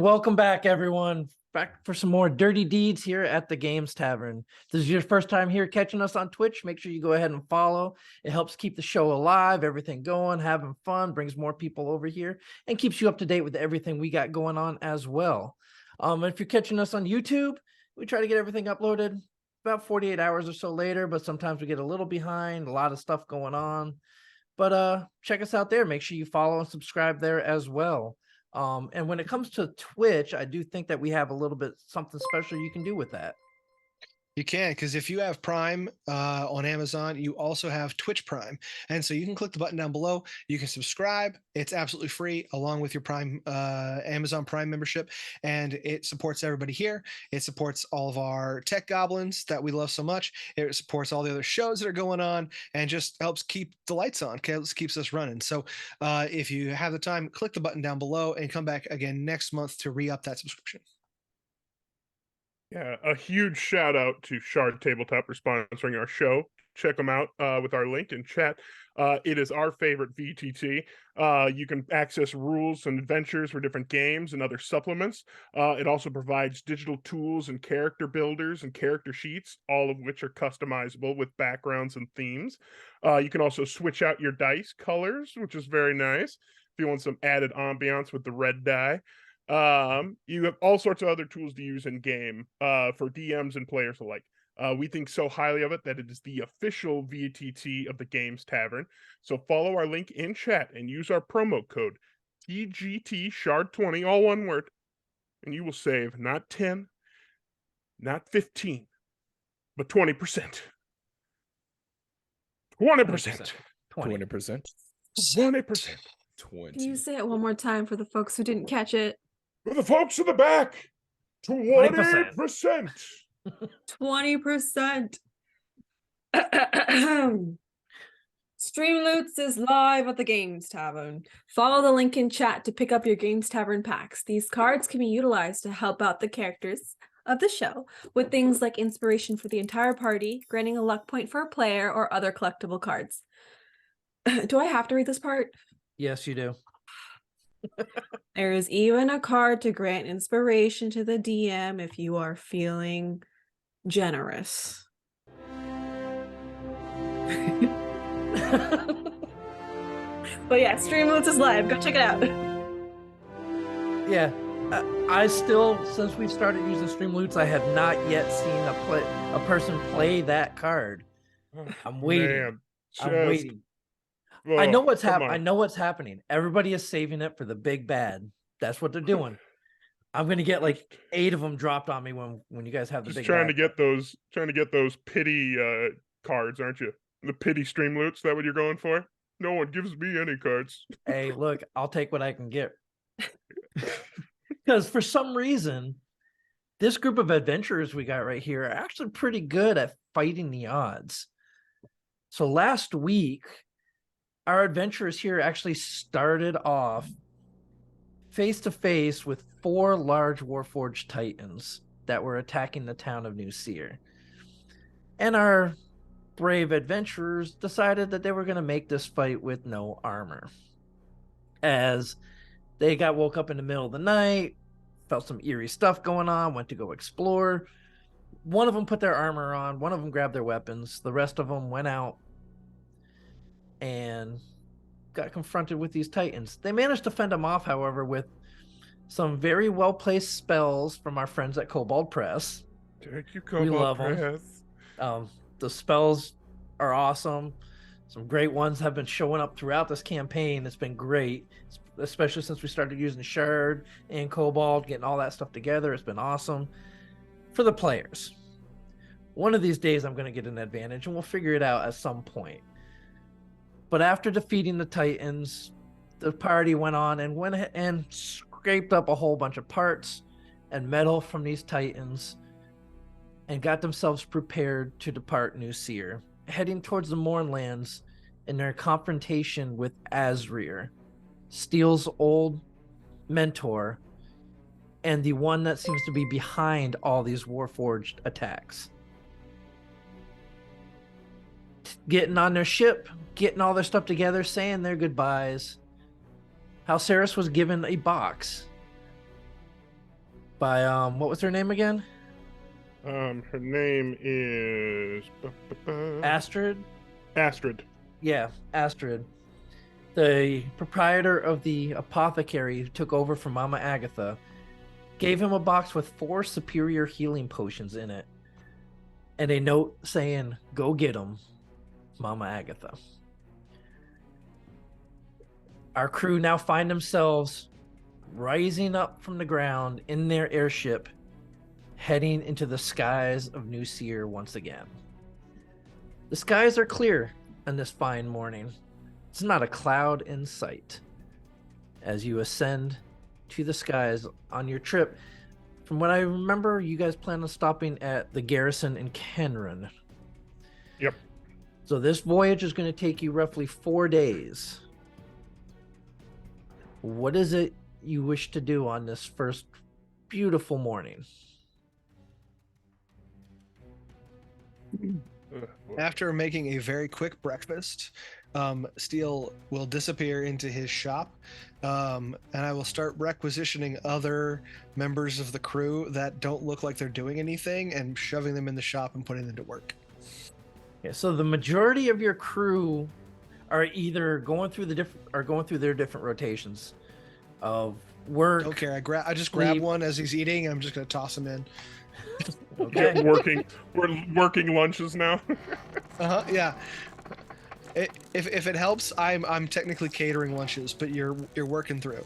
welcome back, everyone. Back for some more dirty deeds here at the Games Tavern. If this is your first time here catching us on Twitch, make sure you go ahead and follow. It helps keep the show alive, everything going, having fun, brings more people over here, and keeps you up to date with everything we got going on as well. If you're catching us on YouTube, we try to get everything uploaded about 48 hours or so later, but sometimes we get a little behind, a lot of stuff going on. But check us out there. Make sure you follow and subscribe there as well. And when it comes to Twitch, I do think that we have a little bit something special you can do with that. You can, because if you have Prime on Amazon, you also have Twitch Prime. And so you can click the button down below. You can subscribe. It's absolutely free, along with your Prime Amazon Prime membership. And it supports everybody here. It supports all of our tech goblins that we love so much. It supports all the other shows that are going on and just helps keep the lights on. Keeps us running. So if you have the time, click the button down below and come back again next month to re-up that subscription. Yeah, a huge shout out to Shard Tabletop for sponsoring our show. Check them out with our link in chat. It is our favorite VTT. You can access rules and adventures for different games and other supplements. It also provides digital tools and character builders and character sheets, all of which are customizable with backgrounds and themes. You can also switch out your dice colors, which is very nice if you want some added ambiance with the red die. You have all sorts of other tools to use in game for DMs and players alike. We think so highly of it that it is the official VTT of the Games Tavern. So follow our link in chat and use our promo code TGTShard20, all one word, and you will save not 10, not 15, but 20%. 20%. 20%. 20%. 20. Can you say it one more time for the folks who didn't catch it? For the folks in the back, 20%. 20%. Stream Loots is live at the Games Tavern. Follow the link in chat to pick up your Games Tavern packs. These cards can be utilized to help out the characters of the show with things like inspiration for the entire party, granting a luck point for a player, or other collectible cards. Do I have to read this part? Yes, you do. There is even a card to grant inspiration to the DM if you are feeling generous. But yeah, Stream Loots is live. Go check it out. Yeah. I still, since we've started using Streamloots, I have not yet seen a person play that card. I'm waiting. Man, I'm waiting. I know what's happening. I know what's happening. Everybody is saving it for the big bad. That's what they're doing. I'm gonna get like 8 of them dropped on me when you guys have the just big trying bad. to get those pity cards, aren't you? The pity Streamloots. That what you're going for? No one gives me any cards. Hey, look, I'll take what I can get. Because for some reason, this group of adventurers we got right here are actually pretty good at fighting the odds. So last week, our adventurers here actually started off face to face with 4 large Warforged Titans that were attacking the town of New Seer. And our brave adventurers decided that they were going to make this fight with no armor. As they woke up in the middle of the night, felt some eerie stuff going on, went to go explore. One of them put their armor on, one of them grabbed their weapons, the rest of them went out and got confronted with these titans. They managed to fend them off, however, with some very well-placed spells from our friends at Kobold Press. Thank you, We love Kobold them. Press. The spells are awesome. Some great ones have been showing up throughout this campaign. It's been great, especially since we started using Shard and Kobold, getting all that stuff together. It's been awesome for the players. One of these days I'm going to get an advantage, and we'll figure it out at some point. But after defeating the Titans, the party went on and went ahead and scraped up a whole bunch of parts and metal from these Titans and got themselves prepared to depart New Seer, heading towards the Mournlands in their confrontation with Azrir, Steel's old mentor, and the one that seems to be behind all these Warforged attacks. Getting on their ship, getting all their stuff together, saying their goodbyes. Halceris was given a box by what was her name again? Her name is Astrid. Astrid. Yeah, Astrid, the proprietor of the apothecary who took over from Mama Agatha, gave him a box with 4 superior healing potions in it, and a note saying, "Go get them, Mama Agatha." Our crew now find themselves rising up from the ground in their airship, heading into the skies of New Seer once again. The skies are clear on this fine morning. It's not a cloud in sight. As you ascend to the skies on your trip, from what I remember, you guys plan on stopping at the garrison in Kenran. Yep. So this voyage is going to take you roughly 4 days. What is it you wish to do on this first beautiful morning? After making a very quick breakfast, Steele will disappear into his shop, and I will start requisitioning other members of the crew that don't look like they're doing anything and shoving them in the shop and putting them to work. Yeah, so the majority of your crew are either going through their different rotations of work. Don't care. I just grab sleep. one as he's eating. I'm just gonna toss him in. Okay. We're working lunches now. Yeah. If it helps, I'm technically catering lunches, but you're working through.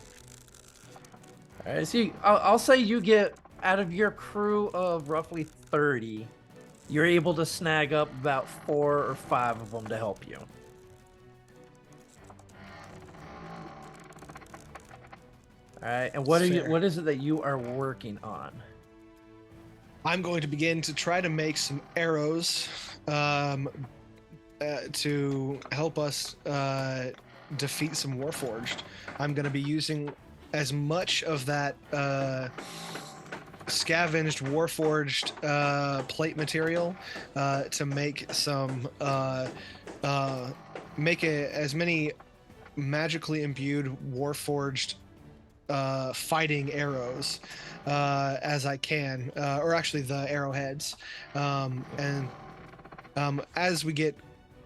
All right, so I'll say you get, out of your crew of roughly 30, you're able to snag up about 4 or 5 of them to help you. All right, and what is it that you are working on? I'm going to begin to try to make some arrows to help us defeat some Warforged. I'm going to be using as much of that scavenged Warforged plate material to make some as many magically imbued Warforged fighting arrows as I can, or actually the arrowheads. And as we get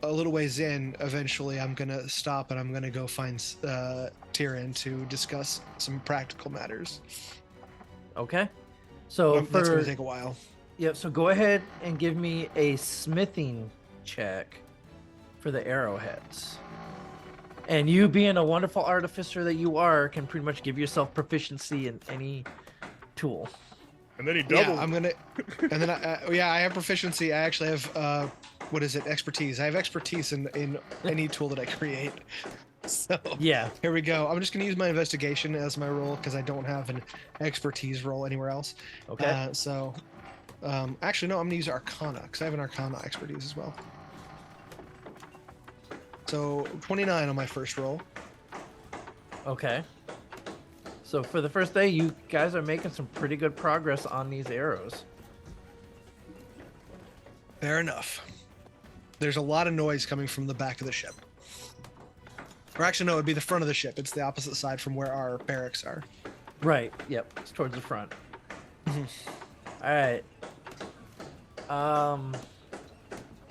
a little ways in, eventually I'm gonna stop and I'm gonna go find Tyrion to discuss some practical matters. Okay, so That's gonna take a while. Yep. So go ahead and give me a smithing check for the arrowheads. And you, being a wonderful artificer that you are, can pretty much give yourself proficiency in any tool. And then he doubles. Yeah, I'm gonna. And then I have proficiency. I actually have expertise. I have expertise in any tool that I create. So yeah, here we go. I'm just gonna use my investigation as my roll because I don't have an expertise roll anywhere else. Okay. Actually, no. I'm gonna use Arcana because I have an Arcana expertise as well. So 29 on my first roll. Okay. So for the first day, you guys are making some pretty good progress on these arrows. Fair enough. There's a lot of noise coming from the back of the ship. Or actually, no, it'd be the front of the ship. It's the opposite side from where our barracks are. Right. Yep. It's towards the front. Mhm. All right.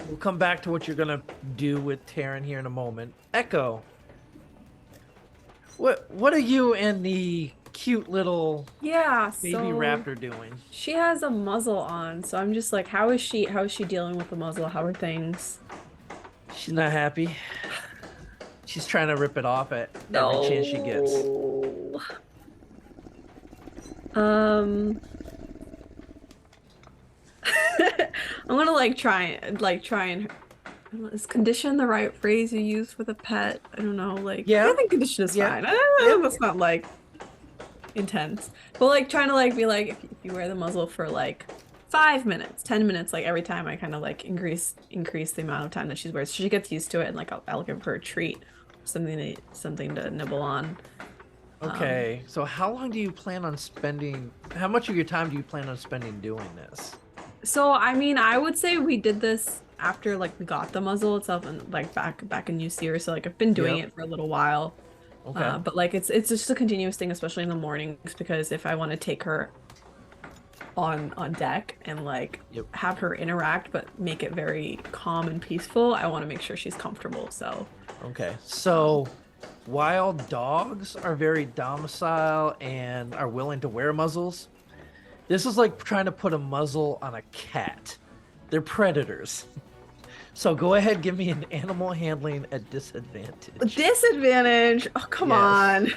We'll come back to what you're gonna do with Taryn here in a moment. Echo. What are you and the cute little baby raptor doing? She has a muzzle on, so I'm just like, how is she dealing with the muzzle? How are things? She's not happy. She's trying to rip it off at every chance she gets. I'm gonna try and is condition the right phrase you use for the pet? I don't know, yeah. I think condition is fine. That's not intense. But trying to be like, if you wear the muzzle for 5 minutes, 10 minutes, every time I kind of increase the amount of time that she wears, so she gets used to it, and I'll give her a treat, something to nibble on. Okay, so how much of your time do you plan on spending doing this? So I mean, I would say we did this after we got the muzzle itself and back in New Seer, so I've been doing it for a little while. Okay. But it's just a continuous thing, especially in the mornings, because if I want to take her on deck and like Yep. have her interact, but make it very calm and peaceful. I want to make sure she's comfortable. So Okay, so wild dogs are very docile and are willing to wear muzzles. This is like trying to put a muzzle on a cat. They're predators. So go ahead, give me an animal handling at disadvantage. disadvantage. Oh, come Yes. on.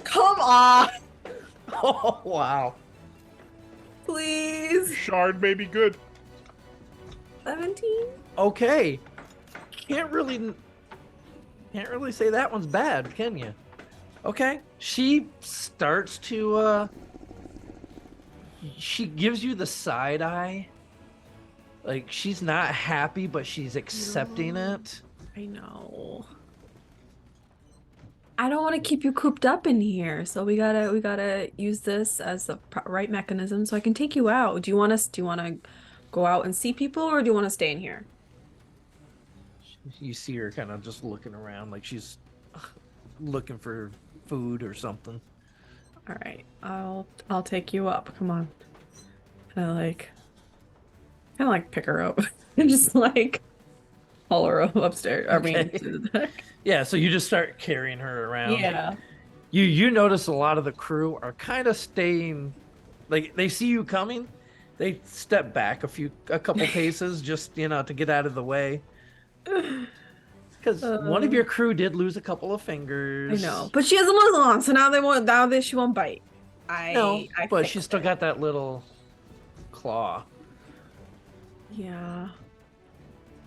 Come on, Oh, wow. please. Shard may be good. 17. Okay. Can't really say that one's bad, can you? Okay. She starts to she gives you the side eye. Like she's not happy, but she's accepting No. it. I know. I don't want to keep you cooped up in here, so we gotta use this as the right mechanism so I can take you out. Do you want to go out and see people, or do you want to stay in here? You see her kind of just looking around like she's looking for food or something. All right, I'll take you up. Come on. And I like pick her up and just like haul her up upstairs. I mean, Okay. to the deck. Yeah, so you just start carrying her around. Yeah. You notice a lot of the crew are kind of staying, like they see you coming, they step back a couple paces just to get out of the way. Because one of your crew did lose a couple of I fingers. know, but she has a muzzle on, so now she won't bite. No, I but fixed she's still it. got that little claw Yeah.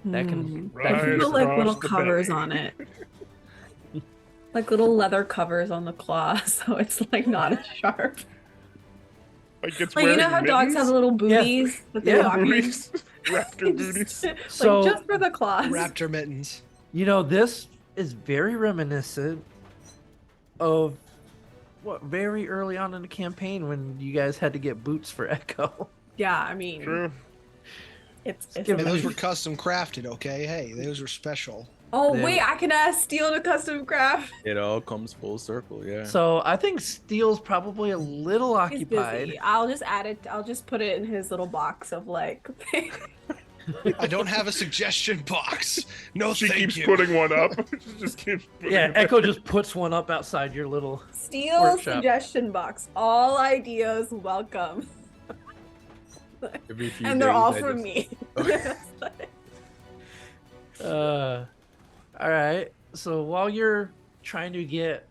that can. I Rise can put like little across the covers belly. on it. Like little leather covers on the claw, so it's like not as sharp. Like it's Like you know how dogs have little booties that they Yeah, walk in? booties, raptor booties. Like So- just for the claws. Raptor mittens. This is very reminiscent of what very early on in the campaign when you guys had to get boots for Echo. Yeah, I mean, True. it's give And me- those were custom crafted, okay? Hey, those were special. Oh They- wait, I can ask Steel to custom craft. It all comes full circle, yeah. So I think Steele's probably a little He's occupied. busy. I'll just add it. I'll just put it in his little box of like. I don't have a suggestion box. No, She thank keeps you. putting one up. She just keeps putting Yeah, it Echo there. just puts one up outside your little. Steel Workshop. suggestion box. All ideas welcome, Every few and they're days, all I from just- me. All right. So while you're trying to get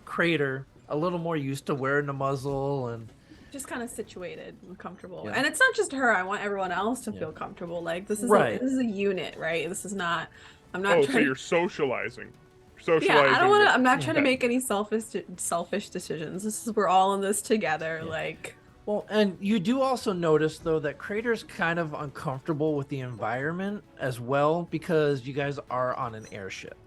Crater a little more used to wearing the muzzle and Just kind of situated and comfortable. Yeah. And it's not just her. I want everyone else to Yeah. feel comfortable. Like this is Right. this is a unit, right? This is not. I'm not Oh, so trying. you're socializing. Socializing. Yeah, I don't want to. with- I'm not trying to Okay. make any selfish decisions. This is we're all in this together. Yeah. Like well, and you do also notice though that Crater's kind of uncomfortable with the environment as well because you guys are on an airship.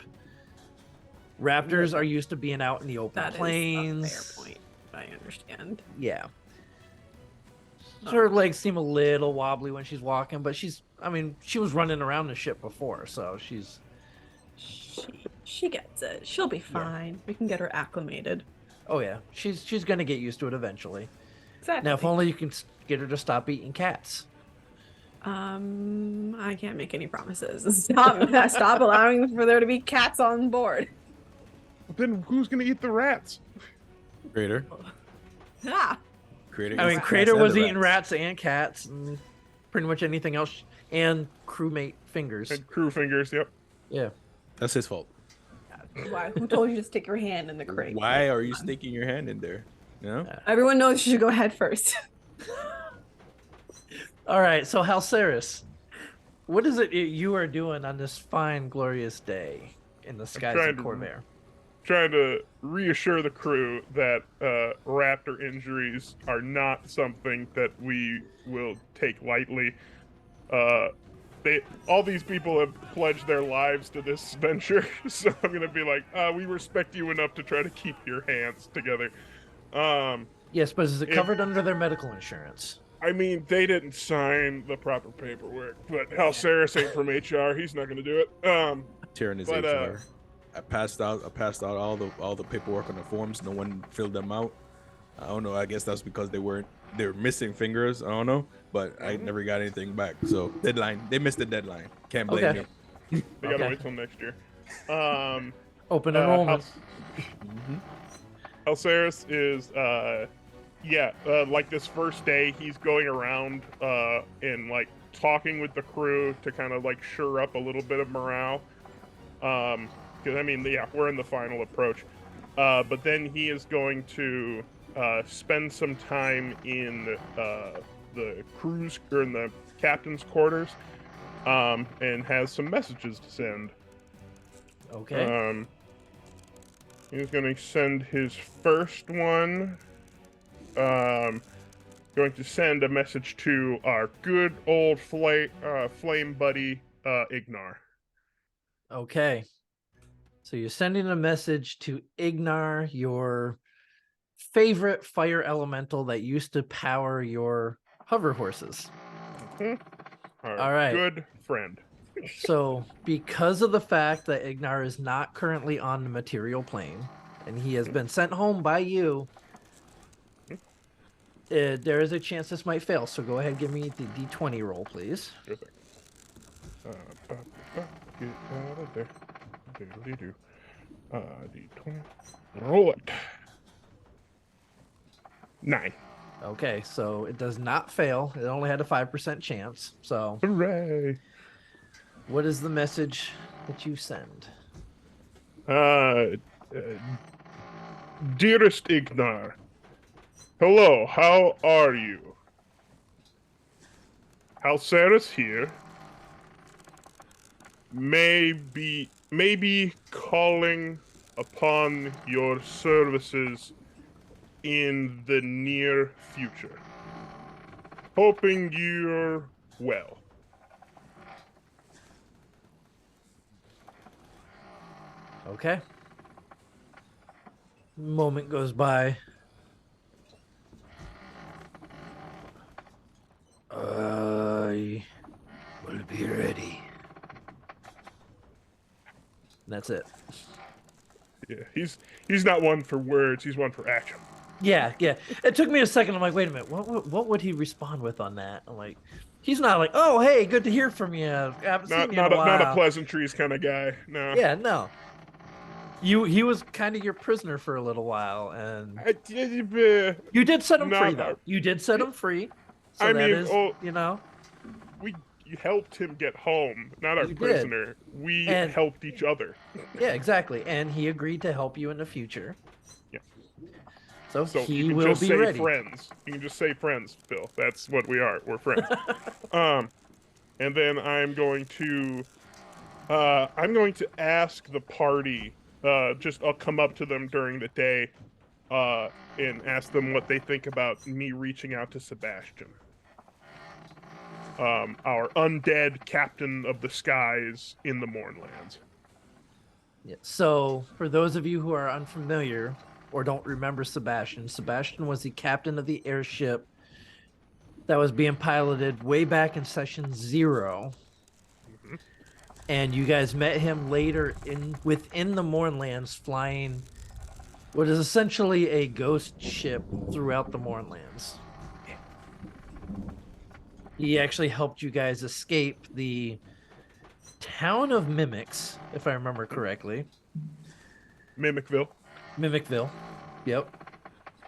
Raptors are used to being out in the open that plains. is a fair point. I understand. Yeah. Her legs seem a little wobbly when she's walking, but she was running around the ship before, so she's She gets it. She'll be fine. We can get her acclimated. oh yeah, she's gonna get used to it eventually. Exactly. Now, if only you can get her to stop eating cats. I can't make any promises. Stop allowing for there to be cats on board. Then who's gonna eat the rats? Crater. Ah, Crater. I mean, eats Crater cats and was the eating rats and cats and pretty much anything else, and crewmate fingers. And crew fingers. Yep. Yeah. That's his fault. why? Who told you to stick your hand in the crate? Why are you sticking your hand in there? No? Everyone knows you should go head first. All right, so Halceris, what is it you are doing on this fine, glorious day in the skies trying of to- Corvair? Trying to reassure the crew that raptor injuries are not something that we will take lightly. All these people have pledged their lives to this venture, so I'm gonna be like, we respect you enough to try to keep your hands together. Yes, but is it If- covered under their medical insurance? I mean, they didn't sign the proper paperwork, but Halceris ain't from HR. He's not gonna do it. Tyrann is But, HR. I passed out all the paperwork on the forms. No one filled them out. I don't know. I guess that's because they were missing fingers. I don't know, but I never got anything back. So deadline, they missed the deadline. Can't blame Okay. me. They gotta Okay. wait till next year. Um, Open enrollment. Halceris is like this first day he's going around and like talking with the crew to kind of like shore up a little bit of morale. Because I mean, yeah, we're in the final approach. But then he is going to spend some time in the crew's or in the captain's quarters, and has some messages to send. Okay. He's going to send his first one. Going to send a message to our good old flame buddy, Ignar. Okay. So you're sending a message to Ignar, your favorite fire elemental that used to power your hover horses. Our All right. good friend. So, because of the fact that Ignar is not currently on the material plane and he has been sent home by you, there is a chance this might fail. So, go ahead and give me the d20 roll, please. Sure thing. Get out of there. Doodly-doo. D20. Roll it. 9. Okay, so it does not fail. It only had a 5% chance. So, Hooray. what is the message that you send? Dearest Ignar, hello, how are you? Halceris here. Maybe calling upon your services in the near future. Hoping you're well. Okay. Moment goes by. I will be ready. And that's it. Yeah, he's not one for words, he's one for action. Yeah. It took me a second. I'm like, wait a minute. What would he respond with on that? I'm like, he's not like, oh, hey, good to hear from you. I haven't seen you in a while. Not a pleasantries kind of guy. No. Yeah, no. He was kind of your prisoner for a little while, and you did set him free, though. You did set him free. So I that mean, is, you know, we helped him get home, not our You did. prisoner. We And- helped each other. yeah, exactly. And he agreed to help you in the future. Yeah. So So he you can will just be say ready. friends. You can just say friends, Phil. That's what we are. We're friends. And then I'm going to ask the party. I'll come up to them during the day, and ask them what they think about me reaching out to Sebastian, our undead captain of the skies in the Mournlands. Yeah. So for those of you who are unfamiliar or don't remember Sebastian was the captain of the airship that was being piloted way back in session 0. Mm-hmm. And you guys met him later within the Mournlands, flying what is essentially a ghost ship throughout the Mournlands. He actually helped you guys escape the town of Mimics, if I remember correctly. Mimicville. Yep.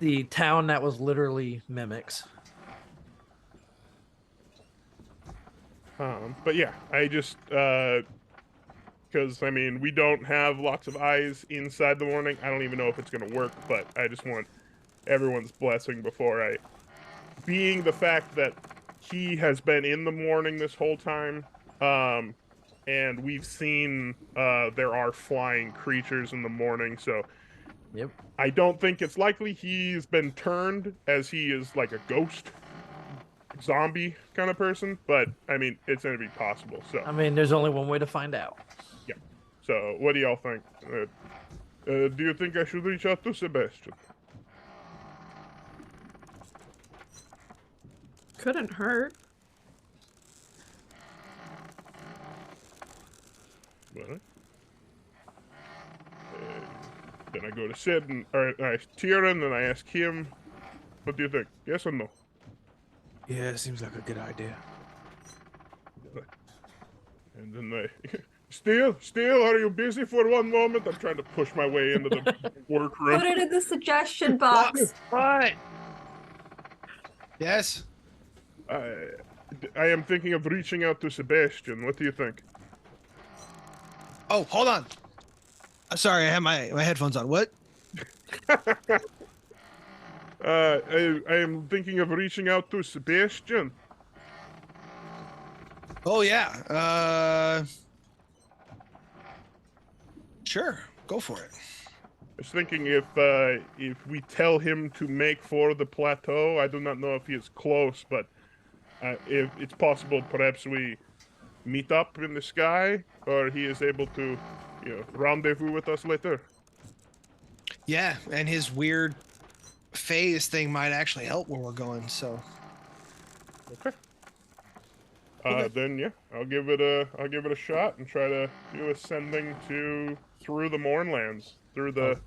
The town that was literally Mimics. But yeah, I just, because, I mean, we don't have lots of eyes inside the morning. I don't even know if it's going to work, but I just want everyone's blessing before I... Being the fact that he has been in the morning this whole time, and we've seen there are flying creatures in the morning, so... Yep. I don't think it's likely he's been turned, as he is like a ghost zombie kind of person, but I mean, it's going to be possible. So I mean, there's only one way to find out. yeah. So what do y'all think? Do you think I should reach out to Sebastian? Couldn't hurt. What? go to Sid and I ask Tyrion, and I ask him, what do you think? Yes or no? Yeah, it seems like a good idea. And then they, Steel, are you busy for one moment? I'm trying to push my way into the workroom. Put it in the suggestion box. What? Yes. I am thinking of reaching out to Sebastian. What do you think? Oh, hold on. I'm sorry, I have my headphones on. What? I am thinking of reaching out to Sebastian. Oh yeah. Sure, go for it. I was thinking if we tell him to make for the plateau, I do not know if he is close, but if it's possible, perhaps we meet up in the sky, or he is able to, rendezvous with us later. Yeah, and his weird phase thing might actually help where we're going. So. Okay. Okay. Then yeah, I'll give it a shot and try to do ascending through the Mournlands, through the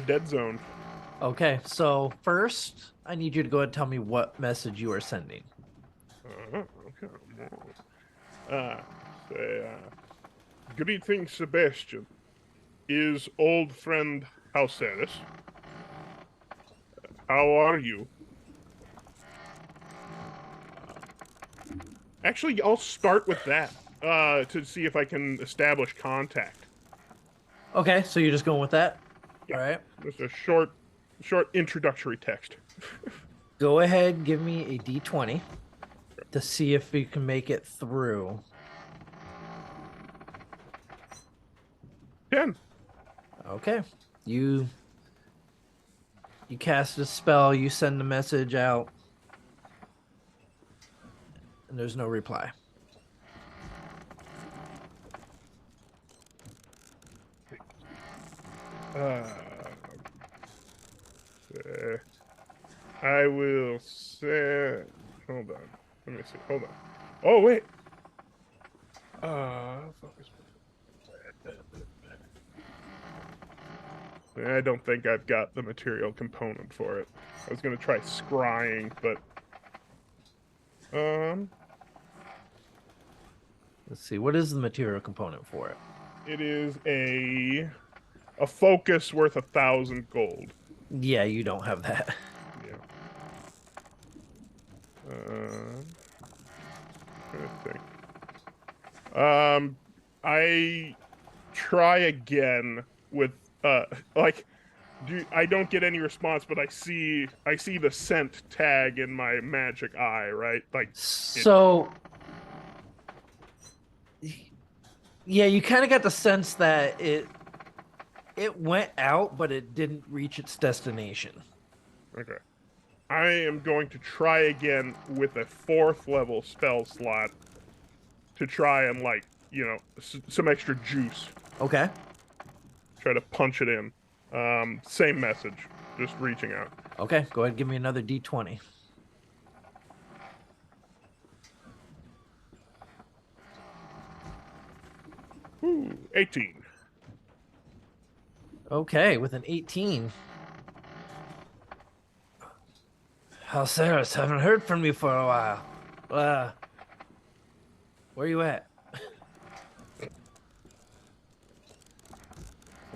dead zone. Okay, so first, I need you to go ahead and tell me what message you are sending. Okay. Greetings, Sebastian. Is old friend Halceris. How are you? Actually, I'll start with that to see if I can establish contact. Okay, so you're just going with that? Yeah. All right. Just a short introductory text. Go ahead, give me a d20 to see if we can make it through. 10. Okay. You cast a spell, you send the message out, and there's no reply. I will say. Hold on. Let me see. Hold on. Oh wait. Focus. I don't think I've got the material component for it. I was gonna try scrying, but Let's see, what is the material component for it? it is a focus worth 1,000 gold. Yeah, you don't have that. Yeah. Trying to think. I try again with I don't get any response, but I see the scent tag in my magic eye, right? So yeah, you kind of got the sense that it went out, but it didn't reach its destination. Okay. I am going to try again with a 4th level spell slot to try and some extra juice. Okay. Try to punch it in. Same message, just reaching out. Okay, go ahead and give me another d20. Ooh, 18. Okay, with an 18. Halceris, haven't heard from you for a while. Where you at?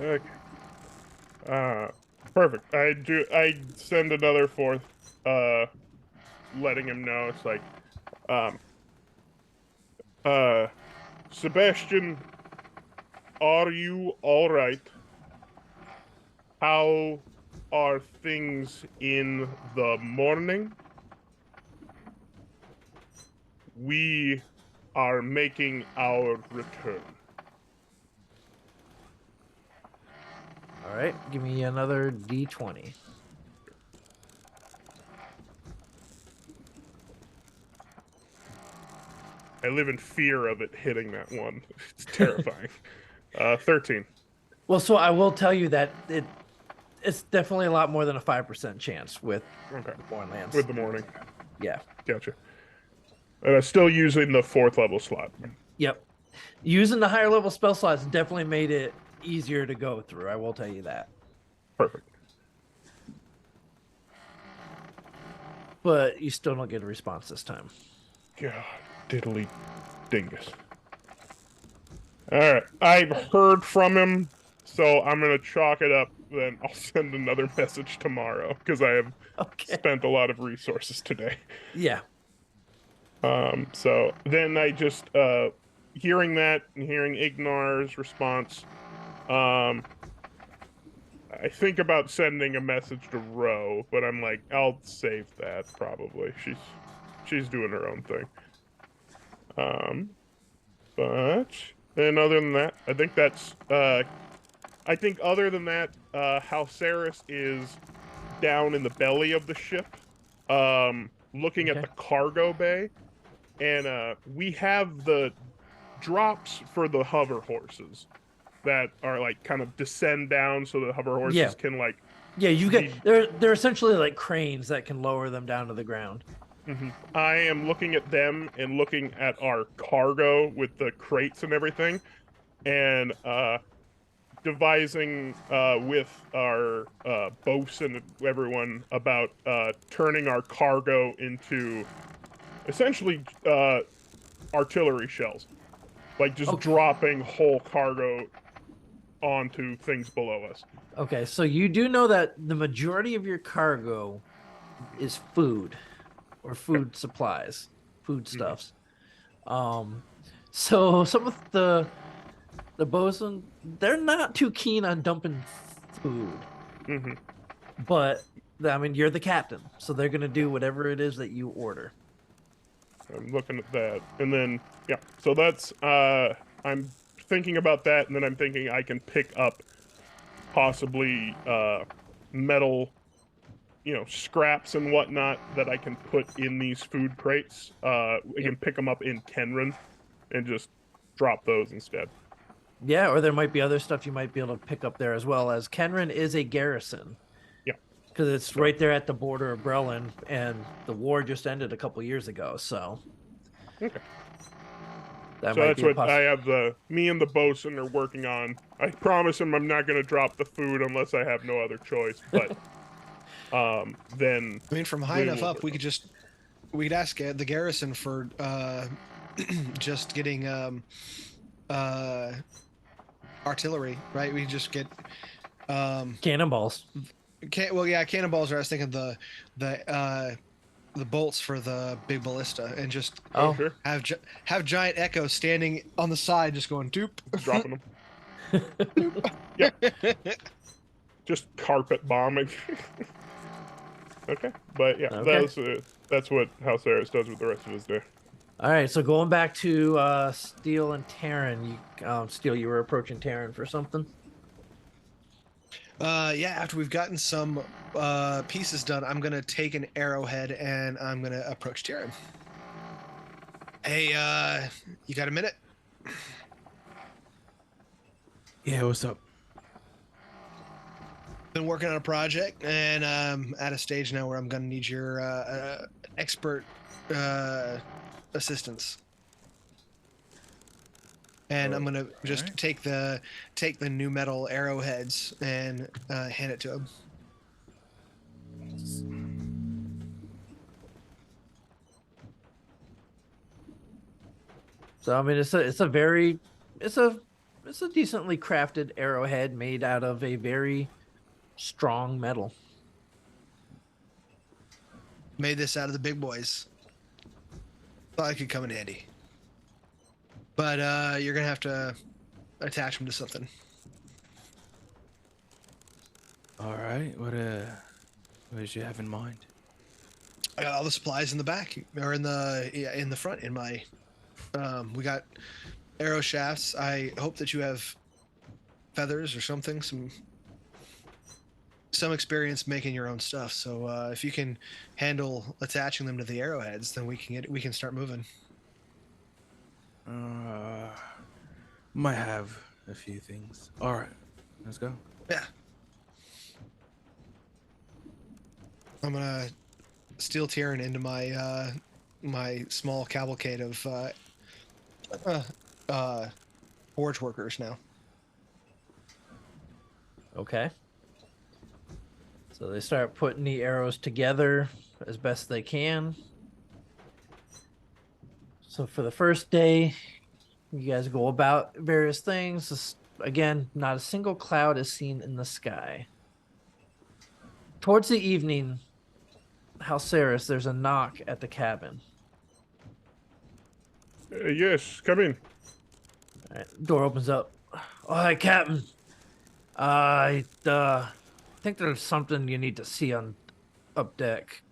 Okay. Perfect. I send another 4th, letting him know. It's like, Sebastian, are you all right? How are things in the morning? We are making our return. All right, give me another d20. I live in fear of it hitting that one. It's terrifying. 13. Well, so I will tell you that it's definitely a lot more than a 5% chance with Okay. the Mournlands. With the morning. Yeah. Gotcha. And I'm still using the 4th level slot. Yep. Using the higher level spell slots definitely made it easier to go through. I will tell you that. Perfect. But you still don't get a response this time. God, diddly dingus. All right, I've heard from him, so I'm gonna chalk it up. Then I'll send another message tomorrow because I have Okay. spent a lot of resources today. Yeah. So then I just hearing that and hearing Ignar's response, I think about sending a message to Ro, but I'm like, I'll save that probably. She's doing her own thing. But then other than that, I think that's I think other than that, Halceris is down in the belly of the ship, looking at Okay. the cargo bay, and we have the drops for the hover horses that are like kind of descend down so the hover horses Yeah. can like. Yeah, you be- get they're essentially like cranes that can lower them down to the ground. I am looking at them and looking at our cargo with the crates and everything, and devising with our bosun and everyone about turning our cargo into essentially artillery shells, like just Okay. dropping whole cargo onto things below us. Okay, so you do know that the majority of your cargo is food or food supplies, foodstuffs. So some of the bosun, they're not too keen on dumping food, hmm but I mean you're the captain, so they're gonna do whatever it is that you order. I'm looking at that, and then yeah, so that's I'm thinking about that, and then I'm thinking I can pick up possibly metal, scraps and whatnot that I can put in these food crates. We can pick them up in Tenrin and just drop those instead. Yeah, or there might be other stuff you might be able to pick up there as well, as Kenrin is a garrison. Yeah. Because it's right there at the border of Brelin, and the war just ended a couple years ago, so Okay. that So might that's be a what I have. Me and the bosun are working on. I promise him I'm not going to drop the food unless I have no other choice. But then I mean, from high we enough will- up, we'd ask the garrison for just getting artillery, right? We just get cannonballs. cannonballs. Or I was thinking the bolts for the big ballista, and just Oh, Oh, sure. have giant echoes standing on the side, just going doop. Dropping them. Yeah. Just carpet bombing. Okay. But yeah, Okay. that's what Halceris does with the rest of his day. All right, so going back to Steel and Terran, Steel, you were approaching Terran for something. Yeah, after we've gotten some pieces done, I'm gonna take an arrowhead and I'm gonna approach Tyrion. Hey, you got a minute? Yeah, what's up? Been working on a project, and I'm at a stage now where I'm gonna need your expert assistance. And I'm gonna just Alright. take the new metal arrowheads and hand it to him. So I mean, it's a decently crafted arrowhead made out of a very strong metal. Made this out of the big boys. Thought it could come in handy. But you're gonna have to attach them to something. All right. What did you have in mind? I got all the supplies in the back or in the front. In my, we got arrow shafts. I hope that you have feathers or something. Some experience making your own stuff. So if you can handle attaching them to the arrowheads, then we can start moving. Might have a few things. All right, let's go. Yeah. I'm gonna steal Tyrion into my my small cavalcade of forge workers now. Okay. So they start putting the arrows together as best they can. So for the first day, you guys go about various things. Again, not a single cloud is seen in the sky. Towards the evening, Halceris, there's a knock at the cabin. Yes, come in. All right, door opens up. Oh, hi, Captain. I think there's something you need to see on up deck.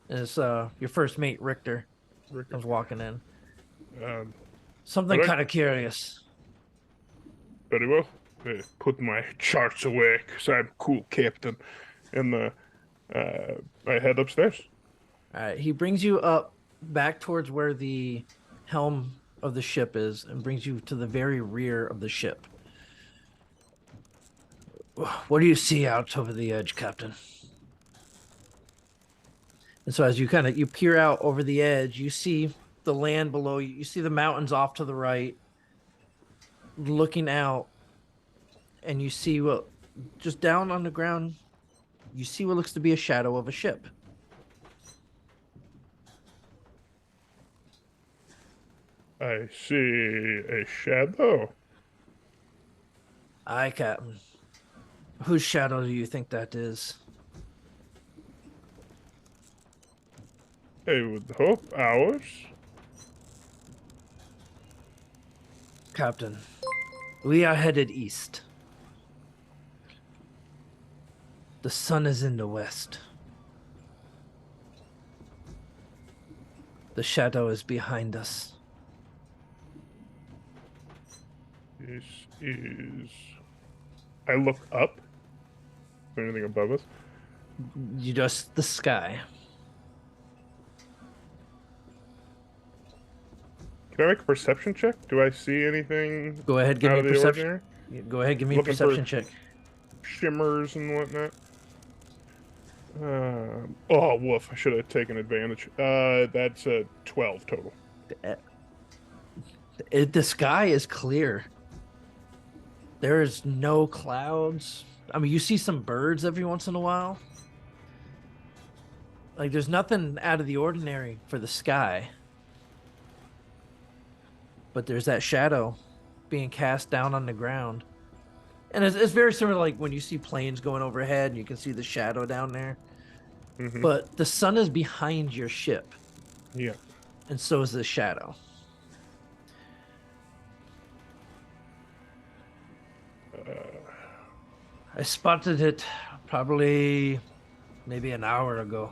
It's your first mate, Richter, Richter. comes walking in. Um, Something Alright. kind of curious. Very well. Put my charts away, because I'm cool captain. And I head upstairs. All right, he brings you up back towards where the helm of the ship is and brings you to the very rear of the ship. What do you see out over the edge, Captain? And so as you peer out over the edge, you see the land below you. You see the mountains off to the right. Looking out, and you see what just down on the ground, you see what looks to be a shadow of a ship. I see a shadow. Aye, Captain. Whose shadow do you think that is? I would hope ours. Captain, we are headed east. The sun is in the west. The shadow is behind us. This is. I look up. Is there anything above us? You just the sky. Can I make a perception check? Do I see anything Go ahead, give out me of a the perception. ordinary? Go ahead, give me a Looking for- perception check. Shimmers and whatnot. Oh, woof! I should have taken advantage. That's a 12 total. The sky is clear. There is no clouds. I mean, you see some birds every once in a while. Like, there's nothing out of the ordinary for the sky. But there's that shadow being cast down on the ground. And it's very similar to like when you see planes going overhead and you can see the shadow down there. Mm-hmm. But the sun is behind your ship. Yeah. And so is the shadow. I spotted it probably maybe an hour ago.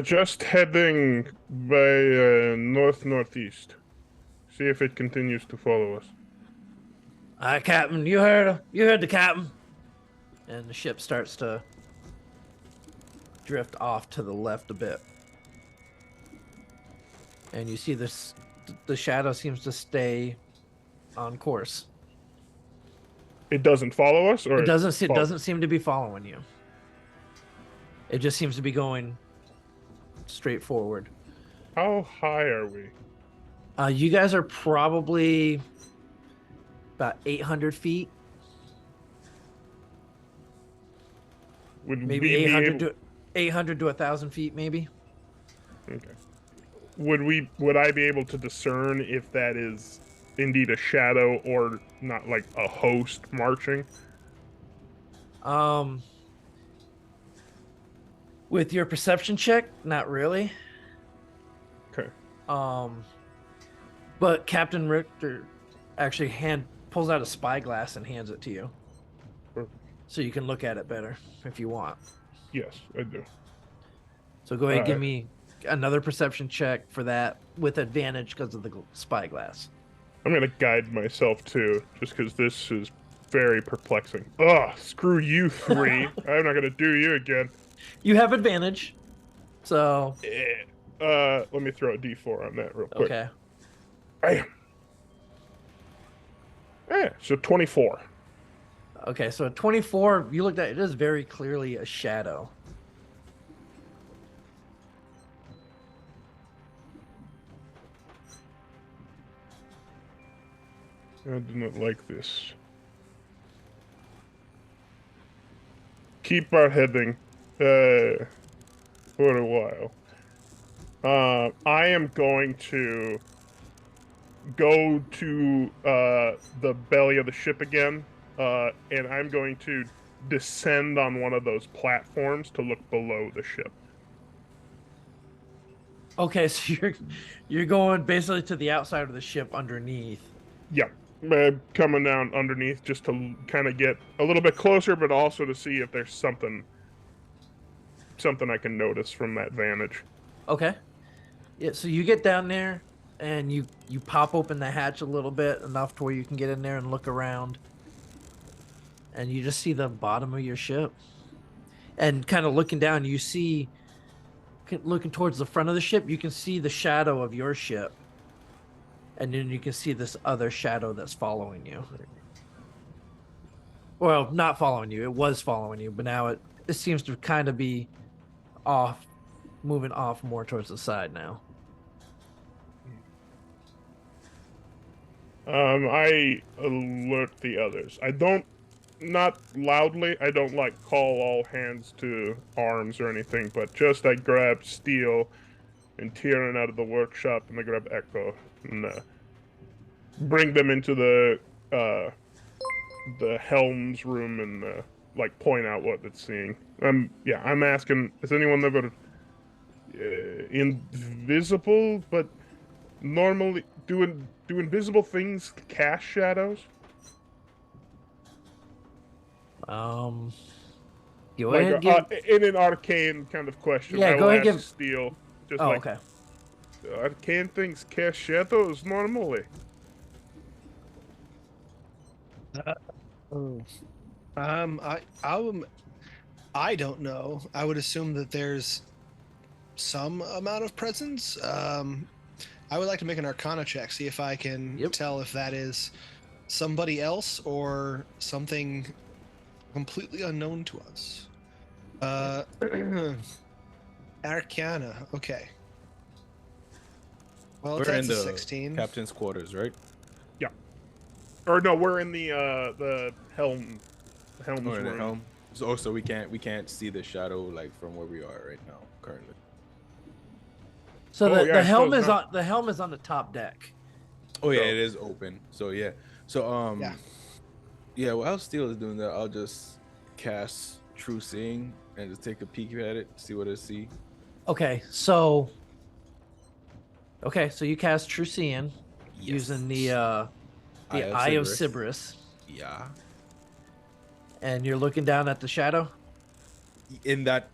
Just heading by north-northeast. See if it continues to follow us. Aye, Captain, you heard the captain. And the ship starts to drift off to the left a bit. And you see the shadow seems to stay on course. It doesn't follow us, or It doesn't seem to be following you. It just seems to be going straight forward. How high are we? You guys are probably about 800 feet. Would Maybe we be 800 to 1,000 feet, maybe. Okay. Would I be able to discern if that is indeed a shadow or not, like a host marching? With your perception check, not really. Okay. But Captain Richter actually pulls out a spyglass and hands it to you. Perfect. So you can look at it better if you want. Yes, I do. So go ahead and give Alright. me another perception check for that with advantage because of the spyglass. I'm gonna guide myself too, just because this is very perplexing. Ugh, screw you three. I'm not gonna do you again. You have advantage. So, Let me throw a d4 on that real quick. okay. Bam. Yeah, so 24. Okay, so at 24, you looked at it is very clearly a shadow. I do not like this. keep our heading for a while. I am going to go to the belly of the ship again, and I'm going to descend on one of those platforms to look below the ship. Okay, so you're going basically to the outside of the ship underneath. Yeah, coming down underneath just to kind of get a little bit closer, but also to see if there's something I can notice from that vantage. Okay. Yeah, so you get down there and you pop open the hatch a little bit enough to where you can get in there and look around. And you just see the bottom of your ship. And kind of looking down, you see looking towards the front of the ship, you can see the shadow of your ship. And then you can see this other shadow that's following you. Well, not following you. It was following you, but now it seems to kind of be off, moving off more towards the side now. I alert the others. Not loudly. I don't like call all hands to arms or anything, but just I grab Steel and Tyrion out of the workshop, and I grab Echo and bring them into the helms room and like point out what it's seeing. I'm asking, is anyone ever invisible? But normally, do invisible things cast shadows? Go Like ahead. in an arcane kind of question, Yeah, I go will ahead, ask give. Steel. Just Oh, like okay. arcane things cast shadows normally. I don't know. I would assume that there's some amount of presence. I would like to make an Arcana check, see if I can Yep. tell if that is somebody else or something completely unknown to us. Arcana. Okay. Well, We're that's in a the 16. captain's quarters, right? Yeah. Or no, we're in the helms Or in the room. helm. So we can't see the shadow like from where we are right now currently. So Oh, yeah, the I helm suppose is not. on the top deck. Oh yeah, So- it is open. So yeah. So yeah, while Steel is doing that, I'll just cast True Seeing and just take a peek at it, see what I see. Okay, so you cast True Seeing using the Eye of Sybaris, Yeah. and you're looking down at the shadow. In that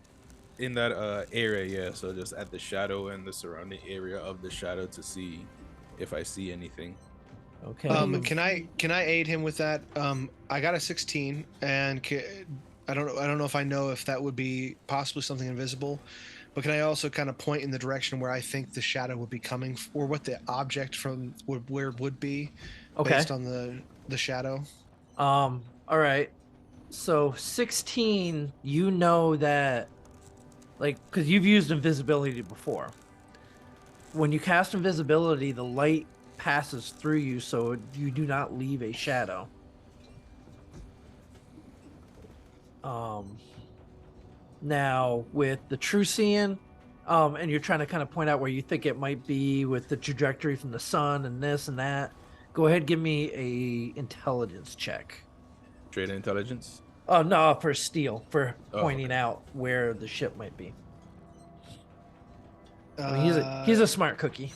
area, yeah. So just at the shadow and the surrounding area of the shadow to see if I see anything. Okay. Can I aid him with that? I got a 16, and I don't know if I know if that would be possibly something invisible, but can I also kind of point in the direction where I think the shadow would be coming, or what the object from where it would be, Okay. based on the shadow? All right. So 16, you know that, like, because you've used invisibility before. When you cast invisibility, the light passes through you, so you do not leave a shadow. Now with the True Seeing, and you're trying to kind of point out where you think it might be with the trajectory from the sun and this and that. Go ahead, give me a intelligence check. Trade intelligence. Oh no, for Steel, for Oh, pointing okay. out where the ship might be. I mean, he's a smart cookie.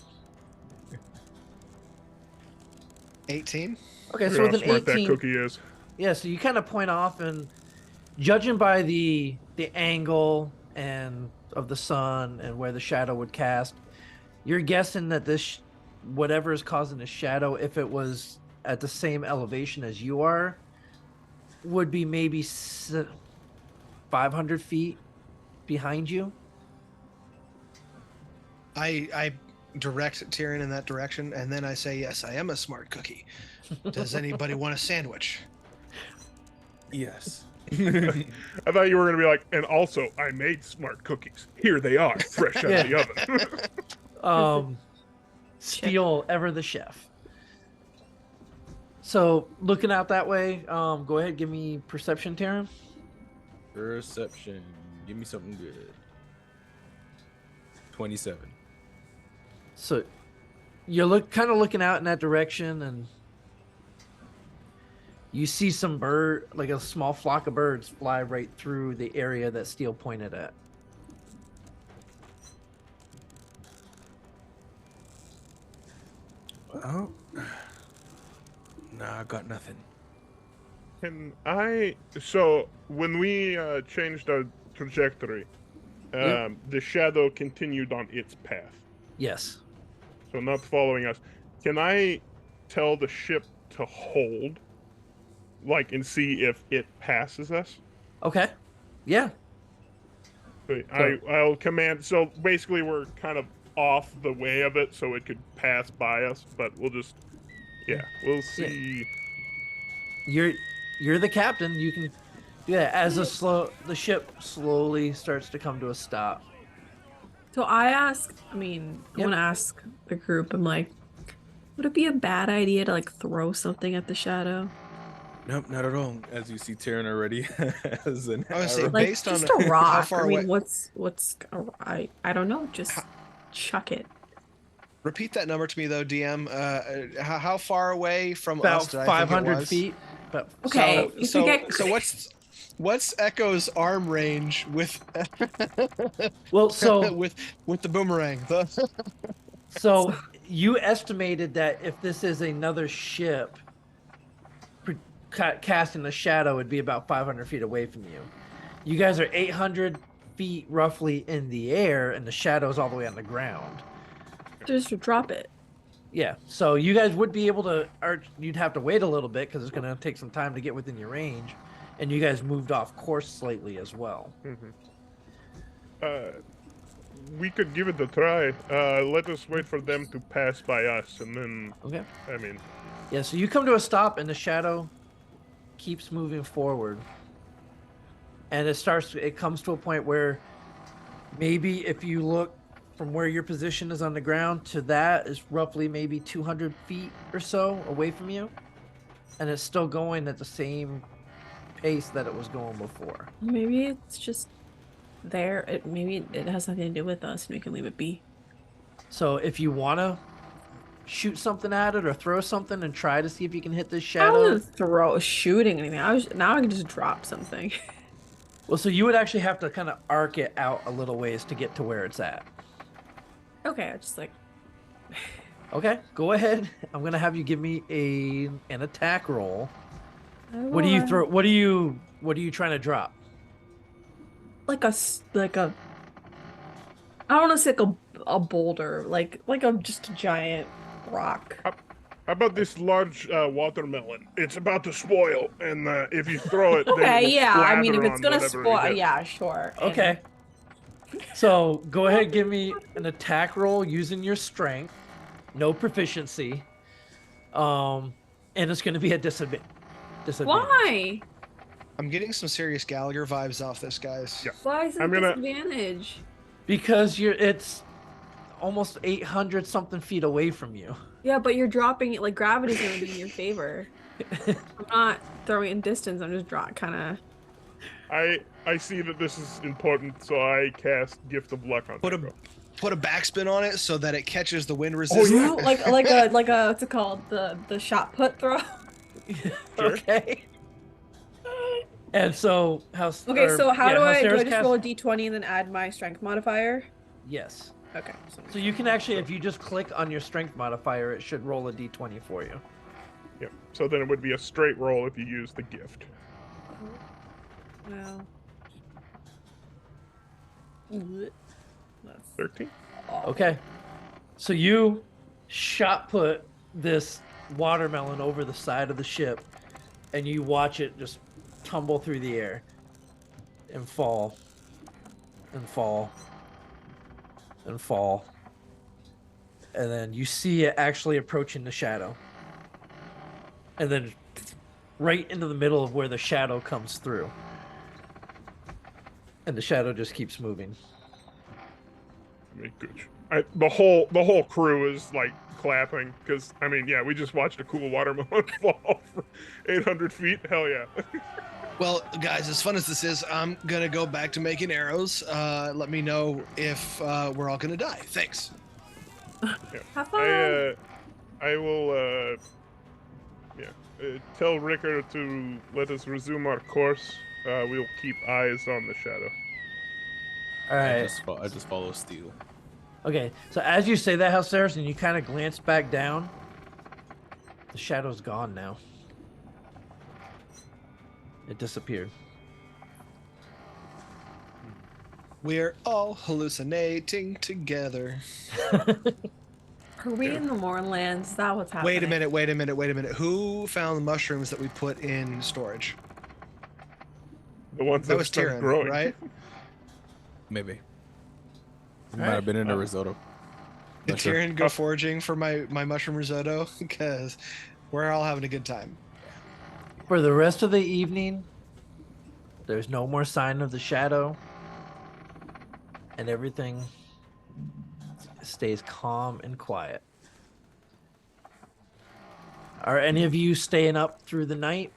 18. Okay, Look so at with how an smart 18, that cookie is. yeah, so you kind of point off, and judging by the angle and of the sun and where the shadow would cast, you're guessing that this whatever is causing the shadow, if it was at the same elevation as you are, would be maybe 500 feet behind you. I direct Tyrion in that direction, and then I say, "Yes, I am a smart cookie. Does anybody want a sandwich?" Yes. I thought you were gonna be like, and also I made smart cookies. Here they are, fresh out of the oven. Steel, ever the chef. So looking out that way, go ahead, give me perception, Taryn. Perception. Give me something good. 27. So you're kind of looking out in that direction, and you see some bird, like a small flock of birds, fly right through the area that Steel pointed at. Oh. Nah, I got nothing. So when we changed our trajectory, Yep. the shadow continued on its path. Yes. So not following us. Can I tell the ship to hold, like, and see if it passes us? Okay. Yeah. Wait, I'll command. So basically, we're kind of off the way of it, so it could pass by us. But we'll just, we'll see. You're the captain. You can, as the ship slowly starts to come to a stop. So I want to ask the group, I'm like, would it be a bad idea to like throw something at the shadow? Nope, not at all. As you see, Taryn already has an I would say arrow. Like based just on a rock. how far I mean, away. I don't know. Just chuck it. Repeat that number to me though, DM. How far away from About us did I think it 500 was? feet. But Okay. if you get What's Echo's arm range with well, so with the boomerang? so you estimated that if this is another ship casting the shadow, it'd be about 500 feet away from you. You guys are 800 feet roughly in the air, and the shadow's all the way on the ground. just drop it. Yeah, so you guys would be able to, or you'd have to wait a little bit because it's going to take some time to get within your range, and you guys moved off course slightly as well. We could give it a try. Let us wait for them to pass by us, and then. Okay. I mean. Yeah, so you come to a stop, and the shadow keeps moving forward, and it comes to a point where maybe if you look from where your position is on the ground to that is roughly maybe 200 feet or so away from you, and it's still going at the same pace that it was going before. Maybe it's just there. Maybe it has nothing to do with us, and we can leave it be. So if you want to shoot something at it or throw something and try to see if you can hit this I shadow. wasn't shooting anything. Now I can just drop something. Well, so you would actually have to kind of arc it out a little ways to get to where it's at. Okay, I just like. Okay, go ahead. I'm gonna have you give me an attack roll. What do you throw? What are you trying to drop? Like a. I don't want to say like a boulder, like just a giant rock. How about this large watermelon? It's about to spoil, and if you throw it, then Okay, it'll yeah. I mean, if splatter it's on gonna whatever spoil, it hits. yeah, sure. And- Okay. So go ahead, give me an attack roll using your strength, no proficiency, and it's going to be a disadvantage. Why? I'm getting some serious Gallagher vibes off this, guys. Yeah. Why is it a disadvantage? Because it's almost 800 something feet away from you. Yeah, but you're dropping it. Like gravity's gonna be in your favor. I'm not throwing it in distance. I'm just kind of. I see that this is important, so I cast Gift of Luck on Put Echo. a backspin on it so that it catches the wind Oh, resistance. yeah. like a what's it called, the shot put throw. Okay. And so how? So how do I just cast... roll a d20 and then add my strength modifier? Yes. Okay. So you can actually, if you just click on your strength modifier, it should roll a d20 for you. Yep. So then it would be a straight roll if you use the gift. Well. 13. Okay. So you shot put this watermelon over the side of the ship, and you watch it just tumble through the air and fall and fall and fall. And then you see it actually approaching the shadow. And then right into the middle of where the shadow comes through. And the shadow just keeps moving. I mean, good. The whole crew is like clapping because we just watched a cool watermelon fall from 800 feet. Hell yeah! Well, guys, as fun as this is, I'm gonna go back to making arrows. Let me know if we're all gonna die. Thanks. Have fun. I will tell Ricker to let us resume our course. We'll keep eyes on the shadow. All right. I just follow Steel. Okay. So as you say that, Halceres, and you kind of glance back down, the shadow's gone now. It disappeared. We're all hallucinating together. Are we in the Mournlands? Is that what's happening? Wait a minute. Who found the mushrooms that we put in storage? The ones That was started Tyrion, growing. right? Maybe. It All might right. have been in the risotto. Did Not sure. Tyrion go foraging for my mushroom risotto? Because we're all having a good time. For the rest of the evening, there's no more sign of the shadow, and everything stays calm and quiet. Are any of you staying up through the night?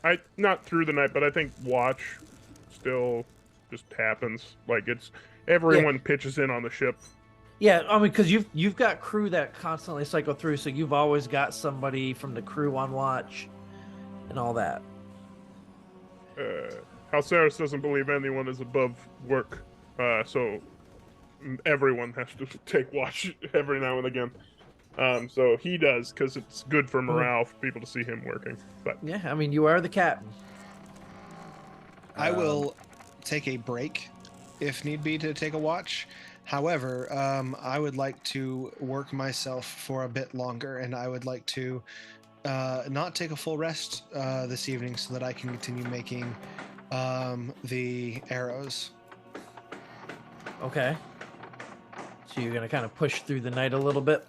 I not through the night, but I think watch still just happens. Like it's everyone pitches in on the ship. Yeah, I mean, because you've got crew that constantly cycle through, so you've always got somebody from the crew on watch, and all that. Halceres doesn't believe anyone is above work, so everyone has to take watch every now and again. So he does because it's good for morale for people to see him working. But Yeah, I mean, you are the captain. I will take a break if need be to take a watch. However, I would like to work myself for a bit longer, and I would like to not take a full rest this evening so that I can continue making the arrows. Okay. So you're gonna kind of push through the night a little bit.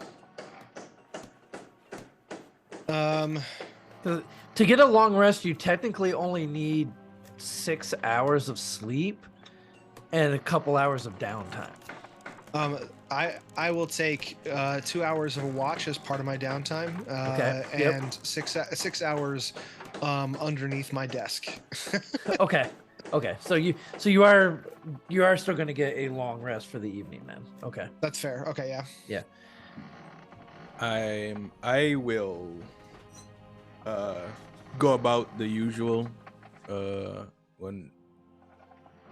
To get a long rest, you technically only need 6 hours of sleep and a couple hours of downtime. I will take 2 hours of a watch as part of my downtime, Okay, yep. and 6 hours underneath my desk. Okay. So you are still going to get a long rest for the evening then. Okay. That's fair. Okay, yeah. Yeah. I will go about the usual when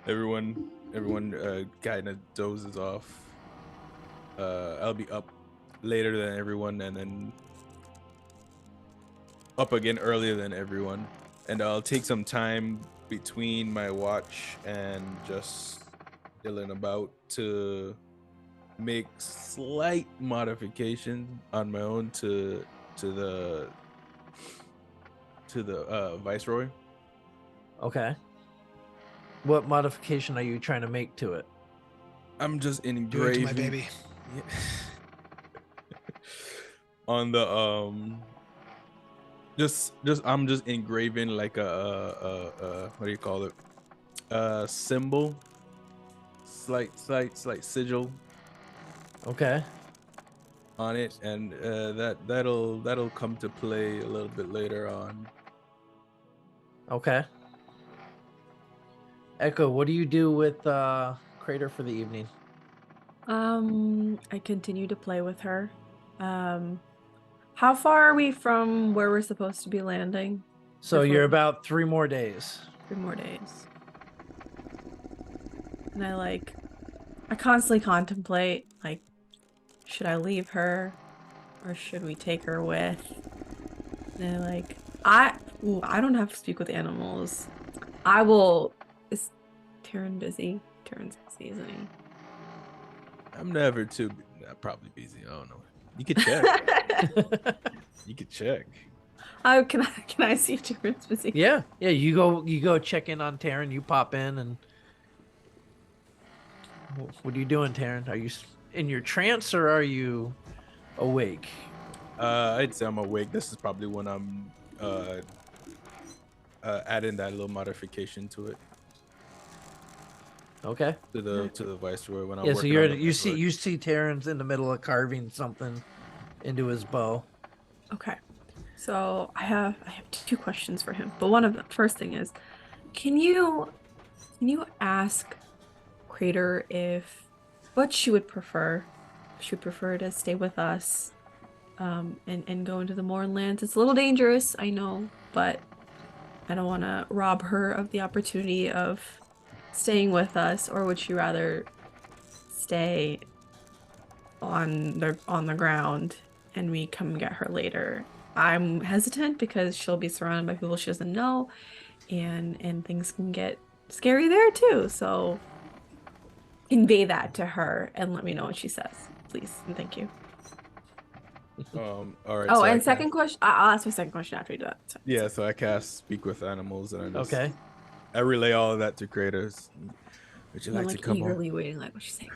everyone kind of dozes off. I'll be up later than everyone, and then up again earlier than everyone, and I'll take some time between my watch and just chilling about to make slight modifications on my own to the Viceroy. Okay. What modification are you trying to make to it? I'm just Do it to engraving my baby. on the I'm just engraving like a what do you call it? A symbol, slight sigil Okay. on it, and that'll come to play a little bit later on. Okay. Echo, what do you do with Crater for the evening? I continue to play with her. How far are we from where we're supposed to be landing? So Before- you're about 3 more days. 3 more days. And I constantly contemplate, like, should I leave her or should we take her with? And I don't have to speak with animals. I will. Is Tavern busy? Tavern's busy, isn't he? I'm never too probably busy. I don't know. You could check. You could check. Oh, can I see if Tavern's busy? Yeah. You go check in on Taryn. You pop in, and what are you doing, Taryn? Are you in your trance or are you awake? I'd say I'm awake. This is probably when I'm adding that little modification to it, Okay. to the Viceroy when I'm Yeah. So working on the you Viceroy. see Taryn's in the middle of carving something into his bow. Okay. So I have two questions for him. But one of the first thing is, can you ask Crater if what she would prefer? If she would prefer to stay with us, and go into the Mournlands. It's a little dangerous, I know, but I don't want to rob her of the opportunity of staying with us. Or would she rather stay on the ground and we come get her later? I'm hesitant because she'll be surrounded by people she doesn't know, and things can get scary there too. So convey that to her and let me know what she says, please, and thank you. All right. Oh, so and second question, I'll ask my second question after you do that. So. Yeah, so I cast speak with animals, and I just Okay. I relay all of that to creators. Would you I'm like to come on? eagerly waiting, like what she's saying.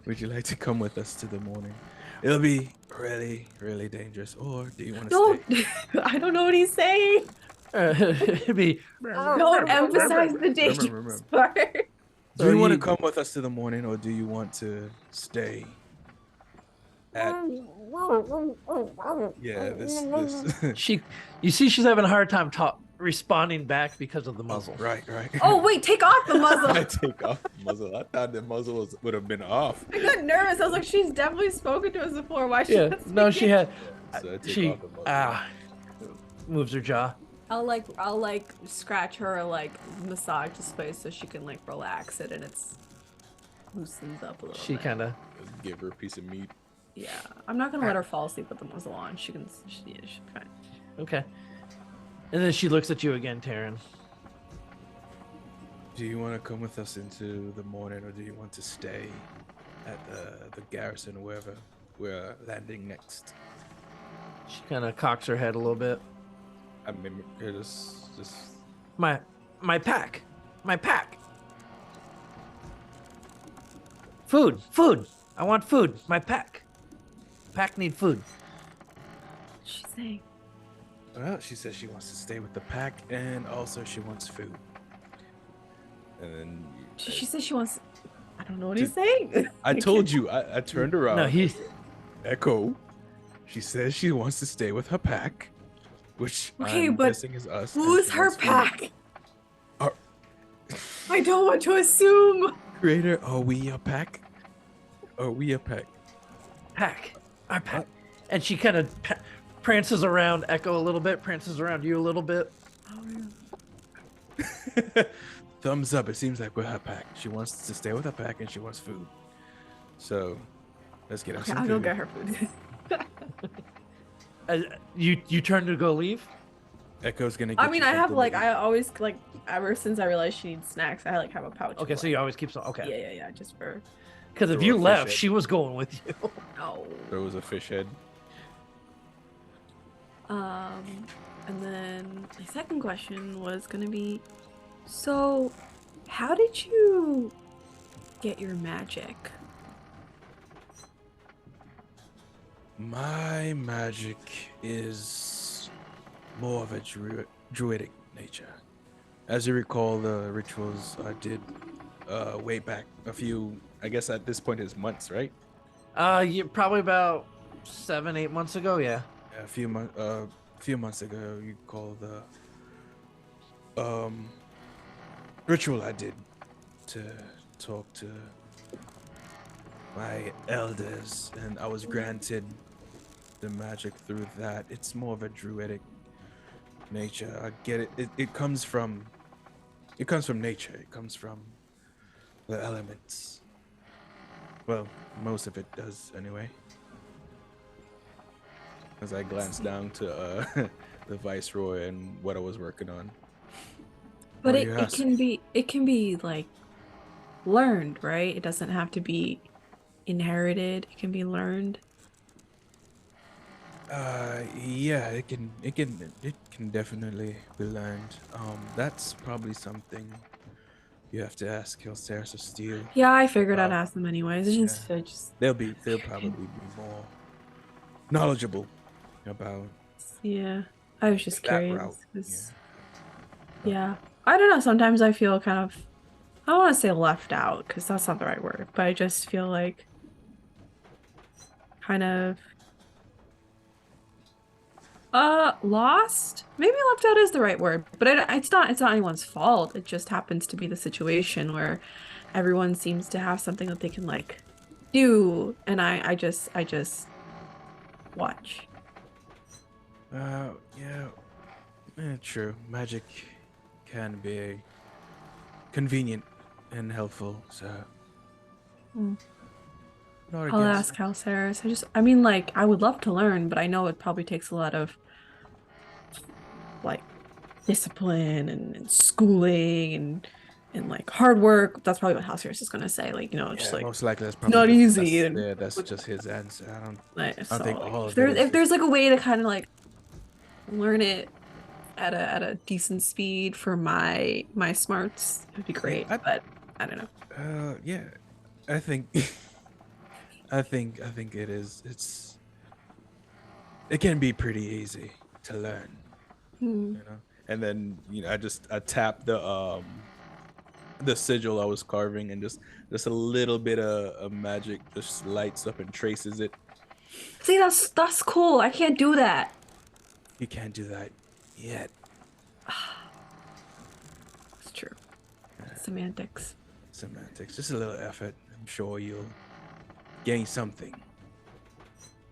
Would you like to come with us to the morning? It'll be really, really dangerous. Or do you want to No, stay? I don't know what he's saying. It'd be Don't emphasize the dangerous remember. part. Do So you want to you- come with us to the morning, or do you want to stay? At yeah, this. you see she's having a hard time responding back because of the muzzle. Right. Oh wait, take off the I muzzle. take off the muzzle. I thought the muzzle would have been off. I got nervous. I was like, she's definitely spoken to us before. Why she? Yeah. not No, she speaking? had. So I take She off the muzzle. moves her jaw. I'll like scratch her, or like massage the space so she can like relax it and it's loosens up a little. She bit. kind of. Give her a piece of meat. Yeah, I'm not gonna let her fall asleep with the muzzle on. She'll be fine. Okay. And then she looks at you again, Taryn. Do you want to come with us into the morning, or do you want to stay at the garrison, or wherever we're landing next? She kind of cocks her head a little bit. I mean, just My pack. My pack. Food. I want food. My pack. Pack need food. She's saying. well, she says she wants to stay with the pack, and also she wants food. And then She says she wants. I don't know what he's saying. I told you, I turned around. No, he's. Echo. She says she wants to stay with her pack, which Okay, I'm but guessing is us. and Who's she her wants food. pack? Are- I don't want to assume. Creator, are we a pack? Are we a pack? Pack. Our pack. And she kind of prances around Echo a little bit, prances around you a little bit. Thumbs up. It seems like we're her pack. She wants to stay with her pack, and she wants food. So, let's get her Okay, some I'll food. go get her food. You turn to go leave? Echo's gonna. Get I mean, you I have something like to eat. I always like ever since I realized she needs snacks, I like have a pouch. Okay, of, so you always keep some. Okay. yeah, just for. Because if Throw you a fish left, head. she was going with you. Oh. There was a fish head. And then my second question was gonna be, so how did you get your magic? My magic is more of a druidic nature. As you recall, the rituals I did way back a few, I guess at this point is months, right? Probably about 7-8 months ago. Yeah. A few months ago, you call the ritual I did to talk to my elders, and I was granted the magic through that. It's more of a druidic nature. I get it. It comes from nature. It comes from the elements. Well, most of it does anyway. As I glanced down to the viceroy and what I was working on. But What do you ask? it can be like learned, right? It doesn't have to be inherited. It can be learned. Yeah, it can definitely be learned. That's probably something you have to ask Hilstairs of Steel. Yeah, I figured I'd Wow. ask them anyways. It's Yeah. just They'll probably be more knowledgeable about yeah. I was just that curious. route. 'Cause- yeah. I don't know. Sometimes I feel kind of, I don't want to say left out because that's not the right word, but I just feel like kind of Lost? Maybe left out is the right word, but it's not anyone's fault. It just happens to be the situation where everyone seems to have something that they can like do, and I just watch. Yeah, true. Magic can be convenient and helpful, so Mm. not I'll against. ask Calceres. I mean, like, I would love to learn, but I know it probably takes a lot of like discipline and schooling and like hard work. That's probably what Calceres is gonna say. Like, just Yeah, like most likely that's it's probably not just easy that's and yeah, that's like, just his answer. I don't so think like all if of it there's is if there's just like a way to kind of like learn it at a decent speed for my smarts, it would be yeah, great. But I don't know. yeah. I think I think it is. It can be pretty easy to learn, Hmm. you know. And then I tap the sigil I was carving, and just a little bit of magic just lights up and traces it. See, that's cool. I can't do that. You can't do that yet. It's true. Semantics. Semantics, just a little effort. I'm sure you'll gain something.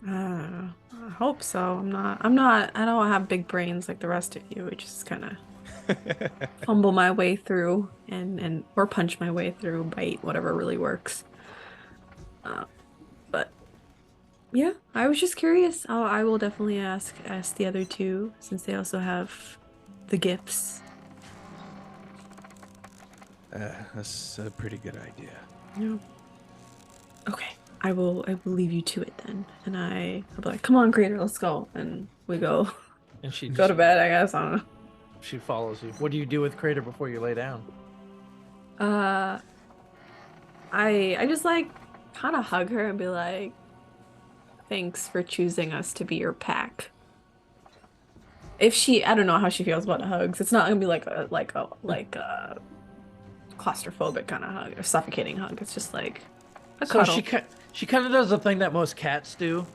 I hope so. I'm not, I don't have big brains like the rest of you. I just kind of fumble my way through and or punch my way through, bite, whatever really works. Uh, but yeah, I was just curious. I will definitely ask the other two since they also have the gifts. That's a pretty good idea. Yeah. Okay. I will leave you to it then. And I'll be like, come on, Creator, let's go. And we go And she go to bed, I guess. I don't know. She follows you. What do you do with Crater before you lay down? Uh I just like kind of hug her and be like, thanks for choosing us to be your pack. I don't know how she feels about hugs. It's not gonna be like a claustrophobic kind of hug or suffocating hug. It's just like a So cuddle. she kind of does the thing that most cats do,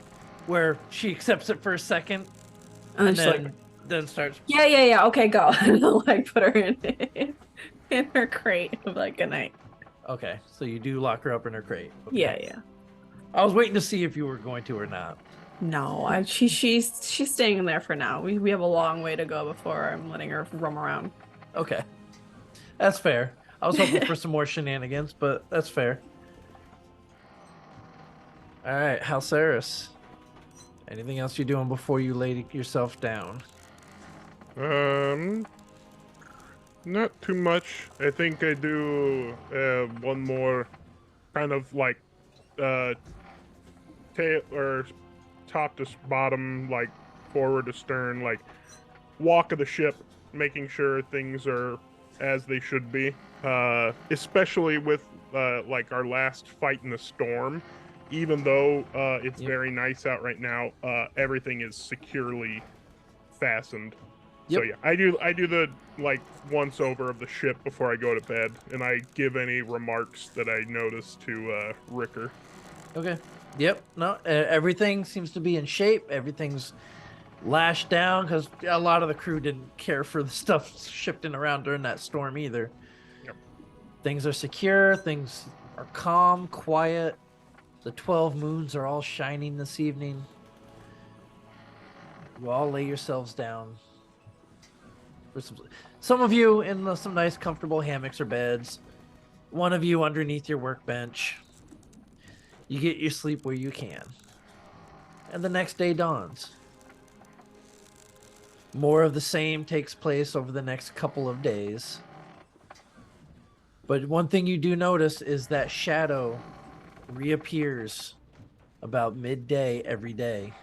where she accepts it for a second And then and she's like, then starts. yeah, okay, go. And I'll like put her in her crate. I'm like, good night. Okay, so you do lock her up in her crate. Okay. Yeah. I was waiting to see if you were going to or not. No, she's staying in there for now. We have a long way to go before I'm letting her roam around. Okay, that's fair. I was hoping for some more shenanigans, but that's fair. All right, Halceris. Anything else you're doing before you lay yourself down? Not too much. I think I do one more kind of like tail or top to bottom, like forward to stern, like walk of the ship, making sure things are as they should be. Especially with like our last fight in the storm. Even though it's very nice out right now, everything is securely fastened. So yeah, I do the like once over of the ship before I go to bed, and I give any remarks that I notice to Ricker. Okay. Yep. No, everything seems to be in shape. Everything's lashed down because a lot of the crew didn't care for the stuff shifting around during that storm either. Yep. Things are secure. Things are calm, quiet. The 12 moons are all shining this evening. You all lay yourselves down. For some of you in some nice, comfortable hammocks or beds. One of you underneath your workbench. You get your sleep where you can. And the next day dawns. More of the same takes place over the next couple of days. But one thing you do notice is that shadow reappears about midday every day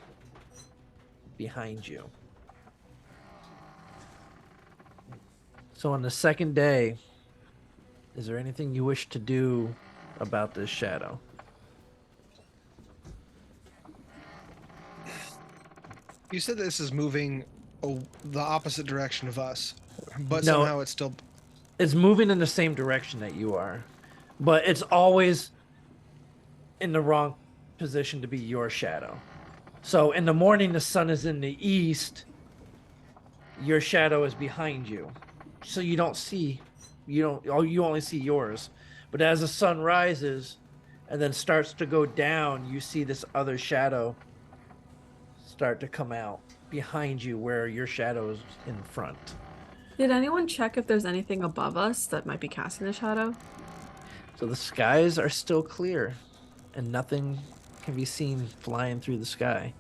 behind you. So on the second day, is there anything you wish to do about this shadow? You said this is moving the opposite direction of us, but No. somehow it's still. It's moving in the same direction that you are, but it's always in the wrong position to be your shadow. So in the morning, the sun is in the east, your shadow is behind you, so you don't see, you only see yours. But as the sun rises and then starts to go down, you see this other shadow start to come out behind you where your shadow is in front. Did anyone check if there's anything above us that might be casting the shadow? So the skies are still clear and nothing can be seen flying through the sky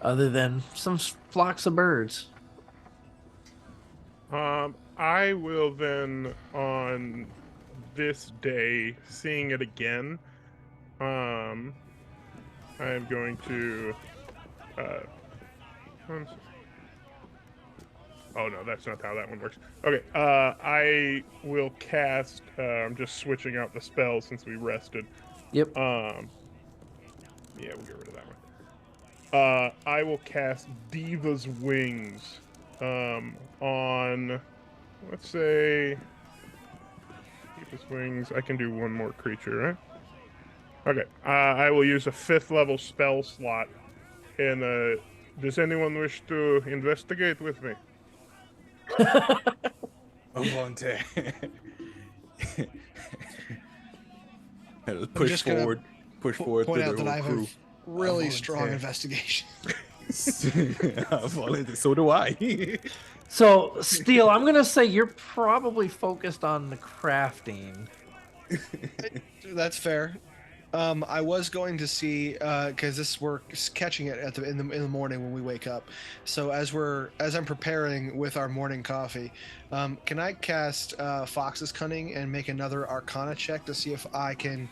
other than some flocks of birds. I will then, on this day, seeing it again, I am going to, oh no, that's not how that one works. Okay, I will cast, I'm just switching out the spells since we rested. Yep. Yeah, we'll get rid of that one. I will cast Diva's Wings, on, let's say, Diva's Wings. I can do one more creature, right? Okay, I will use a 5th level spell slot. And, does anyone wish to investigate with me? Avante. I'm push just gonna forward. Push forward Point through out the that I whole have crew. a really Avante. strong investigation. So do I. So, Steel, I'm going to say you're probably focused on the crafting. That's fair. I was going to see because we're catching it in the morning when we wake up. So as I'm preparing with our morning coffee, can I cast Fox's Cunning and make another Arcana check to see if I can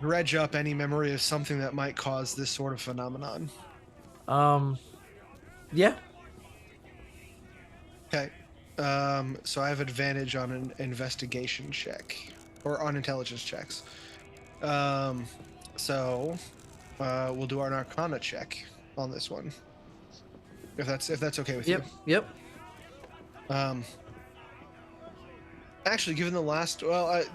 dredge up any memory of something that might cause this sort of phenomenon? Yeah. Okay. So I have advantage on an investigation check or on intelligence checks. So we'll do our Arcana check on this one, if that's okay with you. Yep. Actually, given the last,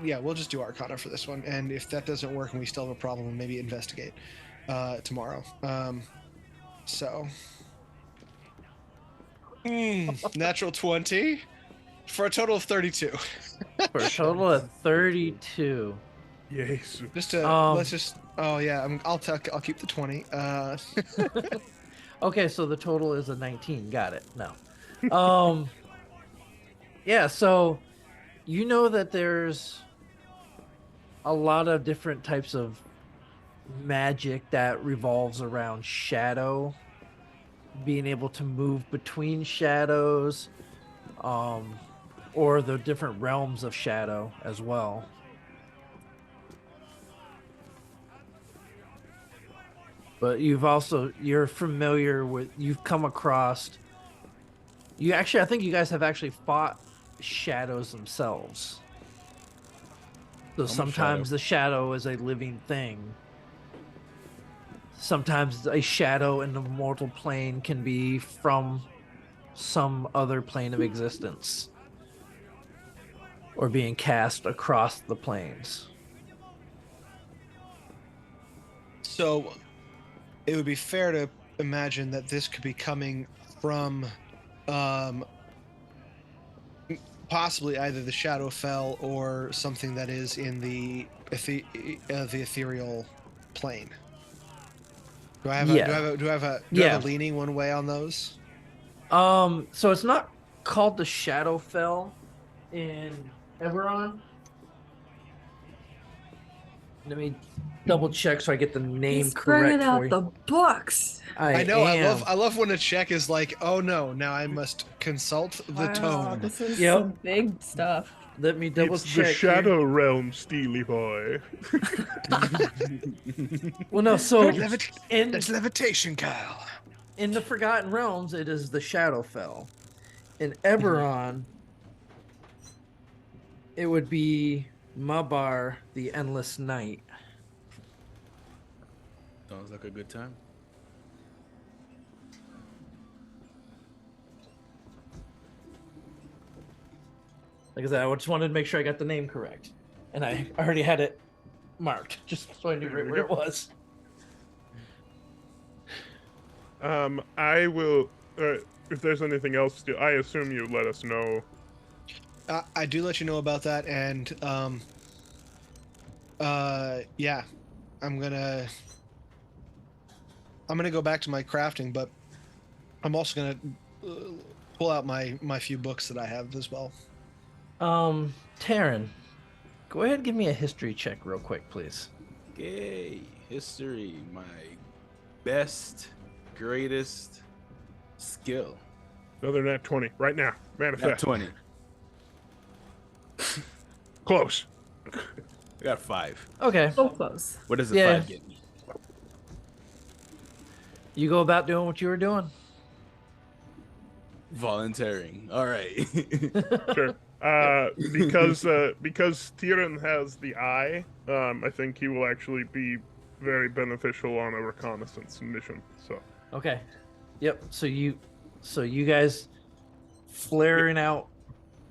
yeah, we'll just do Arcana for this one, and if that doesn't work and we still have a problem, maybe investigate tomorrow. So natural 20 for a total of 32. For a total of 32. Yes. Just to let's just. Oh yeah, I'll keep the 20. Okay, so the total is a 19. Got it. No. Yeah, so you know that there's a lot of different types of magic that revolves around shadow, being able to move between shadows, or the different realms of shadow as well. But you're familiar with, you've come across, I think you guys have actually fought shadows themselves. So sometimes the shadow is a living thing. Sometimes a shadow in the mortal plane can be from some other plane of existence, or being cast across the planes. So it would be fair to imagine that this could be coming from possibly either the Shadowfell or something that is in the ethereal plane. Do I have a leaning one way on those? So it's not called the Shadowfell in Eberron. Let me double check so I get the name He's correct. bringing out the books. I know. am. I love when a check is like, oh no, now I must consult the tone. This is some big stuff. Let me double It's check. the Shadow Realm, Steely Boy. Well, no. So That's levitation, Kyle. in the Forgotten Realms, it is the Shadowfell. In Eberron, it would be Mabar, the Endless Night. Sounds like a good time. Like I said, I just wanted to make sure I got the name correct, and I already had it marked, just so I knew right where it was. I will. if there's anything else, I assume you let us know. I do let you know about that, and yeah, I'm gonna go back to my crafting, but I'm also gonna pull out my few books that I have as well. Taryn, go ahead and give me a history check real quick, please. Okay, history, my best, greatest skill. Another nat 20 right now. Nat Manifest. 20. Close. I got 5. Okay. So close. What does a Yeah. 5 get me? You go about doing what you were doing. Volunteering. All right. Sure. Because Tyrion has the eye, I think he will actually be very beneficial on a reconnaissance mission. So Okay. Yep. So you guys flaring out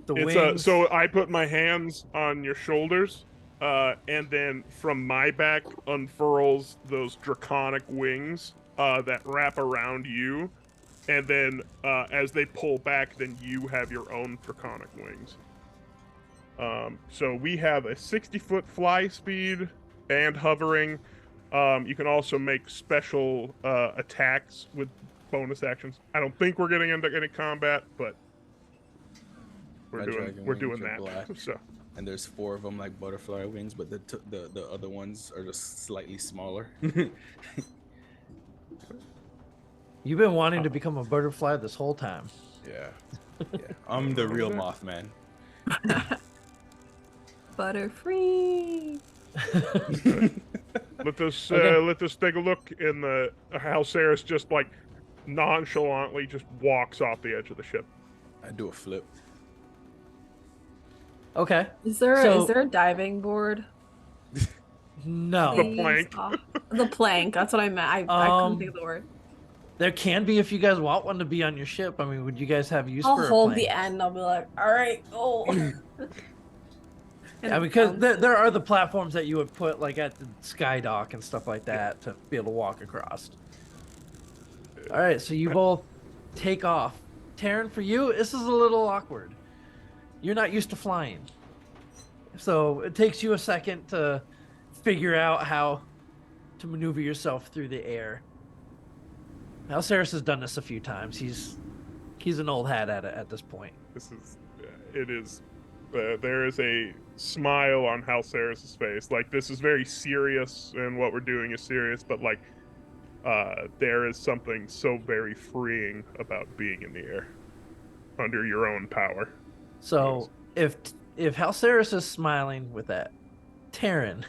the wings. so I put my hands on your shoulders, and then from my back unfurls those draconic wings that wrap around you, and then as they pull back, then you have your own draconic wings. So we have a 60-foot fly speed and hovering. You can also make special attacks with bonus actions. I don't think we're getting into any combat, but My dragon we're wings doing are that. black. So And there's 4 of them like butterfly wings, but the other ones are just slightly smaller. You've been wanting to become a butterfly this whole time. Yeah. I'm the real Mothman. Butterfree. let us Okay. let us take a look in the how Saris just like nonchalantly just walks off the edge of the ship. I do a flip. Okay. Is there So- a diving board? No. The Please? plank. Oh, the plank. That's what I meant. I couldn't think of the word. There can be if you guys want one to be on your ship. I mean, would you guys have use I'll for a hold plane? the end. I'll be like, all right, oh. Yeah, because there are the platforms that you would put like at the sky dock and stuff like that to be able to walk across. All right, so you both take off. Taryn, for you, this is a little awkward. You're not used to flying, so it takes you a second to figure out how to maneuver yourself through the air. Now, Saris has done this a few times. He's an old hat at it at this point. It is. There is a smile on Halceres' face. Like, this is very serious, and what we're doing is serious, but, like, there is something so very freeing about being in the air under your own power. So, if Halceres is smiling with that, Taryn,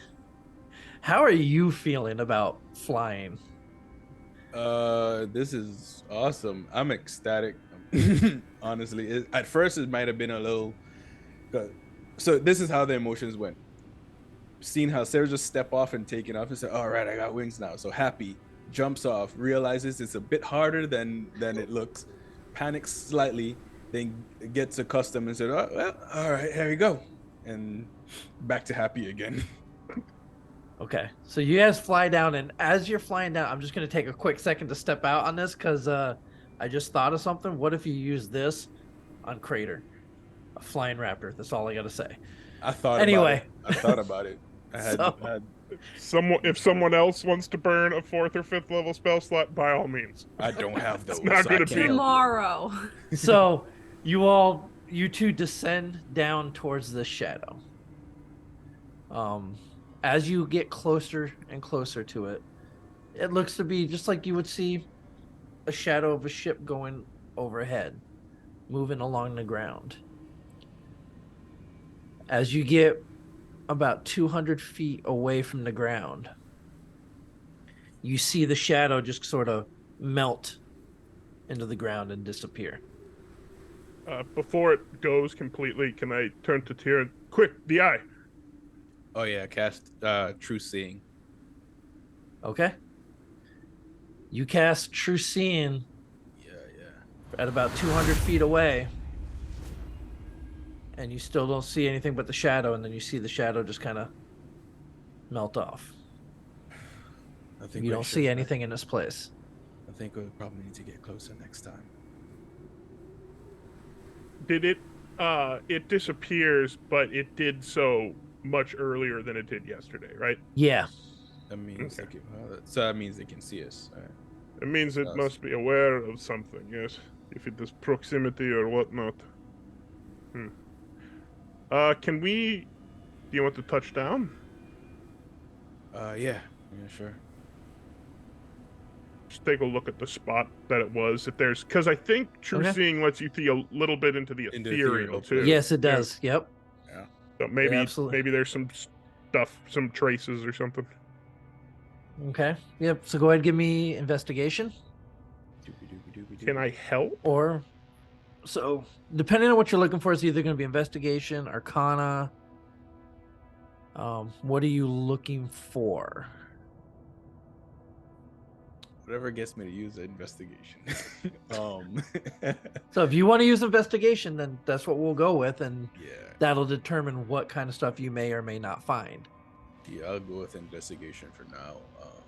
how are you feeling about flying? This is awesome. I'm ecstatic. Honestly, at first it might have been a little. So this is how the emotions went. Seeing how Sarah just step off and taking off and say, "All right, I got wings now." So happy, jumps off, realizes it's a bit harder than it looks, panics slightly, then gets accustomed and said, "Oh, well, all right, here we go," and back to happy again. Okay, so you guys fly down, and as you're flying down, I'm just going to take a quick second to step out on this because I just thought of something. What if you use this on Crater? A flying raptor. That's all I got to say. I thought Anyway. about it. I thought about it. I had, So- had If someone else wants to burn a 4th or 5th level spell slot, by all means. I don't have those. not so gonna I be. can't help you. Tomorrow. So you two descend down towards the shadow. As you get closer and closer to it, it looks to be just like you would see a shadow of a ship going overhead, moving along the ground. As you get about 200 feet away from the ground, you see the shadow just sort of melt into the ground and disappear. Before it goes completely, can I turn to Tyrion? Quick, the eye. Oh yeah, cast True Seeing. Okay? You cast True Seeing Yeah. at about 200 feet away, and you still don't see anything but the shadow, and then you see the shadow just kind of melt off. I think You we don't should see try- anything in this place. I think we probably need to get closer next time. did it? It disappears, but it did so much earlier than it did yesterday, right? Yeah. That means Okay. they can, so that means they can see us. It means it must be aware of something, yes. If it is proximity or whatnot. Hmm. Can we? Do you want to touch down? Yeah, sure. Just take a look at the spot that it was. If there's, because I think True Okay. Seeing lets you see a little bit into the In the ethereal ethereal too. plane. Yes, it Yeah. does. Yep. Yeah. So maybe absolutely. there's some stuff, some traces or something. Okay. Yep. So go ahead and give me investigation. Can I help? Or so depending on what you're looking for, it's either going to be investigation, arcana. What are you looking for? Whatever gets me to use the investigation. So if you want to use investigation, then that's what we'll go with, and Yeah. that'll determine what kind of stuff you may or may not find. Yeah, I'll go with investigation for now.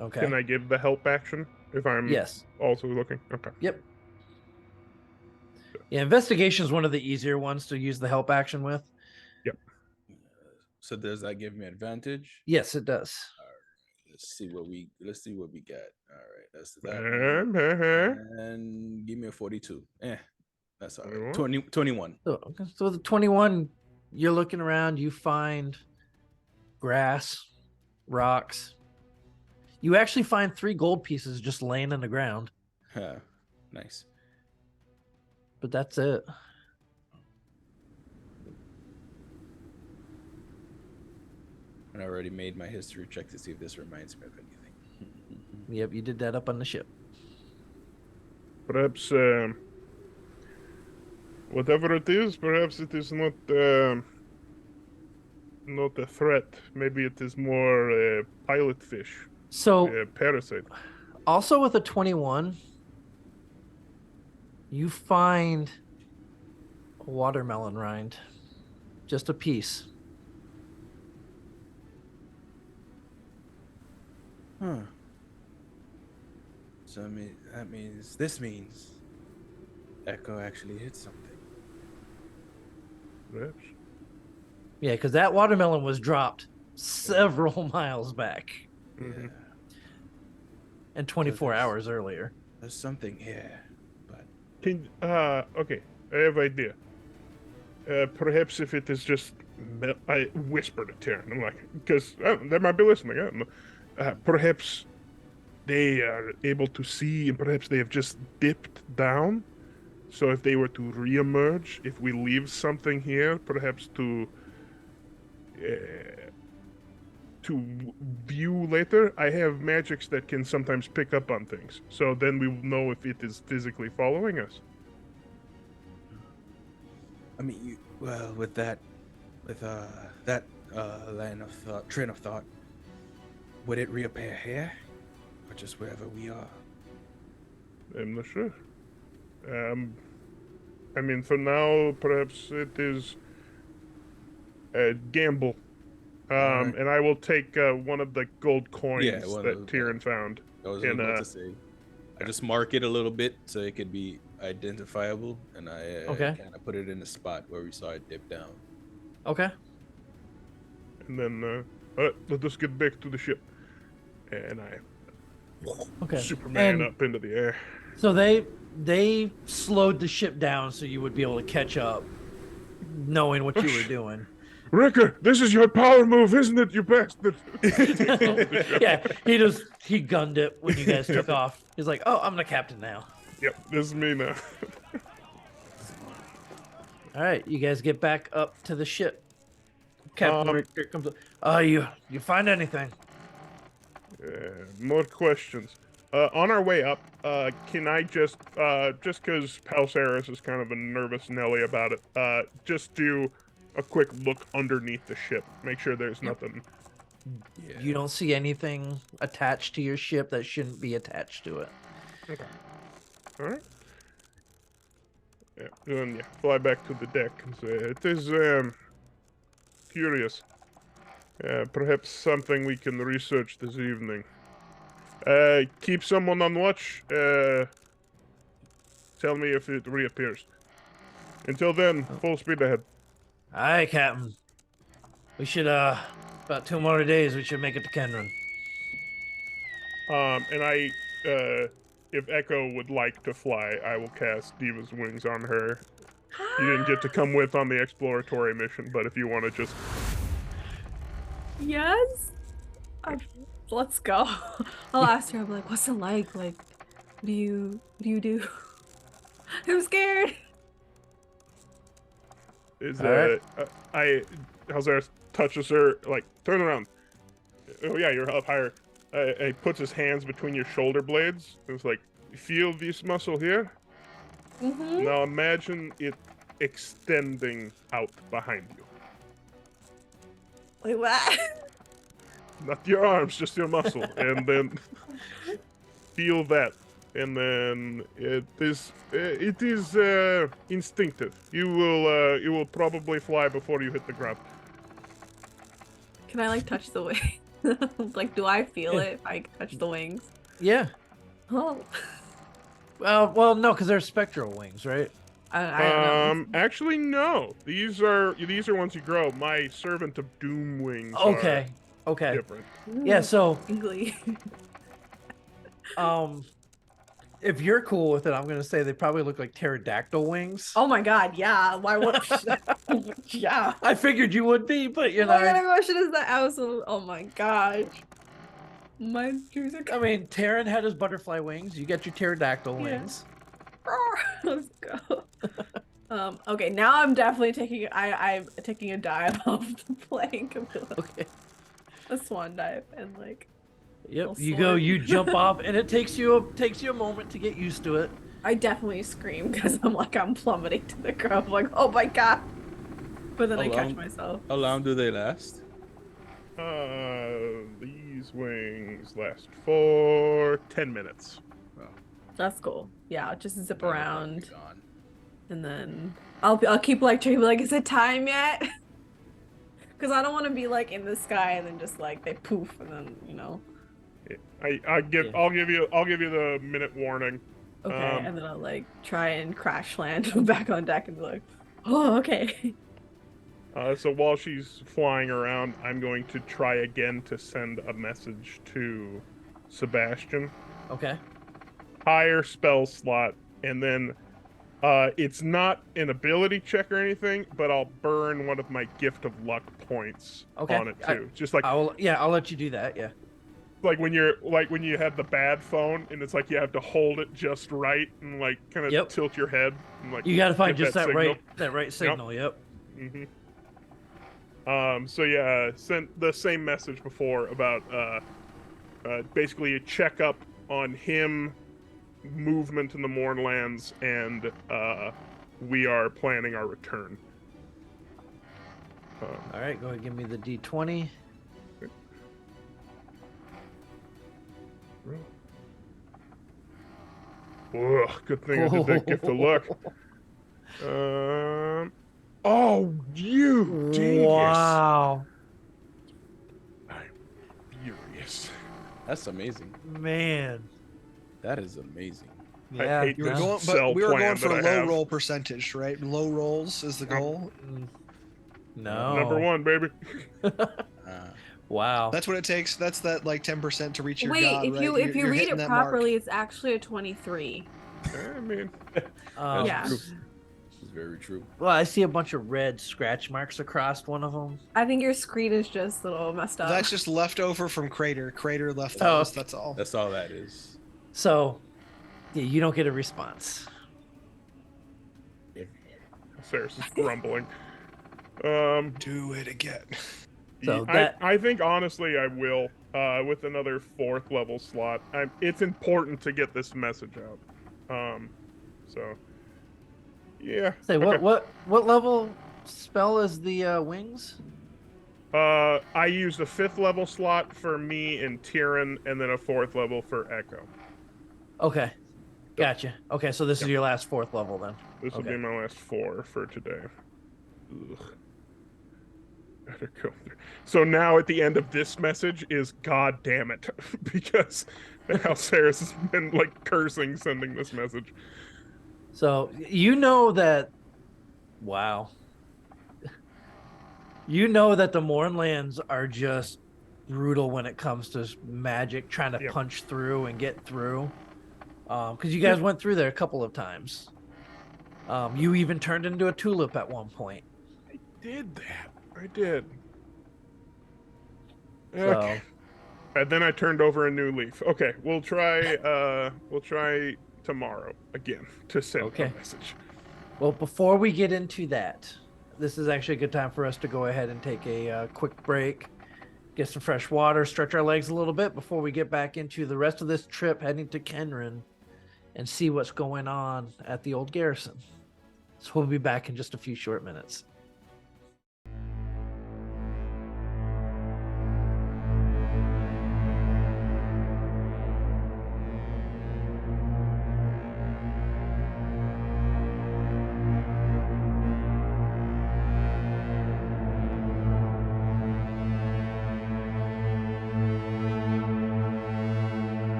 Okay. Can I give the help action if I'm Yes. also looking? Okay. Yep. Yeah, investigation is one of the easier ones to use the help action with. So does that give me advantage? Yes, it does. Let's see what we got. All right, that's that. Uh-huh. And give me a 42. That's all right. 21? 21. So the 21, you're looking around, you find grass, rocks. You actually find 3 gold pieces just laying in the ground, Nice. but that's it. And I already made my history check to see if this reminds me of anything. Yep, you did that up on the ship. Perhaps whatever it is, perhaps it is not not a threat. Maybe it is more pilot fish, So parasite. also with a 21, you find a watermelon rind. Just a piece. Huh. So this means Echo actually hit something. Perhaps. Yeah, because that watermelon was dropped several miles back Mhm. and 24 there's- hours earlier. There's something here, but Okay, I have idea. Perhaps if it is just, I whispered to Taryn. I'm like, because they might be listening. I don't know. Perhaps they are able to see, and perhaps they have just dipped down. So if they were to reemerge, if we leave something here, perhaps to view later, I have magics that can sometimes pick up on things. So then we will know if it is physically following us. I mean, with that train of thought, would it reappear here, or just wherever we are? I'm not sure. I mean, for now, perhaps it is a gamble. Alright. And I will take one of the gold coins Yeah, one of that those, Tyrion found. I was And, about to say, I just mark it a little bit so it could be identifiable, and I Okay. kind of put it in the spot where we saw it dip down. Okay. And then, all right, let us get back to the ship. And I Okay. Superman And up into the air. so they slowed the ship down so you would be able to catch up, knowing what you were doing. Ricker, this is your power move, isn't it, you bastard? Yeah, he gunned it when you guys took off. He's like, "Oh, I'm the captain now." Yep, this is me now. All right, you guys get back up to the ship. Captain Richter comes up. You find anything? More questions. On our way up, can I just because Palsaris is kind of a nervous Nelly about it, just do a quick look underneath the ship, make sure there's nothing. Yeah. You don't see anything attached to your ship that shouldn't be attached to it. Okay. All right. Yeah, then fly back to the deck and say it is curious. Perhaps something we can research this evening. Keep someone on watch. Tell me if it reappears. Until then, full speed ahead. All right, Captain. We should about 2 more days. We should make it to Kenran. And if Echo would like to fly, I will cast Diva's Wings on her. You didn't get to come with on the exploratory mission, but if you want to just... Yes. Let's go. I'll ask her. I'm like, what's it like? Like, what do you do? I'm scared. Halzaris touches her, like, turn around. Oh yeah, you're up higher. He puts his hands between your shoulder blades. It's like, feel this muscle here? Mm-hmm. Now imagine it extending out behind you. Like what? Not your arms, just your muscle. And then feel that. And then it is instinctive. You will probably fly before you hit the ground. Can I like touch the wing? Like, do I feel it if I touch the wings? Yeah. Oh. Well, no, because they're spectral wings, right? I don't know. Actually, no. These are ones you grow. My servant of doom wings. Okay. Are Okay. different. Yeah. So, Tingly. if you're cool with it, I'm gonna say they probably look like pterodactyl wings. Oh my god, yeah. Why would yeah. I figured you would be, but you What know. kind of question is that? Oh my gosh. My dreams are I mean, Terran had his butterfly wings. You got your pterodactyl Yeah. wings. Let's go. Okay, now I'm definitely taking I'm taking a dive off the plane, Camilla. Okay. A swan dive and like Yep. Little You go. sword. You jump off, and it takes you a moment to get used to it. I definitely scream because I'm plummeting to the ground. I'm like, oh my god. But then I catch Alone. myself. How long do they last? These wings last for 10 minutes. That's cool. Yeah, I'll just zip Then they'll around be gone. and then I'll keep like trying to be like, is it time yet? Because I don't want to be like in the sky and then just like they poof and then I'll give you the minute warning. okay, and then I'll like try and crash land back on deck and be like, oh okay. So while she's flying around, I'm going to try again to send a message to Sebastian. Okay. Higher spell slot, and then it's not an ability check or anything, but I'll burn one of my gift of luck points Okay. on it too. Just like I'll let you do that. Yeah. when you had the bad phone and it's like you have to hold it just right and like kind of Yep. tilt your head and like You got to find get just that signal. right signal. Yep. Mm-hmm. So yeah, sent the same message before about basically a checkup on him, movement in the Mournlands, and we are planning our return. All right. Go ahead. Give me the D20. Ugh, good thing I did that gift of luck. Oh, you dingus! Wow. I'm furious. That's amazing. Man. That is amazing. Yeah. hate You were this going, cell but we were plan going for that I low have. roll percentage, right? Low rolls is the goal. No. Number one, baby. Wow. That's what it takes. That's that like 10% to reach your Wait, god, if right? you You're read hitting it that mark. properly, it's actually a 23. I mean, That's Yeah. true. It's very true. Well, I see a bunch of red scratch marks across one of them. I think your screen is just a little messed up. That's just leftover from Crater. Crater left Oh. those. That's all. That's all that is. So, yeah, you don't get a response. Sarah's is grumbling. Do it again. So I, I think honestly I will with another 4th level slot. It's important to get this message out. So yeah. Say okay. what level spell is the wings? I used a 5th level slot for me and Tyrion, and then a 4th level for Echo. Okay. Gotcha. Okay, so this is your last 4th level then. This will Okay. be my last 4 for today. Ugh. Better go there. So now at the end of this message is God damn it, because Alceris has been like cursing sending this message. So you know that Wow. You know that the Mournlands are just brutal when it comes to magic, trying to Yep. punch through and get through. Because you guys went through there a couple of times. You even turned into a tulip at one point. Did that? I did. So Okay. And then I turned over a new leaf. Okay, we'll try tomorrow again to send Okay. a message. well, before we get into that, this is actually a good time for us to go ahead and take a quick break, get some fresh water, stretch our legs a little bit before we get back into the rest of this trip heading to Kenrin and see what's going on at the old garrison. So we'll be back in just a few short minutes.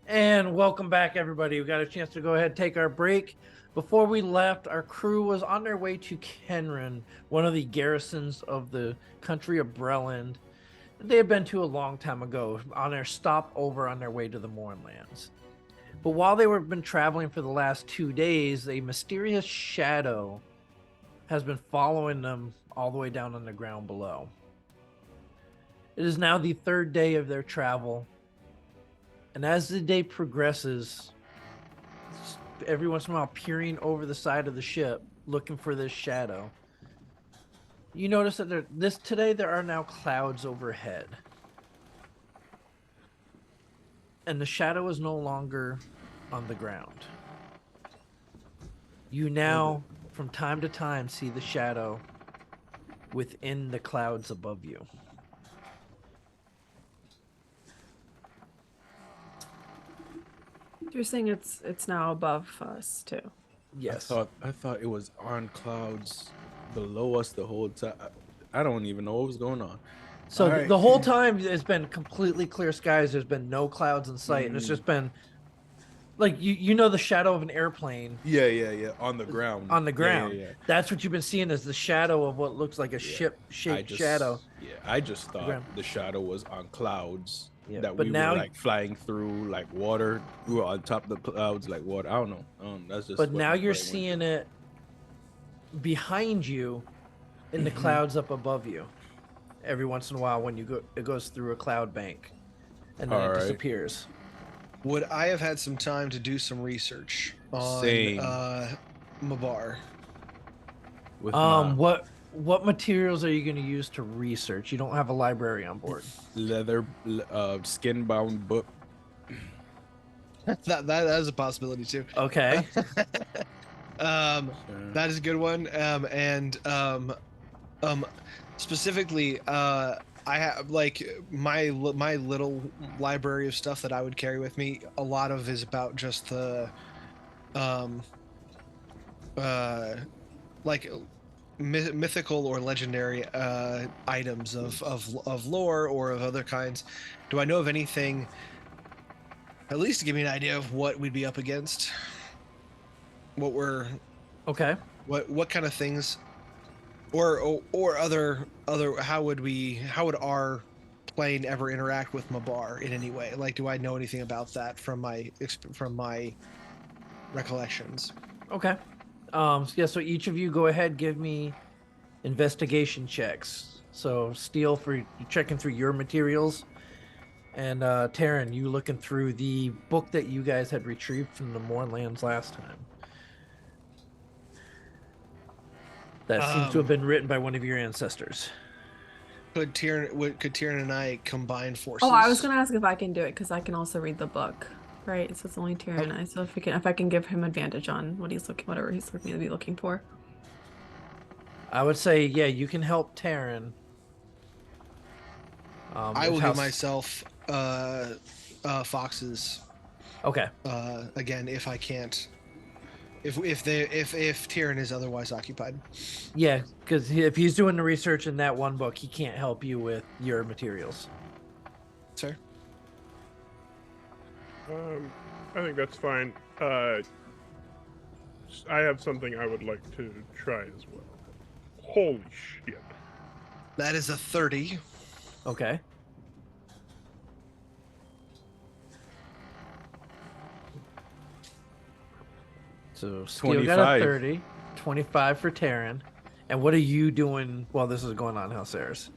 And welcome back, everybody. We got a chance to go ahead and take our break. Before we left, our crew was on their way to Kenran, one of the garrisons of the country of Breland. They had been to a long time ago on their stop over on their way to the Mournlands. But while they were been traveling for the last 2 days, a mysterious shadow has been following them all the way down on the ground below. It is now the 3rd day of their travel. And as the day progresses, every once in a while peering over the side of the ship, looking for this shadow, you notice that there are now clouds overhead. And the shadow is no longer on the ground. You now, from time to time, see the shadow within the clouds above you. You're saying it's now above us too. Yes. I thought it was on clouds below us the whole time. I don't even know what was going on. So All right. the whole time it's been completely clear skies. There's been no clouds in sight, and it's just been like you know the shadow of an airplane. Yeah. On the ground. On the ground. Yeah. That's what you've been seeing is the shadow of what looks like a ship-shaped shadow. Yeah, I just thought ground. the shadow was on clouds. Yeah, that but we now- were like flying through like water. We were on top of the clouds like water. I don't know. That's just. But what now my you're brain went seeing to. it behind you in the clouds up above you. Every once in a while when it goes through a cloud bank and then it Alright. disappears. Would I have had some time to do some research on Same. Mabar? With my What materials are you going to use to research? You don't have a library on board. leather skin bound book. That is a possibility too. Okay. That is a good one. Specifically, I have like my little library of stuff that I would carry with me. A lot of is about just the like mythical or legendary items of lore or of other kinds. Do I know of anything, at least to give me an idea of what we'd be up against? What we're Okay. what kind of things, or other how would our plane ever interact with Mabar in any way? Like, do I know anything about that from my recollections? Okay. So each of you go ahead, give me investigation checks. So Steel for checking through your materials, and Taryn, you looking through the book that you guys had retrieved from the Mournlands last time. That seems to have been written by one of your ancestors. Could Tyrion and I combine forces? Oh, I was gonna ask if I can do it because I can also read the book, right? So it's only Tyrion and I. So if I can give him advantage on whatever he's looking to be looking for. I would say, yeah, you can help Taryn. I will give myself Fox's. Okay. Again, if I can't, if Tyrion is otherwise occupied. Yeah, because if he's doing the research in that one book, he can't help you with your materials. Sir. I think that's fine. I have something I would like to try as well. Holy shit. That is a 30. Okay. So Steel got a 25. 30, 25 for Taryn. And what are you doing while this is going on, Hellsairs?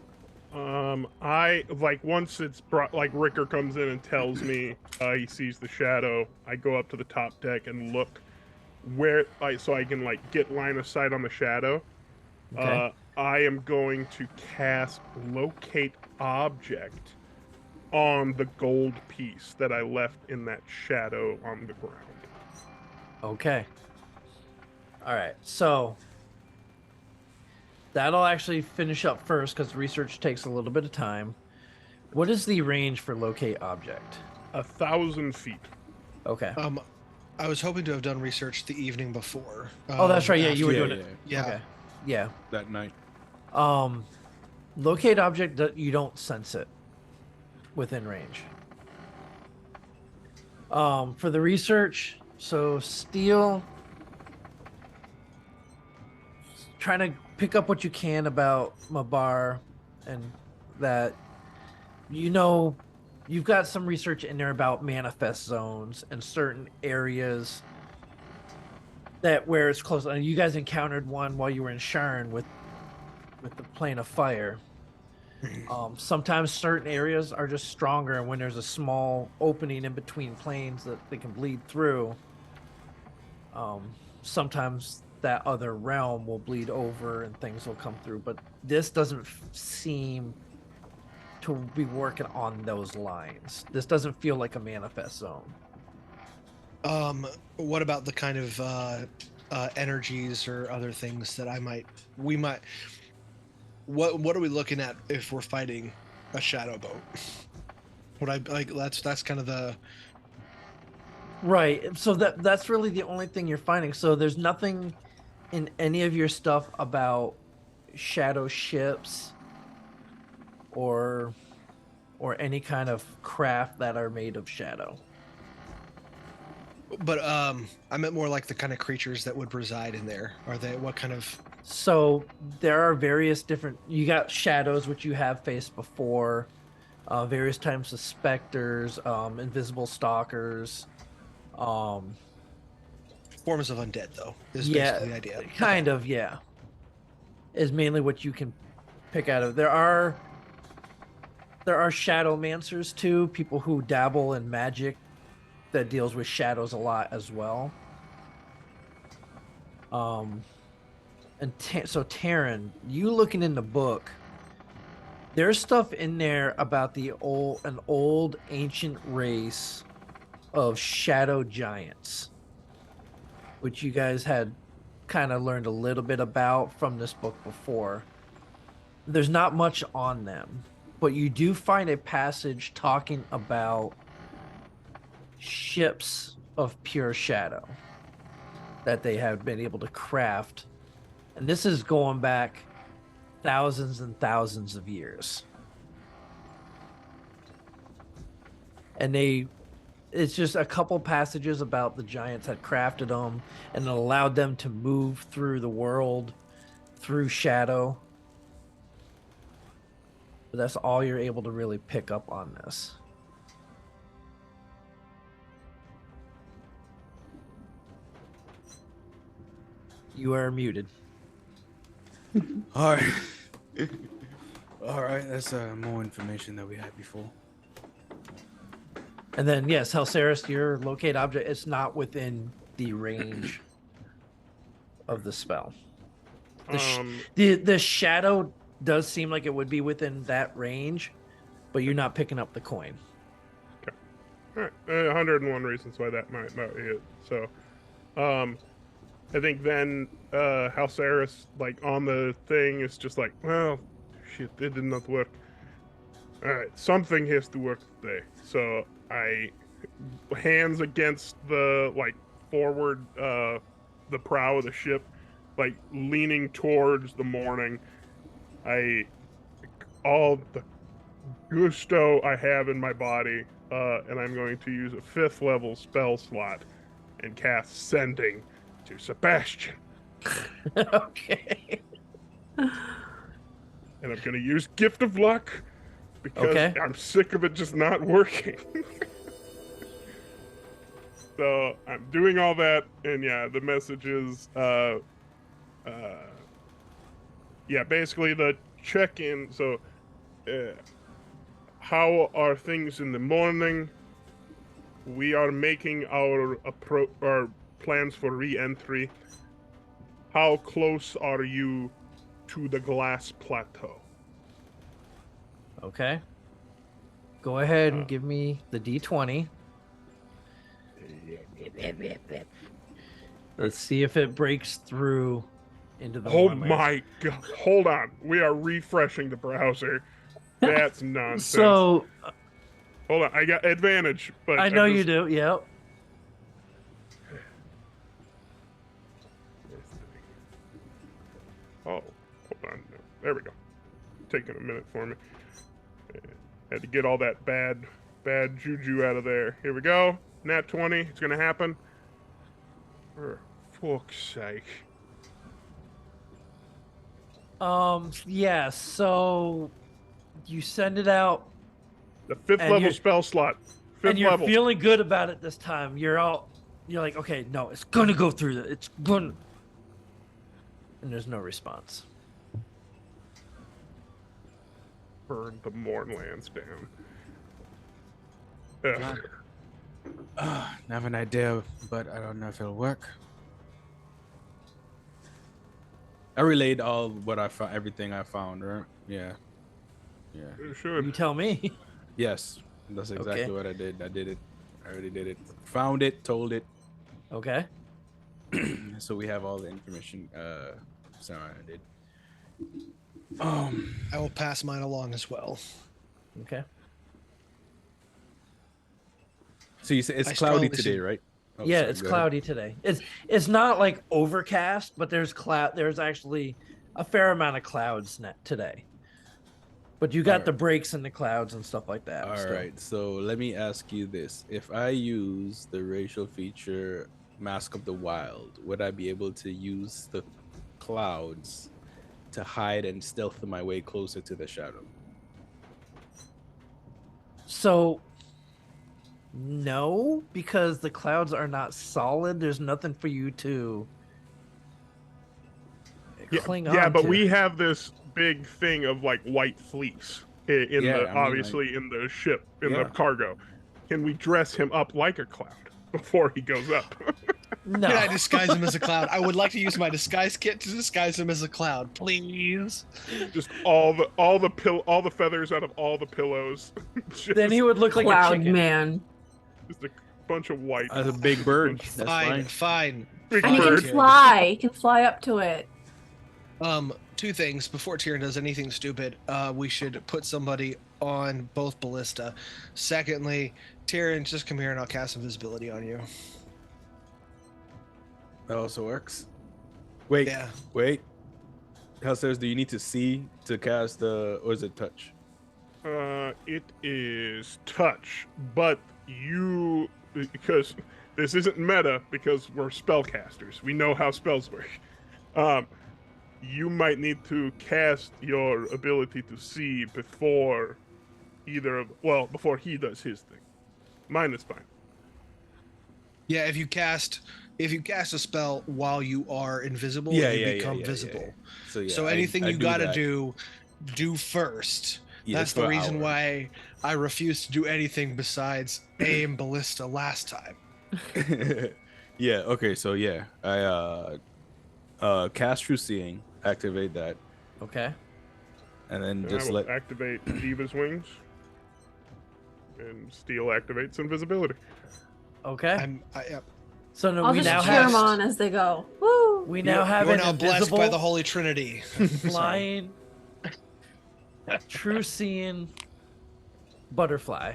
I like once it's brought, like Ricker comes in and tells me he sees the shadow. I go up to the top deck and look where, so I can like get line of sight on the shadow. Okay. I am going to cast Locate Object on the gold piece that I left in that shadow on the ground. Okay. All right. So that'll actually finish up first because research takes a little bit of time. What is the range for locate object? 1,000 feet. Okay. I was hoping to have done research the evening before. Oh, that's right. Yeah, you were Yeah, doing it. Yeah. Okay. Yeah. That night. Locate object, you don't sense it within range. For the research, so Steel, trying to pick up what you can about Mabar, and that you've got some research in there about manifest zones and certain areas that where it's close. And you guys encountered one while you were in Sharn with the plane of fire. Sometimes certain areas are just stronger, and when there's a small opening in between planes that they can bleed through, sometimes that other realm will bleed over and things will come through. But this doesn't seem to be working on those lines. This doesn't feel like a manifest zone. What about the kind of energies or other things that we might? What are we looking at if we're fighting a shadow boat? What I like that's kind of the Right. So that's really the only thing you're finding. So there's nothing in any of your stuff about shadow ships or any kind of craft that are made of shadow. But I meant more like the kind of creatures that would reside in there. Are they what kind of? So there are various different. You got shadows, which you have faced before. Various types of specters, invisible stalkers. Forms of undead, though, is Yeah, basically the idea. kind of. Yeah, is mainly what you can pick out of. There are shadowmancers too, people who dabble in magic that deals with shadows a lot as well. And so Taryn, you looking in the book, there's stuff in there about an old ancient race of shadow giants, which you guys had kind of learned a little bit about from this book before. There's not much on them, but you do find a passage talking about ships of pure shadow that they have been able to craft. And this is going back thousands and thousands of years. And it's just a couple passages about the giants had crafted them and it allowed them to move through the world through shadow. But that's all you're able to really pick up on this. You are muted. All right. All right, that's more information than we had before. And then, yes, Helceris, your locate object, it's not within the range of the spell. The shadow does seem like it would be within that range, but you're not picking up the coin. Okay. All right. 101 reasons why that might not be it. So, I think then Halceris, like on the thing, is just like, well, shit, it did not work. All right, something has to work today. So I hands against the forward the prow of the ship, like leaning towards the morning. All the gusto I have in my body, and I'm going to use a 5th level spell slot and cast Sending to Sebastian. Okay. And I'm going to use Gift of Luck because I'm sick of it just not working. So I'm doing all that, and yeah, the message is, basically the check-in. So, how are things in the morning? We are making our plans for re-entry. How close are you to the glass plateau? Okay. Go ahead and give me the D20. Let's see if it breaks through into the Oh morning. my god. Hold on. We are refreshing the browser. That's nonsense. So, hold on. I got advantage, but I know you do. Yep. Oh, hold on. There we go. Taking a minute for me. Had to get all that bad juju out of there. Here we go. Nat 20. It's gonna happen. For fuck's sake. Yeah, so you send it out The 5th And level you're- spell slot. 5th and you're level. feeling good about it this time. You're like, okay, no, it's gonna go through. It's gonna. And there's no response. Burn the Mournlands down. Ugh. I have an idea, but I don't know if it'll work. I relayed all what I found, everything I found, right? Yeah. Yeah. You should. You tell me. Yes, that's exactly Okay. what I did. I did it. I already did it. Found it, told it. Okay. So we have all the information. Sorry, I did. I will pass mine along as well. Okay. So you say it's I cloudy strongly today, su- right? Oh, Yeah, sorry, it's go ahead. cloudy today. It's not like overcast, but there's cloud. There's actually a fair amount of clouds today. But you got Alright. the breaks in the clouds and stuff like that. All still. right. So let me ask you this: if I use the racial feature Mask of the Wild, would I be able to use the clouds to hide and stealth my way closer to the shadow? So no, because the clouds are not solid. There's nothing for you to cling on. Yeah, but to. we have this big thing of like white fleece in Yeah, the I mean, obviously in the ship in Yeah. the cargo. Can we dress him up like a cloud before he goes up? No. Can I disguise him as a cloud? I would like to use my disguise kit to disguise him as a cloud, please. Just all the feathers out of all the pillows. Just, Then he would look like a Cloud chicken. man. just a bunch of white. As a big bird. That's Fine, fine. fine. Big And he can bird. fly. He can fly up to it. Two things before Tyrion does anything stupid. We should put somebody on both ballista. Secondly, Tyrion, just come here and I'll cast invisibility on you. That also works. Wait, Yeah. wait. How says, do you need to see to cast the, or is it touch? It is touch, but because this isn't meta because we're spellcasters. We know how spells work. You might need to cast your ability to see before before he does his thing. Mine is fine. Yeah, if you cast a spell while you are invisible, Yeah, you yeah, become yeah, visible. So, yeah, So anything you gotta that. do first. Yeah, That's for the an reason hour. why I refused to do anything besides aim ballista last time. Yeah, okay, so yeah. I cast True Seeing, activate that, Okay. and then And just I will let activate Diva's wings, and Steel activates invisibility. Okay. Yep. So no, I'll we just now cheer have them on as they go. Woo! we now have You're an now blessed invisible by the Holy Trinity. flying, true seeing butterfly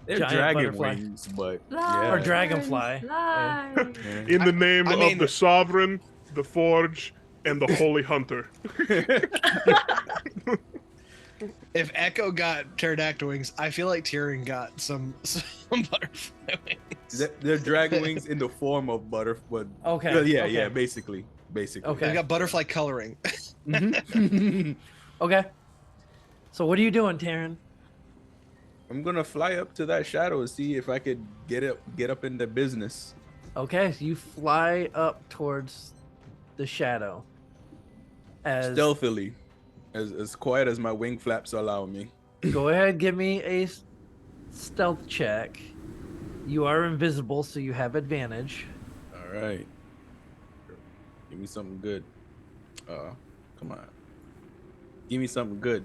they're giant dragon butterfly. wings, but Fly, yeah. Or dragonfly. Fly. Yeah. In the name I mean- of the Sovereign, the Forge, and the Holy Hunter. If Echo got pterodactyl wings, I feel like Tyrion got some butterfly wings. They're dragon wings in the form of butterfly. Okay. Yeah, okay. yeah, basically. Okay. They got butterfly coloring. Mhm. Okay. So what are you doing, Taryn? I'm gonna fly up to that shadow and see if I could get up in the business. Okay, so you fly up towards the shadow. As Stealthily, as quiet as my wing flaps allow me. go ahead, give me a stealth check. You are invisible, so you have advantage. All right, give me something good. Come on, give me something good.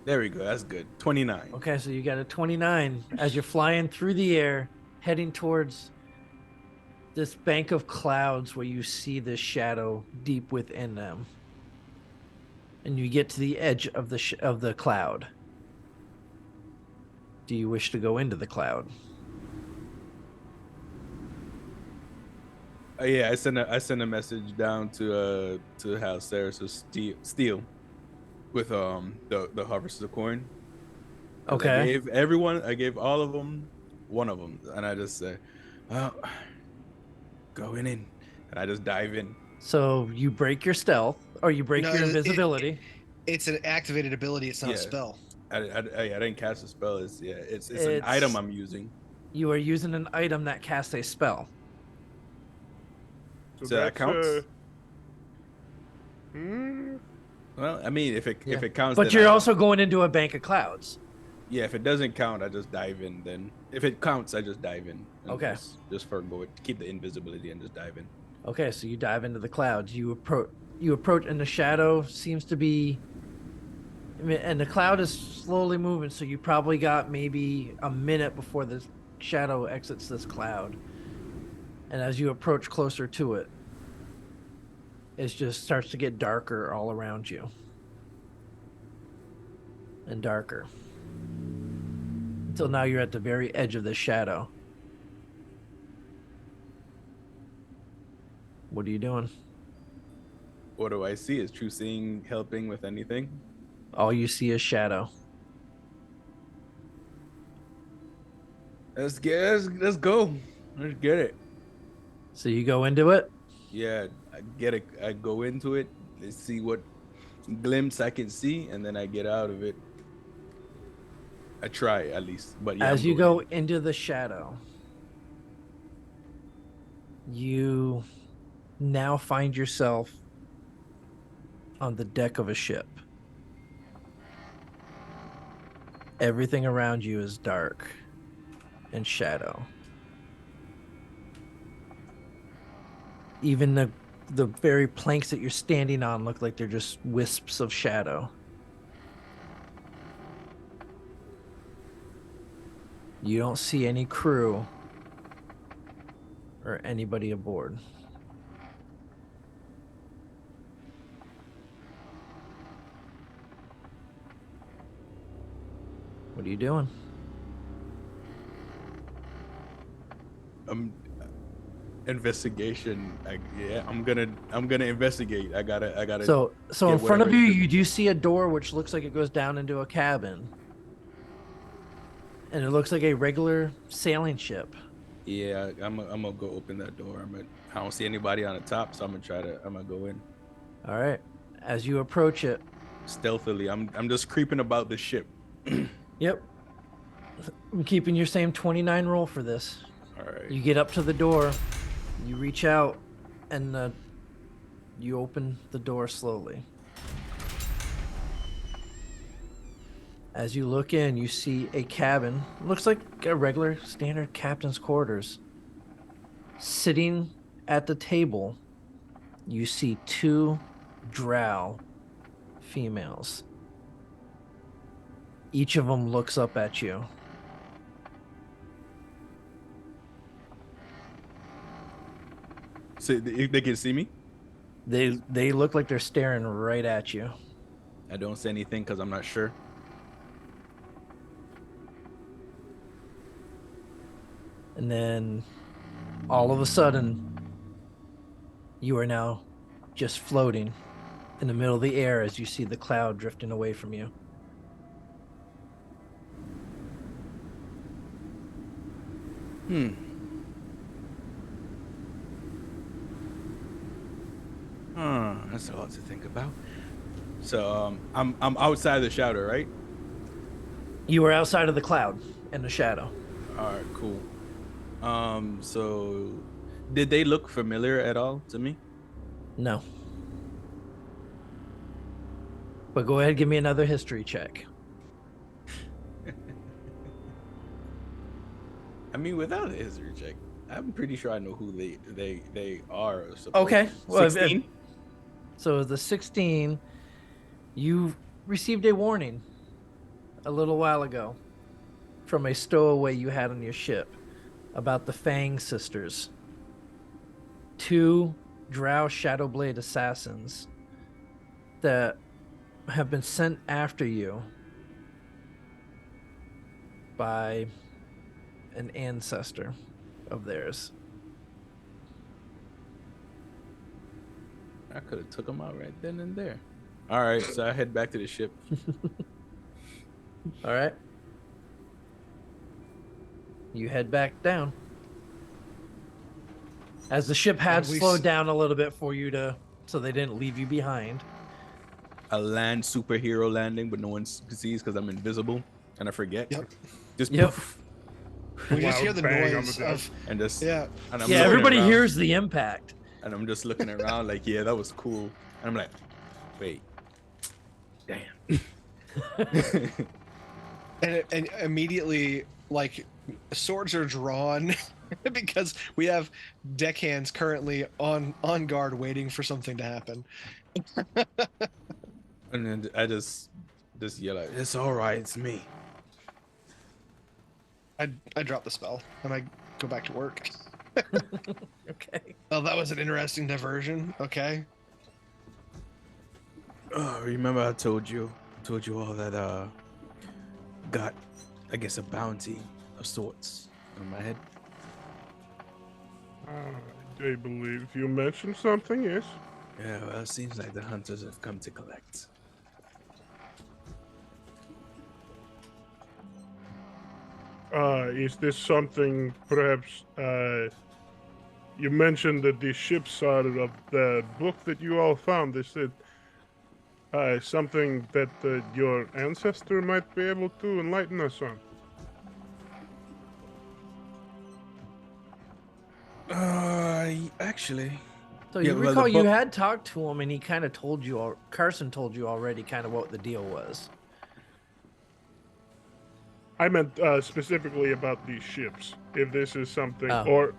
There we go. That's good. 29. Okay, so you got a 29 as you're flying through the air, heading towards this bank of clouds where you see this shadow deep within them. And you get to the edge of the cloud. Do you wish to go into the cloud? Yeah, I sent a message down to House Sarah to steal with the harvest of coin. 'Cause Okay. I gave all of them one of them, and I just say, "Oh, going in," and I just dive in. So you break your stealth or you break No, your invisibility. it's an activated ability. It's not a Yeah. spell. I didn't cast a spell. It's an item It's I'm using. you are using an item that casts a spell. So So that that's counts. hmm, Well, I mean, if Yeah. it counts, But then you're I also don't. going into a bank of clouds. Yeah, if it doesn't count, I just dive in. Then if it counts, I just dive in. And Okay. Just forgo it, keep the invisibility, and just dive in. Okay, so you dive into the clouds. You approach, and the shadow seems to be, and the cloud is slowly moving. So you probably got maybe a minute before the shadow exits this cloud. And as you approach closer to it, it just starts to get darker all around you, and darker, until now you're at the very edge of the shadow. What are you doing? What do I see? Is true seeing helping with anything? All you see is shadow. Let's go. Let's get it. So you go into it. Yeah, I get it. I go into it. Let's see what glimpse I can see, and then I get out of it. I try at least, but yeah. As I'm you going go into the shadow, you now find yourself on the deck of a ship. Everything around you is dark and shadow. Even the very planks that you're standing on look like they're just wisps of shadow. You don't see any crew or anybody aboard. What are you doing? Investigation. I'm gonna investigate. I gotta. So in get front of whatever you, information. you do see a door which looks like it goes down into a cabin. And it looks like a regular sailing ship. Yeah, I'm gonna go open that door. I don't see anybody on the top, so I'm gonna go in All right. As you approach it, stealthily. I'm just creeping about the ship. yep. I'm keeping your same 29 roll for this. All right. You get up to the door, you reach out, and you open the door slowly. As you look in, you see a cabin. Looks like a regular standard captain's quarters. Sitting at the table, you see two drow females. Each of them looks up at you. So they can see me. They look like they're staring right at you. I don't say anything because I'm not sure. And then all of a sudden, you are now just floating in the middle of the air as you see the cloud drifting away from you. That's a lot to think about. So I'm outside the shadow, right? You are outside of the cloud and the shadow. All right, cool. So did they look familiar at all to me? No. But go ahead, give me another history check. I mean, without a history check, I'm pretty sure I know who they are. Okay. Well, 16. So the 16, you received a warning a little while ago from a stowaway you had on your ship about the Fang sisters. Two Drow Shadowblade assassins that have been sent after you by an ancestor of theirs. I could have took them out right then and there. All right, so I head back to the ship. All right. you head back down. As the ship had And we slowed down a little bit for you so they didn't leave you behind. A land superhero landing, but no one sees because I'm invisible and I forget. Yep. Just Yep. poof, We just Loud hear the bang on the noise deck. of and just yeah. And I'm Yeah, looking everybody around, hears the impact. and I'm just looking around like, yeah, that was cool. And I'm like, wait, damn. And immediately, like, swords are drawn because we have deckhands currently on guard waiting for something to happen. And then I just yell out, it's all right, it's me. I drop the spell and I go back to work. Okay. Oh, that was an interesting diversion. Okay. Oh, remember I told you all that got, I guess, a bounty of sorts on my head. I believe you mentioned something, yes? Yeah, well, it seems like the hunters have come to collect. Is this something, perhaps, you mentioned that the ships are of the book that you all found. Is it something that your ancestor might be able to enlighten us on? Actually, So Yeah, you well, the recall you book- had talked to him and he kind of told you, or Carson told you already kind of what the deal was. I meant specifically about these ships. If this is something, Oh. or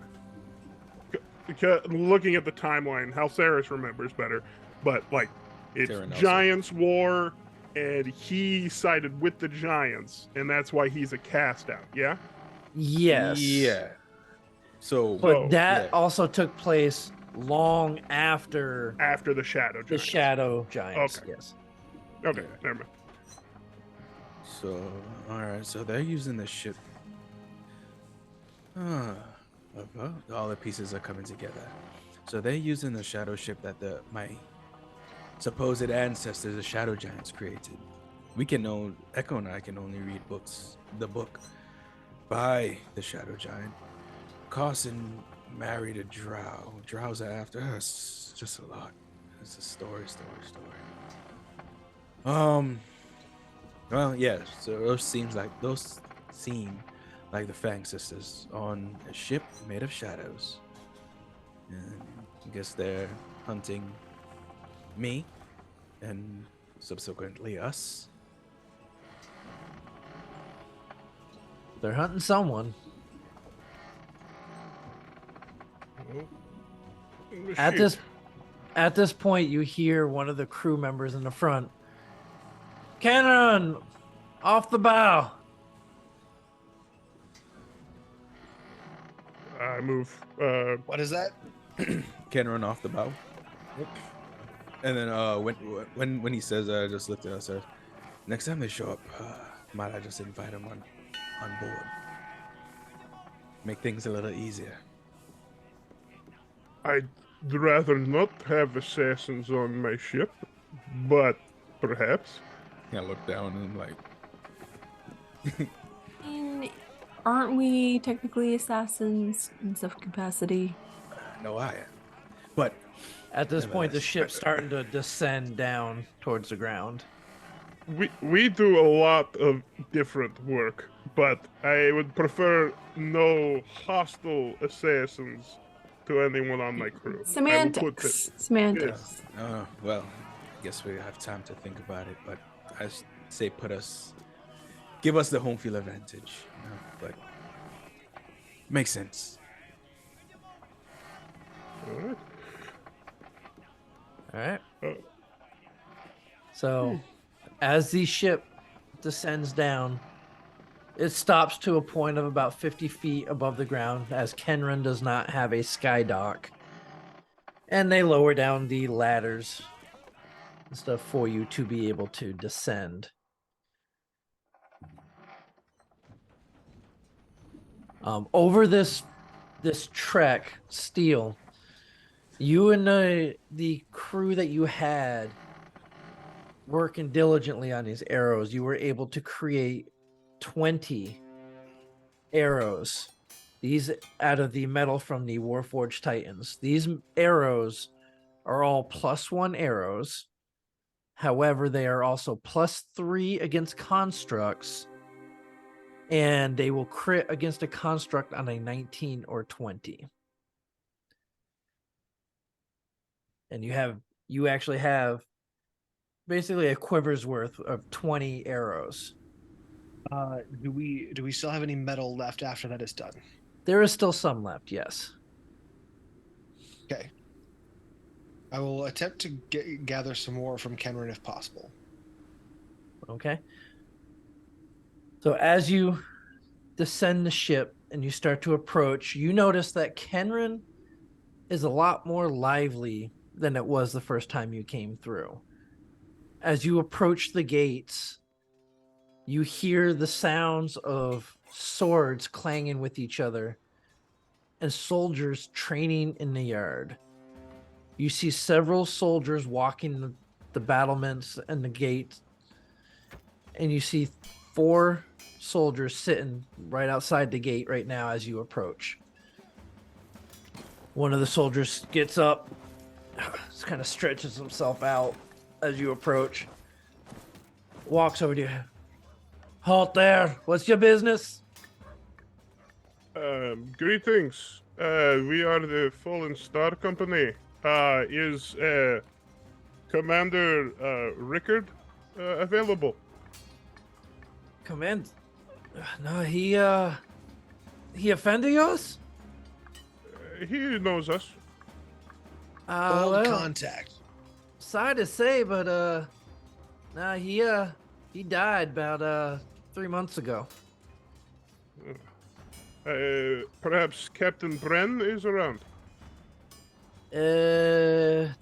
looking at the timeline, Halceris remembers better. But like, it's Terran also. Giants War, and he sided with the Giants, and that's why he's a cast out. Yeah. Yes. Yeah. So, But So- that yeah. also took place long after After the Shadow the Giants. Shadow Giants. Okay. Yes. Okay, Yeah. never mind. So, all right. So they're using the ship. Well, all the pieces are coming together. So they're using the shadow ship that my supposed ancestors, the Shadow Giants, created. We can know Echo and I can only read the book by the Shadow Giant. Carson married a drow. Drows are after us. Just a lot. It's a story. Well, yeah. So those seem like the Fang sisters on a ship made of shadows. And I guess they're hunting me and subsequently us. They're hunting someone. Shoot. At this point, you hear one of the crew members in the front. Cannon, off the bow. I move. What is that? Can run off the bow. And then when he says that, I just looked at us. Said, next time they show up, might I just invite them on board? Make things a little easier. I'd rather not have assassins on my ship, but perhaps. I look down and I'm like, Aren't we technically assassins in some capacity? no, I am. But At this point, the Nevertheless. ship's starting to descend down towards the ground. We do a lot of different work, but I would prefer no hostile assassins to anyone on my crew. I will put Semantics. Semantics. well, I guess we have time to think about it. But I say give us the home field advantage. You know, but makes sense. All right. All right. Oh. So, as the ship descends down, it stops to a point of about 50 feet above the ground, as Kenran does not have a sky dock. And they lower down the ladders and stuff for you to be able to descend. Over this trek, Steel, you and the crew that you had working diligently on these arrows, you were able to create 20 arrows. These out of the metal from the Warforged Titans. These arrows are all +1 arrows. However, they are also +3 against constructs, and they will crit against a construct on a 19 or 20. And you actually have basically a quiver's worth of 20 arrows. Do we still have any metal left after that is done? There is still some left, yes. Okay. I will attempt to gather some more from Kenrin if possible. Okay. So as you descend the ship and you start to approach, you notice that Kenrin is a lot more lively than it was the first time you came through. As you approach the gates, you hear the sounds of swords clanging with each other and soldiers training in the yard. You see several soldiers walking the battlements and the gate, and you see 4 soldiers sitting right outside the gate right now as you approach. One of the soldiers gets up, just kind of stretches himself out as you approach, walks over to you. Halt there. What's your business? Greetings. We are the Fallen Star Company. Is Commander Rickard available? Command. No, he offended us? He knows us. Old Well, contact. sorry to say, but nah, he died about 3 months ago. Perhaps Captain Bren is around.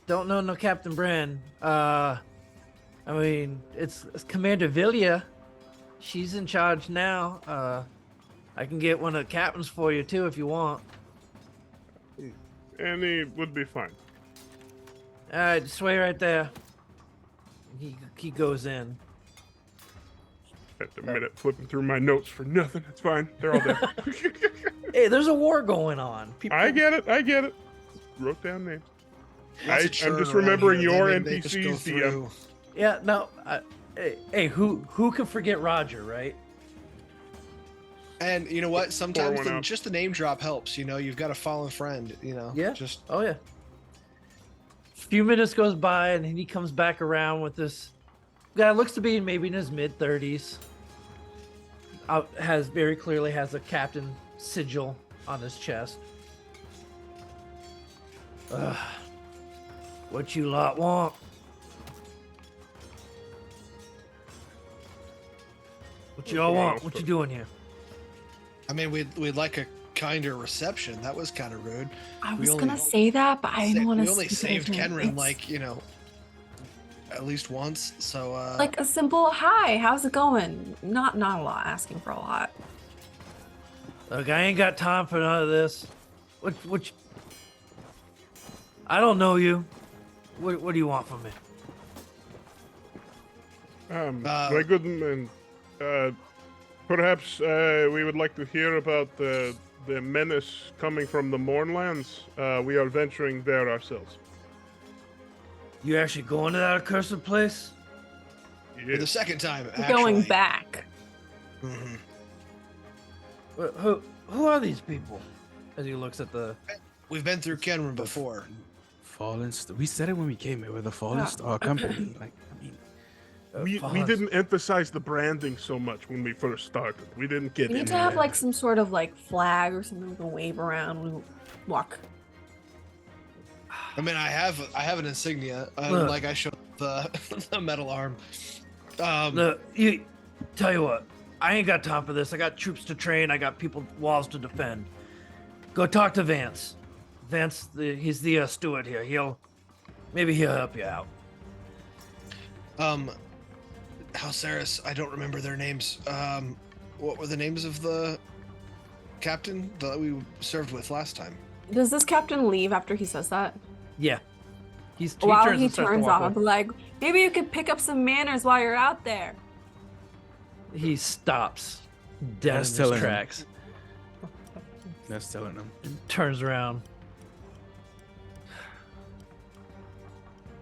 Don't know no Captain Bren. I mean, it's Commander Villia. She's in charge now. I can get one of the captains for you too if you want. Any would be fine. All right, just wait right there. He goes in. Spent a minute flipping through my notes for nothing. It's fine. They're all there. Hey, there's a war going on. People... I get it. Wrote down names. Lots of I'm churn just around remembering here, your then they just go NPCs, DM. through. Yeah, no. Hey, who can forget Roger, right? And you know what? Sometimes one out. just the name drop helps. You know, you've got a fallen friend. You know, Yeah. Just Oh yeah. A few minutes goes by and he comes back around with this guy. Looks to be maybe in his mid-30s. Has very clearly has a captain sigil on his chest. What you lot want? What y'all want? What you doing here? I mean, we'd like a kinder reception. That was kind of rude. I We was only- gonna say that, but I didn't want to. We only saved Kenrin like at least once. So like a simple hi, how's it going? Not a lot. Asking for a lot. Look, I ain't got time for none of this. What? I don't know you. What do you want from me? My good man, perhaps we would like to hear about the menace coming from the Mournlands. We are venturing there ourselves. You actually going to that accursed place? for the Yes. second time, Going actually. back. Mhm. Who are these people? As he looks at the. We've been through Kenrin before. Fallen Star. We said it when we came here. We're the Fallen Yeah. Star Company. Like, I mean, We didn't emphasize the branding so much when we first started. We didn't get We need into to have that. like some sort of like flag or something we can wave around when we walk. I mean, I have an insignia, Look. like I showed the the metal arm. Look, you tell you what, I ain't got time for this. I got troops to train. I got walls to defend. Go talk to Vance. Vance, he's the steward here. He'll help you out. Halceris, I don't remember their names. What were the names of the captain that we served with last time? Does this captain leave after he says that? Yeah, While turns he and starts to turns walk off, away. like maybe you could pick up some manners while you're out there. He stops dead in was his telling him. tracks. That's telling him. Turns around.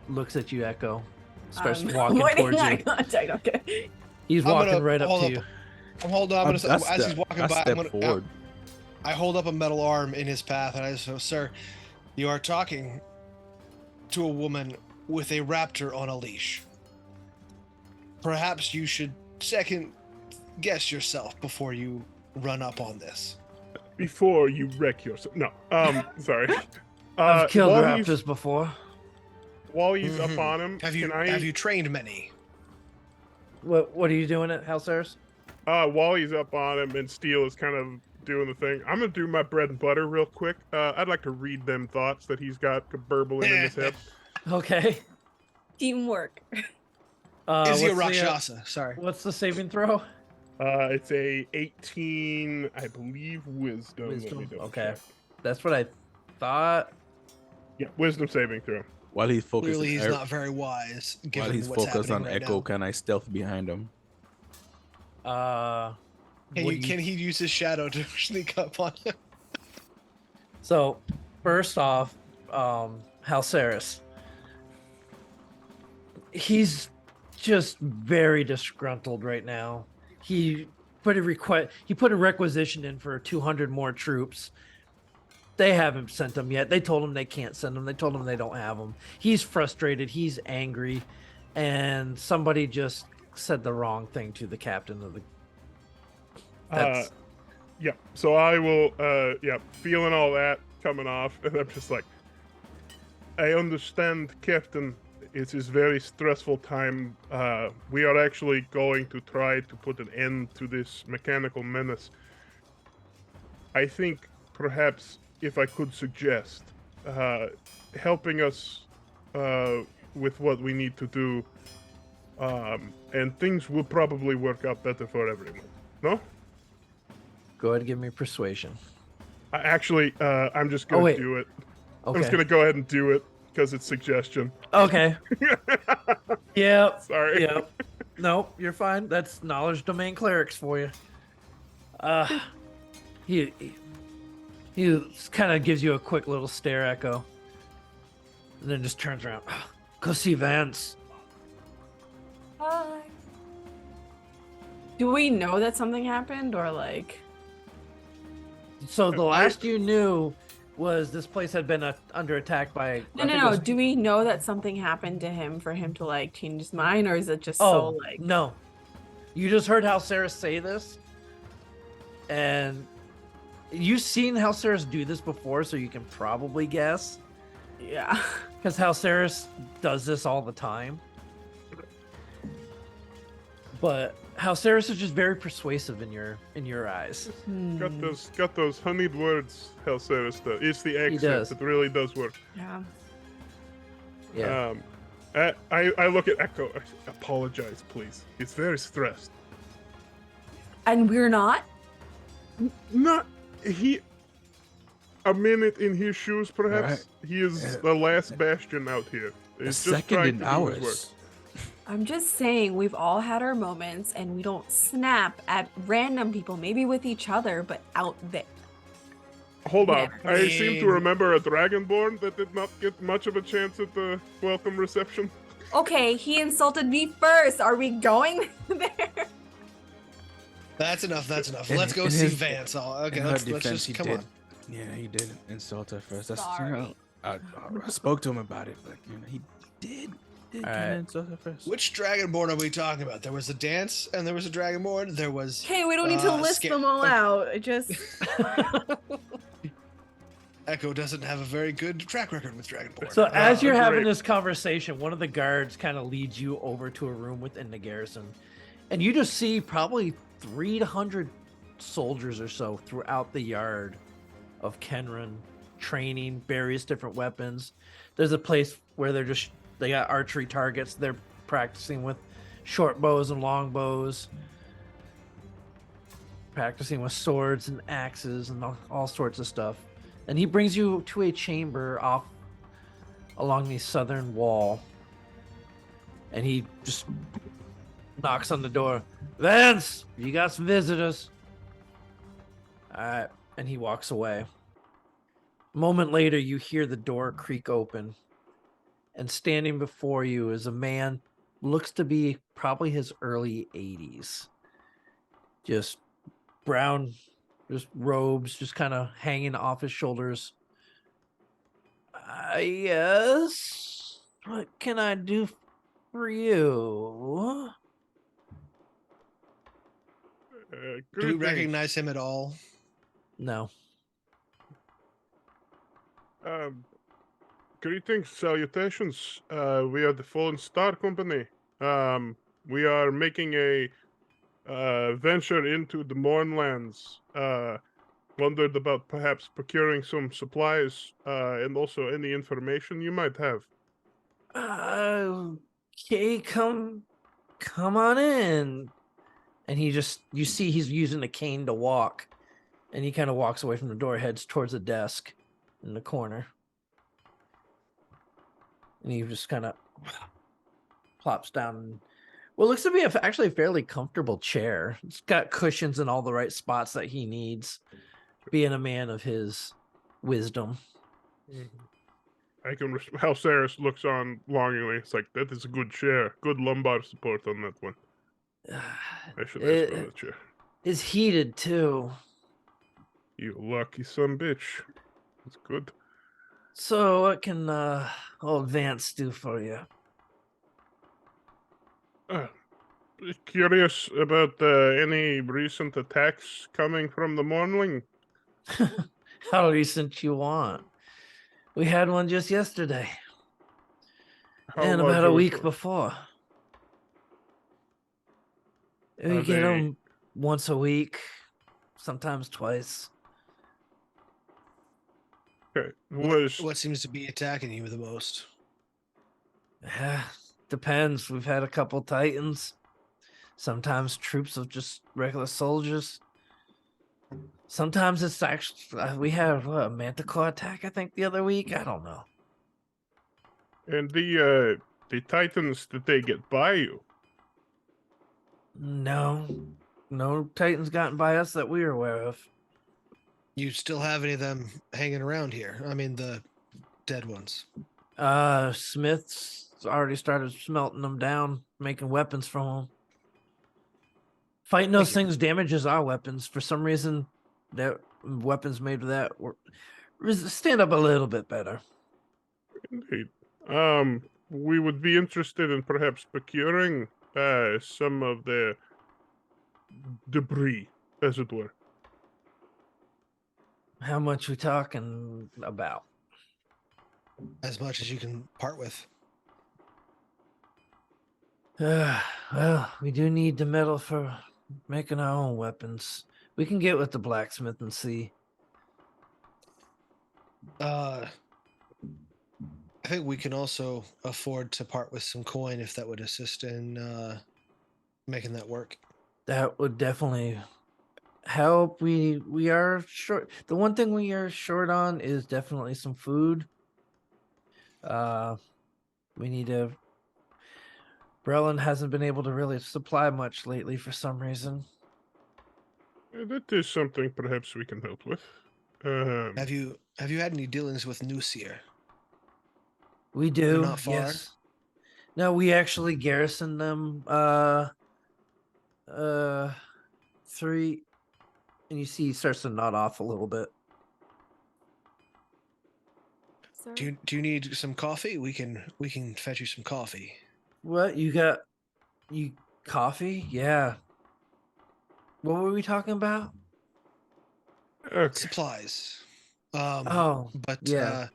Looks at you, Echo. Starts walking towards you. Contact, okay. He's I'm walking gonna right up hold to up. you. I'm holding on. As he's walking by, I'm gonna. forward. I hold up a metal arm in his path, and I say, "Sir, you are talking to a woman with a raptor on a leash. Perhaps you should second guess yourself before you run up on this." Before you wreck yourself. No. Sorry. I've killed while raptors he's- before. While he's Mhm. up on him, Have you can I? have you trained many? What are you doing at Halceris? While he's up on him and Steel is kind of doing the thing, I'm gonna do my bread and butter real quick. I'd like to read them thoughts that he's got burbling in his head. Okay. Teamwork. Is he a what's the, Rakshasa? Sorry. what's the saving throw? It's a 18, I believe, wisdom. Let me Wisdom. double Okay. check. That's what I thought. Yeah, wisdom saving throw. While he's focused, Clearly, he's not very wise. Given while he's what's focused on happening right Echo, now. can I stealth behind him? What Can he use his shadow to sneak up on him? So, first off, Halceris. He's just very disgruntled right now. He put a requisition in for 200 more troops. They haven't sent them yet. They told him they can't send them. They told him they don't have them. He's frustrated. He's angry, and somebody just said the wrong thing to the captain of the. That's, Yeah, so I will, feeling all that coming off, and I'm just like, I understand, Captain. It is very stressful time. We are actually going to try to put an end to this mechanical menace. I think perhaps if I could suggest helping us with what we need to do, and things will probably work out better for everyone. No? Go ahead and give me persuasion. I'm just gonna wait. do it. Okay. I'm just gonna go ahead and do it because it's suggestion. Okay. Yep. Sorry. Yep. Nope, you're fine. That's knowledge domain clerics for you. He kind of gives you a quick little stare, Echo, and then just turns around. Go see Vance. Hi. Do we know that something happened, or like? So the last you knew was this place had been under attack by. No. Do we know that something happened to him for him to like change his mind, or is it just so like? No, you just heard Halceris say this, and you've seen Halceris do this before, so you can probably guess. Yeah. Because Halceris does this all the time. But Halceris is just very persuasive in your eyes. Got those honeyed words, Halceris does. It's the accent. does. It really does work. Yeah. Yeah. I look at Echo. I say, apologize, please. He's very stressed. And we're not. Not he. A minute in his shoes, perhaps. Right. He is the last bastion out here. A He's just second trying in to do his work. hours. I'm just saying we've all had our moments, and we don't snap at random people, maybe with each other, but out there. Hold on. Yeah. I seem to remember a Dragonborn that did not get much of a chance at the welcome reception. Okay, he insulted me first. Are we going there? That's enough. That's enough. In- Let's go in see his- Vance. Okay, In her let's defense, just he come did. on. Yeah, he did insult her first. That's Sorry. I spoke to him about it, but he did kind Alright. of insult her first. Which Dragonborn are we talking about? There was a dance, and there was a Dragonborn. There was. Okay, we don't need to list them all out. It just Echo doesn't have a very good track record with Dragonborn. So as you're having great. this conversation, one of the guards kind of leads you over to a room within the garrison, and you just see probably 300 soldiers or so throughout the yard of Kenran, training various different weapons. There's a place where they got archery targets. They're practicing with short bows and long bows, practicing with swords and axes and all sorts of stuff. And he brings you to a chamber off along the southern wall. And he just knocks on the door. Vance, you got some visitors. All right, and he walks away. A moment later, you hear the door creak open, and standing before you is a man, looks to be probably his early 80s. Just brown, just robes, just kind of hanging off his shoulders. Yes. What can I do for you? Do we Greetings. recognize him at all? No. Greetings, salutations. We are the Fallen Star Company. We are making a venture into the Mornlands. Wondered about perhaps procuring some supplies and also any information you might have. Okay, come on in. And you see he's using a cane to walk, and he kind of walks away from the door, heads towards a desk in the corner, and he just kind of plops down in what looks to be actually a fairly comfortable chair. It's got cushions in all the right spots that he needs, being a man of his wisdom. I can how Saris looks on longingly. It's like, that is a good chair. Good lumbar support on that one. I should ask for that chair. It's heated too. You lucky son bitch. It's good. So what can old Vance do for you? Curious about any recent attacks coming from the morning. How recent you want? We had one just yesterday. And large about a was week one? before. We Are get they- them once a week, sometimes twice. Okay. Was What seems to be attacking you the most? Depends. We've had a couple Titans. Sometimes troops of just regular soldiers. Sometimes it's actually we had a Manticore attack, I think, the other week. I don't know. and the Titans, did they get by you? No Titans gotten by us that we are aware of. You still have any of them hanging around here? I mean, the dead ones. Smith's already started smelting them down, making weapons from them. Fighting those Thank you. things damages our weapons. For some reason, that weapons made with that stand up a little bit better. Indeed. We would be interested in perhaps procuring some of the debris, as it were. How much we talking about? As much as you can part with. Well, we do need the metal for making our own weapons. We can get with the blacksmith and see. I think we can also afford to part with some coin if that would assist in making that work. That would definitely help. We are short. The one thing we are short on is definitely some food. We need to. Brelin hasn't been able to really supply much lately for some reason. That is something perhaps we can help with. Have you had any dealings with Nusier? We do. not far? Yes. No, we actually garrison them. 3, and you see he starts to nod off a little bit. Sir? Do you need some coffee? We can fetch you some coffee. What you got? You coffee? Yeah. What were we talking about? Okay. Supplies. Oh, But yeah.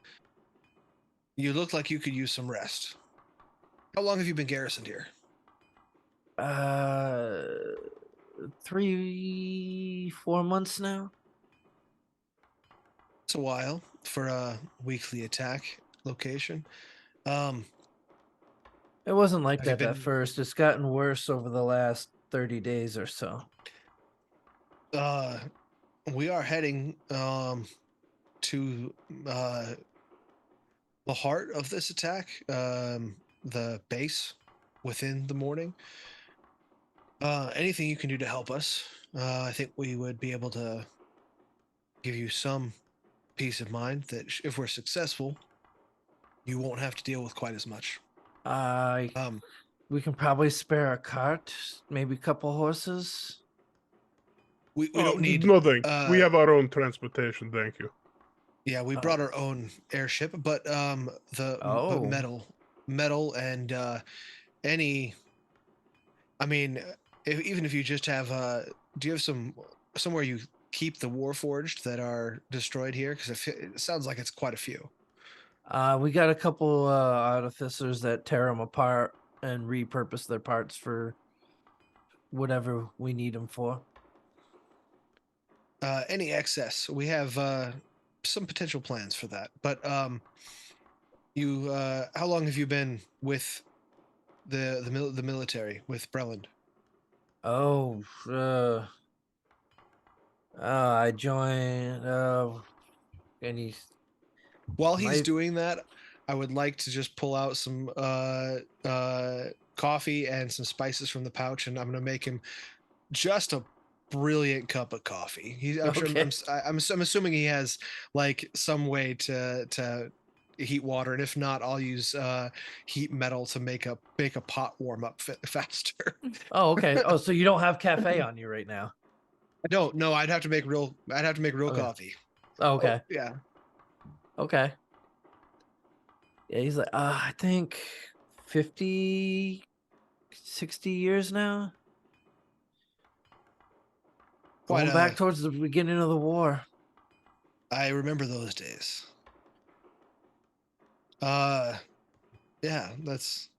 you look like you could use some rest. How long have you been garrisoned here? 3-4 months now. It's a while for a weekly attack location. It wasn't like Have you that at been- first. It's gotten worse over the last 30 days or so. We are heading to the heart of this attack, the base within the morning. Anything you can do to help us, I think we would be able to give you some peace of mind that if we're successful, you won't have to deal with quite as much. Um, We can probably spare a cart, maybe a couple horses. we don't need. No, thank you. We have our own transportation. Thank you. Yeah, we brought our own airship, but but metal, and any. I mean, even if you just have, do you have somewhere you keep the warforged that are destroyed here? Because it sounds like it's quite a few. We got a couple artificers that tear them apart and repurpose their parts for whatever we need them for. Any excess, we have some potential plans for that. But you, how long have you been with the military with Breland? Oh, I joined. And he's While he's doing that, I would like to just pull out some coffee and some spices from the pouch, and I'm gonna make him just a brilliant cup of coffee. I'm Okay. sure I'm assuming he has like some way to heat water, and if not, I'll use heat metal to make a pot warm up faster. Oh, okay. Oh, so you don't have cafe on you right now? I don't. No, I'd have to make real Okay. coffee. Oh, okay. Oh, yeah. Okay. Yeah, he's like, I think 50, 60 years now. Quite Going back towards the beginning of the war. I remember those days. Yeah, that's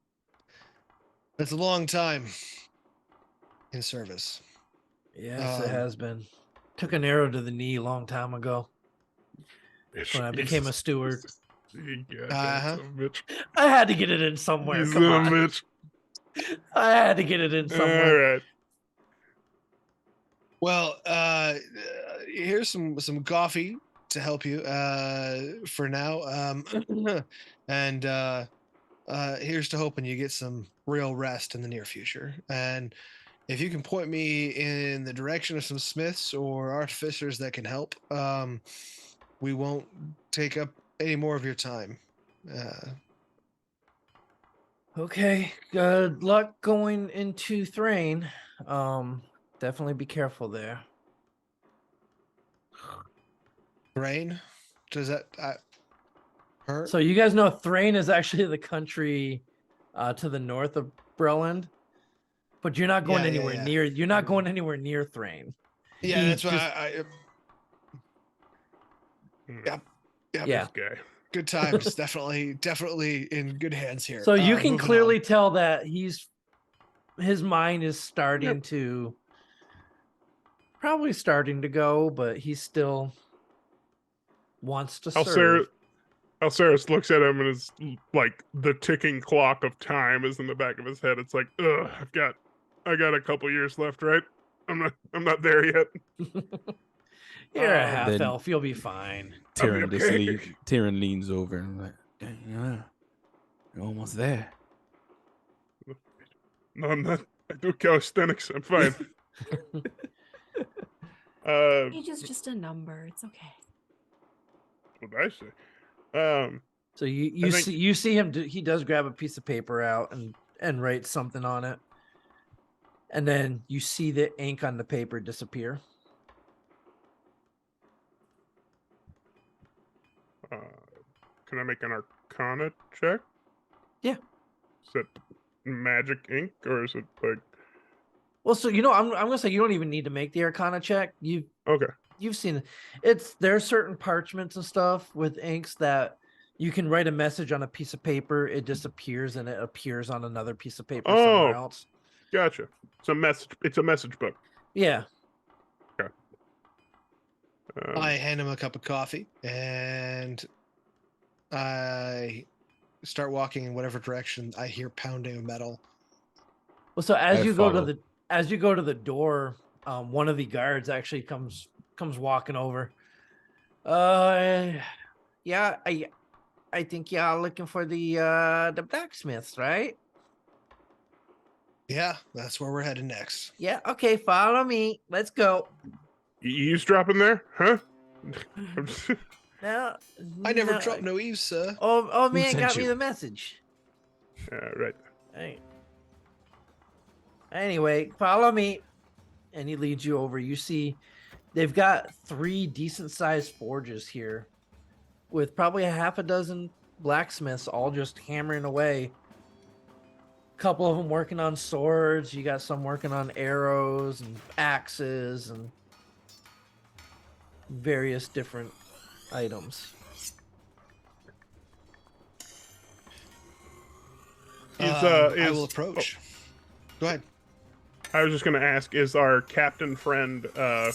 a long time in service. Yes, it has been. Took an arrow to the knee a long time ago when I became a steward. Bitch. I had to get it in somewhere. You Come son of on. a bitch. I had to get it in somewhere. All right. Well, here's some coffee to help you for now. And here's to hoping you get some real rest in the near future. And if you can point me in the direction of some smiths or artificers that can help, we won't take up any more of your time. Okay. Good luck going into Thrain. Definitely be careful there. Rain? Does that hurt? So you guys know Thrain is actually the country to the north of Breland, but you're not going anywhere near. You're not going anywhere near Thrain. Yeah, that's why Yep. Yeah. Guy. Good times. definitely in good hands here. So you can moving clearly on. tell that his mind is starting to probably starting to go, but he still wants to serve. Alceris looks at him and is like the ticking clock of time is in the back of his head. It's like, ugh, I got a couple years left, right? I'm not there yet. You're a half Then- elf. You'll be fine. Tyrion leans over and like, yeah, you're almost there. No, I'm not. I do calisthenics. I'm fine. Age is just a number. It's okay. What did I say? So you see him. He does grab a piece of paper out and write something on it, and then you see the ink on the paper disappear. Can I make an Arcana check? Yeah. Is it magic ink or is it like? Well, so I'm gonna say you don't even need to make the Arcana check. Okay. You've seen it. There are certain parchments and stuff with inks that you can write a message on a piece of paper, it disappears and it appears on another piece of paper somewhere else. Gotcha. It's a message book. Yeah. Okay. I hand him a cup of coffee and I start walking in whatever direction I hear pounding of metal. Well, so as you go to the door, one of the guards actually comes walking over. Yeah, I think y'all looking for the blacksmiths, right? Yeah, that's where we're headed next. Yeah, okay, follow me. Let's go. You eavesdropping there, huh? I'm just- No, I never no. dropped no eaves, sir. Oh man, sent got me you? the message. right. Hey. Anyway, follow me, and he leads you over. You see, they've got 3 decent-sized forges here, with probably a half a dozen blacksmiths all just hammering away. A couple of them working on swords. You got some working on arrows and axes and various different items. I will approach. Go ahead. I was just going to ask, is our captain friend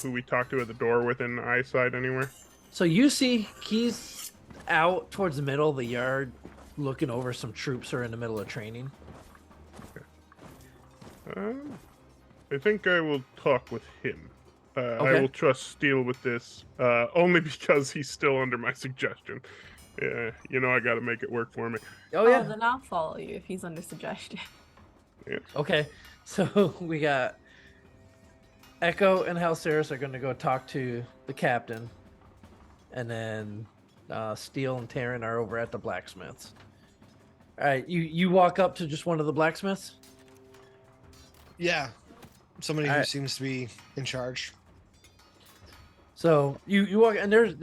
who we talked to at the door within eyesight anywhere? So you see he's out towards the middle of the yard looking over some troops who are in the middle of training. I think I will talk with him. I Okay. will trust Steele with this, only because he's still under my suggestion. Yeah, I got to make it work for me. Oh yeah. Then I'll follow you if he's under suggestion. Okay. So we got Echo and Halceris are going to go talk to the captain, and then Steele and Taryn are over at the blacksmiths. All right, you walk up to just one of the blacksmiths. Yeah, somebody who Alright. seems to be in charge. So you walk, and there's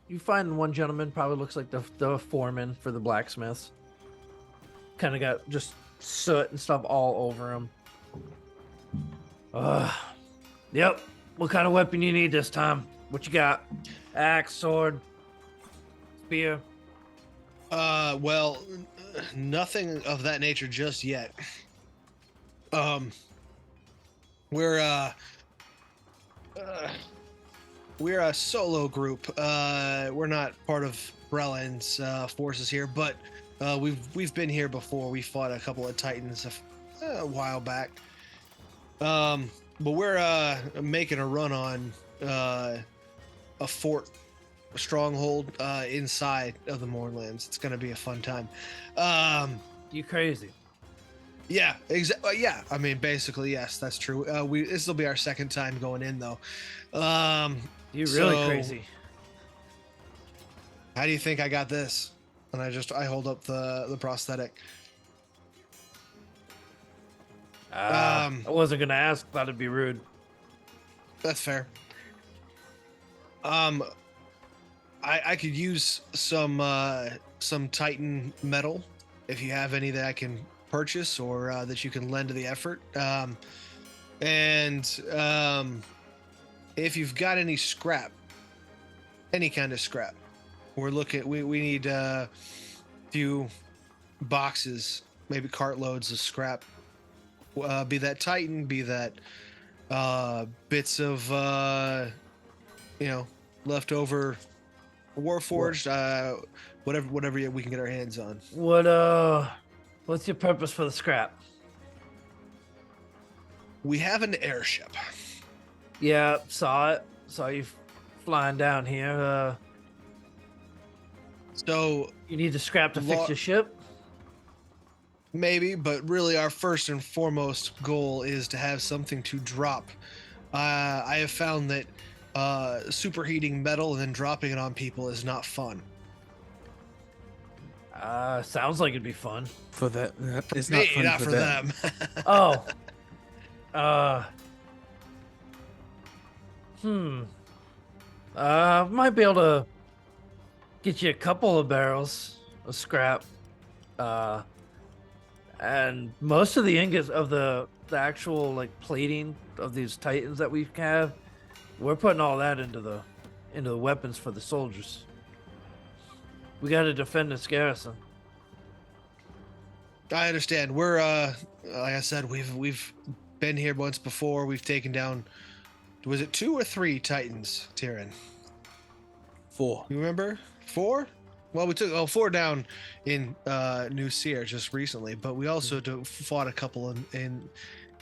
you find one gentleman, probably looks like the foreman for the blacksmiths. Kind of got just soot and stuff all over him. Yep. What kind of weapon you need this time? What you got? Axe, sword, spear. Well, nothing of that nature just yet. We're a solo group. We're not part of Breland's forces here, but we've been here before. We fought a couple of Titans a while back. But we're making a run on a fort, a stronghold inside of the Mournlands. It's gonna be a fun time. You crazy? Yeah, exactly. Yeah, I mean, basically, yes, that's true. This will be our second time going in, though. You really So- crazy? How do you think I got this? And I hold up the prosthetic. I wasn't gonna ask. Thought it'd be rude. That's fair. I could use some Titan metal if you have any that I can purchase or that you can lend to the effort. If you've got any scrap, any kind of scrap, we need a few boxes, maybe cartloads of scrap. Be that Titan, be that bits of leftover Warforged, whatever we can get our hands on. What's your purpose for the scrap? We have an airship. Yeah, saw it. Saw you flying down here. So You need the scrap to fix your ship? maybe, but really our first and foremost goal is to have something to drop. I have found that superheating metal and then dropping it on people is not fun. Sounds like it'd be fun. For that, it's not Hey, fun not for for them. Oh. Might be able to get you a couple of barrels of scrap. And most of the ingots of the actual like plating of these Titans that we have, we're putting all that into the weapons for the soldiers. We got to defend this garrison. I understand. We're like I said, we've been here once before. We've taken down, was it 2 or 3 Titans, Tyrion? 4. You remember? 4? Well, we took 4 down in New Seer just recently, but we also fought a couple in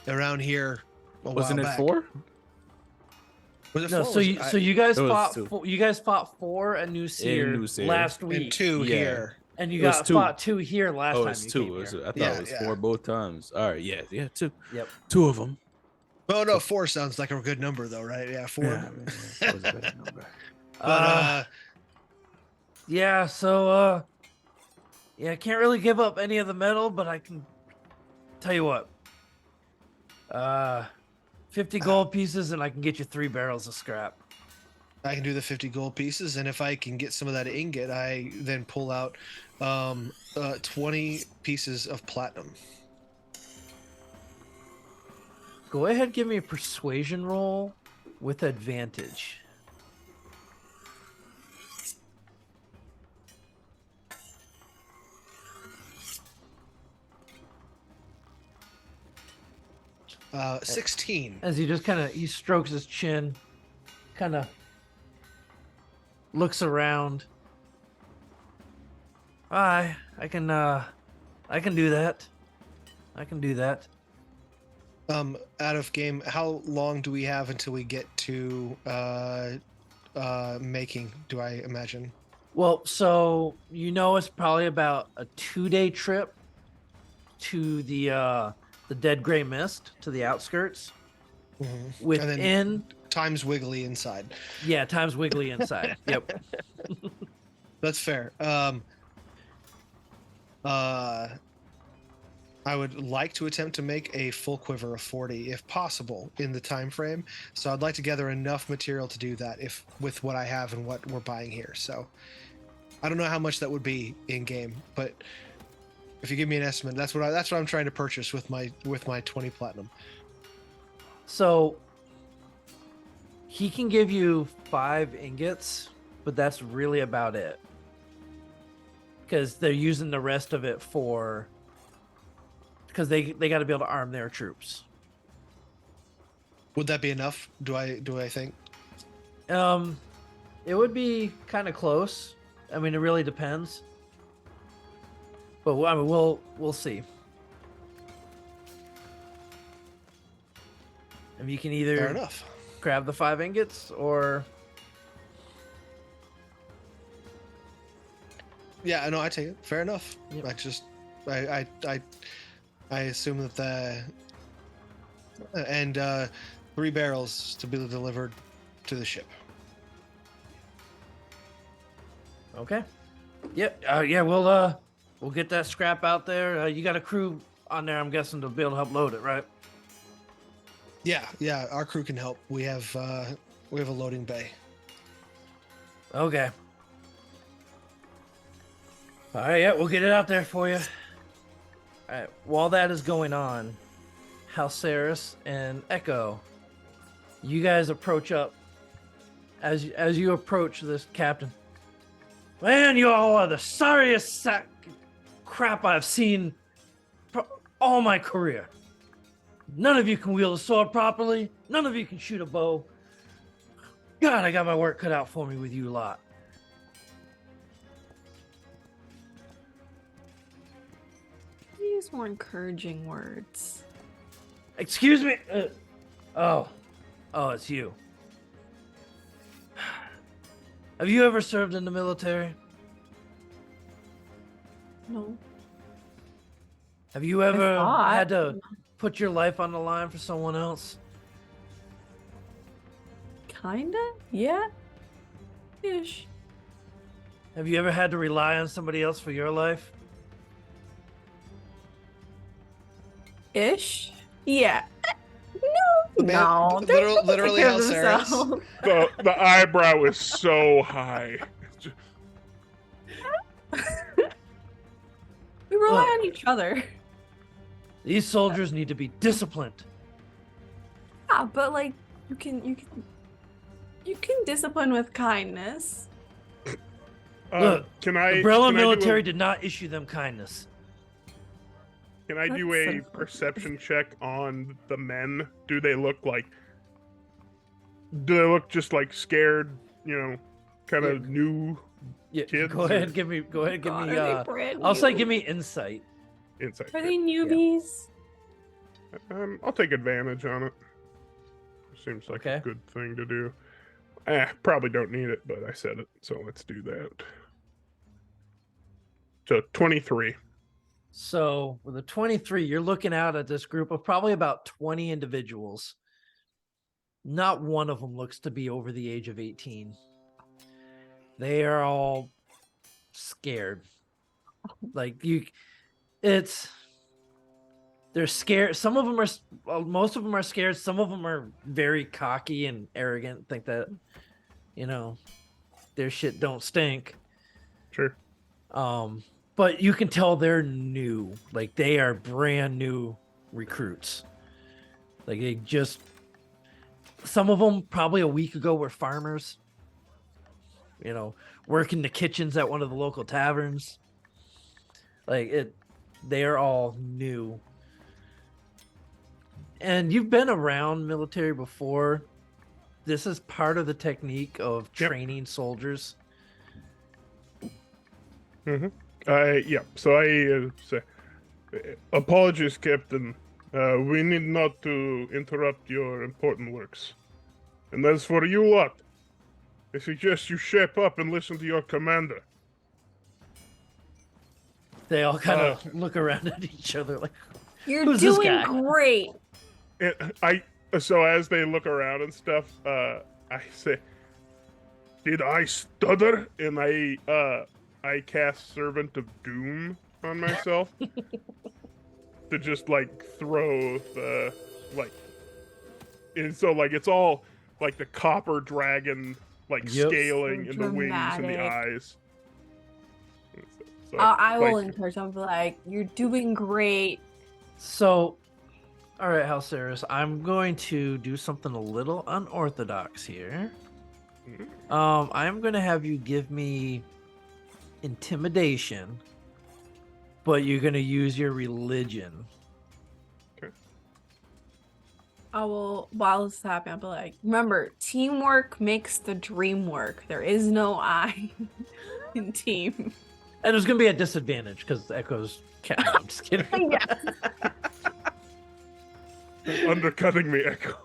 around here a Wasn't while it back. 4? Was it No, 4? so you guys It was fought 2. you guys fought 4 at New Seer New Seer. last and week, 2 Yeah. here. and you It was got 2. fought 2 here last Oh, time it's you 2. came here. I thought Yeah, it was yeah. 4 both times. All right, yeah, 2. Yep. 2 of them. Oh no, 4 sounds like a good number though, right? Yeah, 4. Yeah, I mean, that was a better number. But Yeah, so yeah, I can't really give up any of the metal, but I can tell you what. 50 gold pieces and I can get you 3 barrels of scrap. I can do the 50 gold pieces, and if I can get some of that ingot, I then pull out 20 pieces of platinum. Go ahead, give me a persuasion roll with advantage. Uh, 16. As he just he strokes his chin, kind of looks around. I can do that. I can do that. Out of game, how long do we have until we get to making, do I imagine? Well, so it's probably about a 2-day trip to the Dead Gray Mist, to the outskirts. Mm-hmm. Within time's wiggly inside. Yeah, time's wiggly inside. Yep. That's fair. I would like to attempt to make a full quiver of 40 if possible in the time frame. So I'd like to gather enough material to do that with what I have and what we're buying here. So I don't know how much that would be in game, but if you give me an estimate, that's what I'm trying to purchase with my 20 platinum. So he can give you 5 ingots, but that's really about it. Because they're using the rest of it because they got to be able to arm their troops. Would that be enough? Do I think? It would be kind of close. I mean, it really depends. But I mean, we'll see. And you can Fair either enough. grab the 5 ingots or Yeah, I know. I take it. Fair enough. Yep. I assume that and 3 barrels to be delivered to the ship. Okay. Yep. Yeah. We'll get that scrap out there. You got a crew on there, I'm guessing, to be able to help load it, right? Yeah. Our crew can help. We have a loading bay. Okay. All right. Yeah, we'll get it out there for you. All right. While that is going on, Halceris and Echo, you guys approach up. As you approach this captain, man, you all are the sorriest sack crap I've seen for all my career. None of you can wield a sword properly. None of you can shoot a bow. God, I got my work cut out for me with you lot. Use more encouraging words. Excuse me. Oh, it's you. Have you ever served in the military? No. Have you ever thought. had to put your life on the line for someone else? Kinda? Yeah. Ish. Have you ever had to rely on somebody else for your life? Ish? Yeah. The man- No. literally Take care of Halceris. themselves. The eyebrow is so high. We rely Look. on each other. These soldiers need to be disciplined. Yeah, but like you can discipline with kindness. Look, Can I? Umbrella can I do a- military did not issue them kindness. Can I do That's a simple. perception check on the men? Do they look just like scared? Kind of new Yeah, Kids go or- ahead, give me. Give me. God, are they brand I'll say, new? give me insight. insight. Are check. they newbies? I'll take advantage on it. Seems like Okay. a good thing to do. Probably don't need it, but I said it, so let's do that. So 23. So with a 23, you're looking out at this group of probably about 20 individuals. Not one of them looks to be over the age of 18. they are all scared. Like they're scared. Some of them are, most of them are scared. Some of them are very cocky and arrogant, think that, their shit don't stink. Sure. But you can tell they're new. Like they are brand new recruits. Like some of them probably a week ago were farmers, working the kitchens at one of the local taverns. They are all new. And you've been around military before. This is part of the technique of training soldiers. Mm-hmm. So I say, apologies, Captain. We need not to interrupt your important works. And as for you lot, I suggest you shape up and listen to your commander. They all kind of look around at each other like, You're who's this doing guy? great. So as they look around and stuff, I say, did I stutter? And I cast Servant of Doom on myself to just throw the and so it's all like the copper dragon scaling So in the wings and the dramatic. eyes. So I will encourage them, like, you're doing great. So, all right, Halceris, I'm going to do something a little unorthodox here. I'm going to have you give me intimidation, but you're going to use your religion. Okay. I will, while this is happening, I'll be like, remember, teamwork makes the dream work. There is no I in team. And there's going to be a disadvantage because Echo's cat. No, I'm just kidding. Undercutting me, Echo.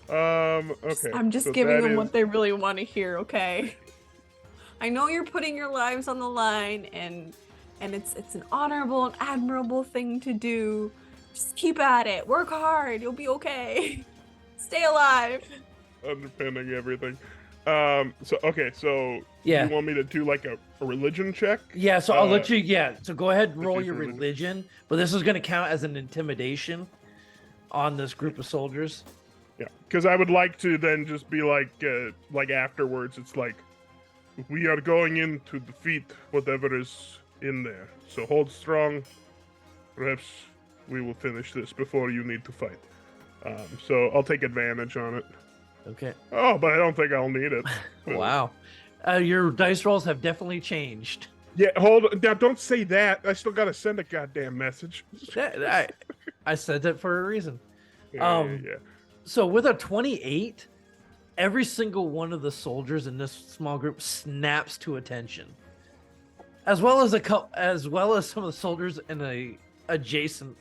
Okay. I'm just so giving that them is- what they really want to hear, okay? I know you're putting your lives on the line, and it's an honorable and admirable thing to do. Just keep at it. Work hard. You'll be okay. Stay alive. underpinning everything. So Yeah. you want me to do a religion check? Yeah, so I'll let you. Yeah, so go ahead and roll use your religion. religion, but this is going to count as an intimidation on this group of soldiers. Yeah, because I would like to then just be afterwards. It's like we are going in to defeat whatever is in there. So hold strong. Perhaps we will finish this before you need to fight. So I'll take advantage on it. Okay. Oh, but I don't think I'll need it. Wow. Your dice rolls have definitely Yeah, hold now. Don't say that. I still gotta send a goddamn message. I said that for a reason. Yeah. So with a 28, every single one of the soldiers in this small group snaps to attention, as well as some of the soldiers in a adjacent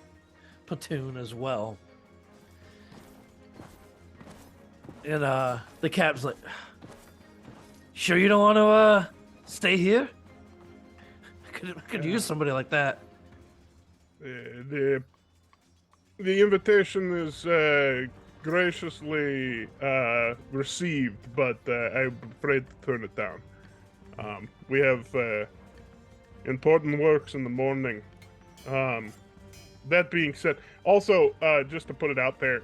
platoon as well. And the cap's like, "Sure you don't want to stay here? I could use somebody like that." The invitation is graciously received, but I'm afraid to turn it down. We have important works in the morning. That being said, also just to put it out there,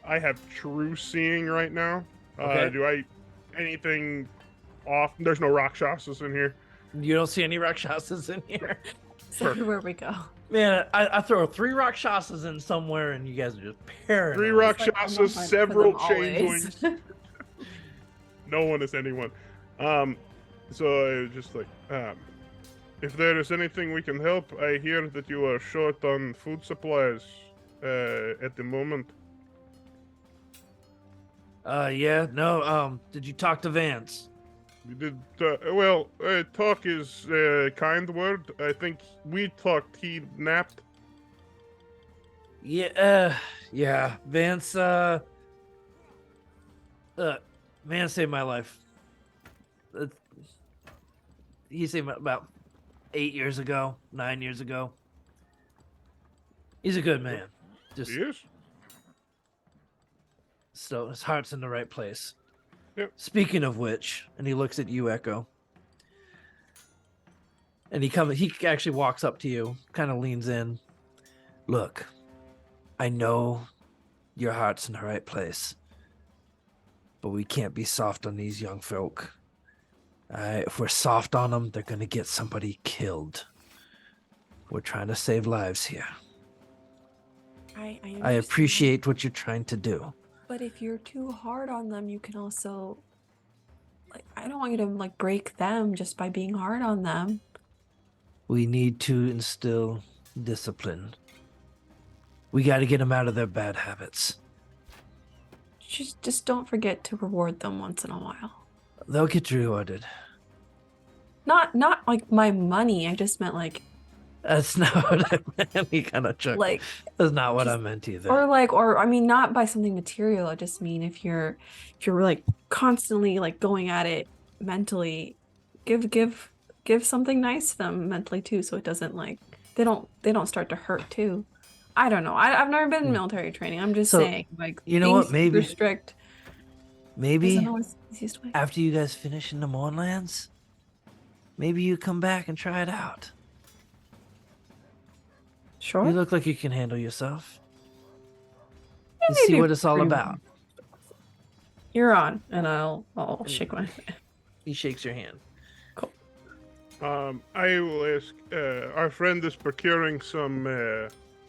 I have true seeing right now. Okay. Do I anything off? There's no Rakshasas in here. You don't see any Rakshasas in here. So where we go. Man, I throw 3 Rakshasas in somewhere, and you guys are just paranoid. 3 Like, I'm Rakshasas, gonna hunt for several them always. changelings. No one is anyone. So I was just like, if there is anything we can help, I hear that you are short on food supplies at the moment. Yeah, no, did you talk to Vance? We did, talk is a kind word. I think we talked, he napped. Yeah, yeah, Vance, Vance saved my life. He saved me about 8 years ago, 9 years ago. He's a good man. Just He is? so his heart's in the right place. Yep. Speaking of which, and he looks at you, Echo. And he actually walks up to you, kind of leans in. Look, I know your heart's in the right place, but we can't be soft on these young folk. If we're soft on them, they're gonna get somebody killed. We're trying to save lives here. I I understand, appreciate what you're trying to do. but if you're too hard on them, you can also, like, I don't want you to like break them just by being hard on them. We need to instill discipline. We got to get them out of their bad habits. Just don't forget to reward them once in a while. They'll get rewarded. Not like my money. I just meant like That's not what I meant. He kind of chuckled. like That's not what I just- meant either. or I mean not by something material. I just mean if you're like constantly like going at it mentally, give something nice to them mentally too, so it doesn't like they don't start to hurt too. I don't know. I've never been in military training. I'm just So, saying, like, you know being what, maybe- super strict Maybe isn't always the easiest way. after you guys finish in the Mournlands, maybe you come back and try it out. Sure. You look like you can handle yourself. Yeah, And see maybe what it's all pretty about. You're on, and I'll shake my hand. He shakes your hand. I will ask. Our friend is procuring some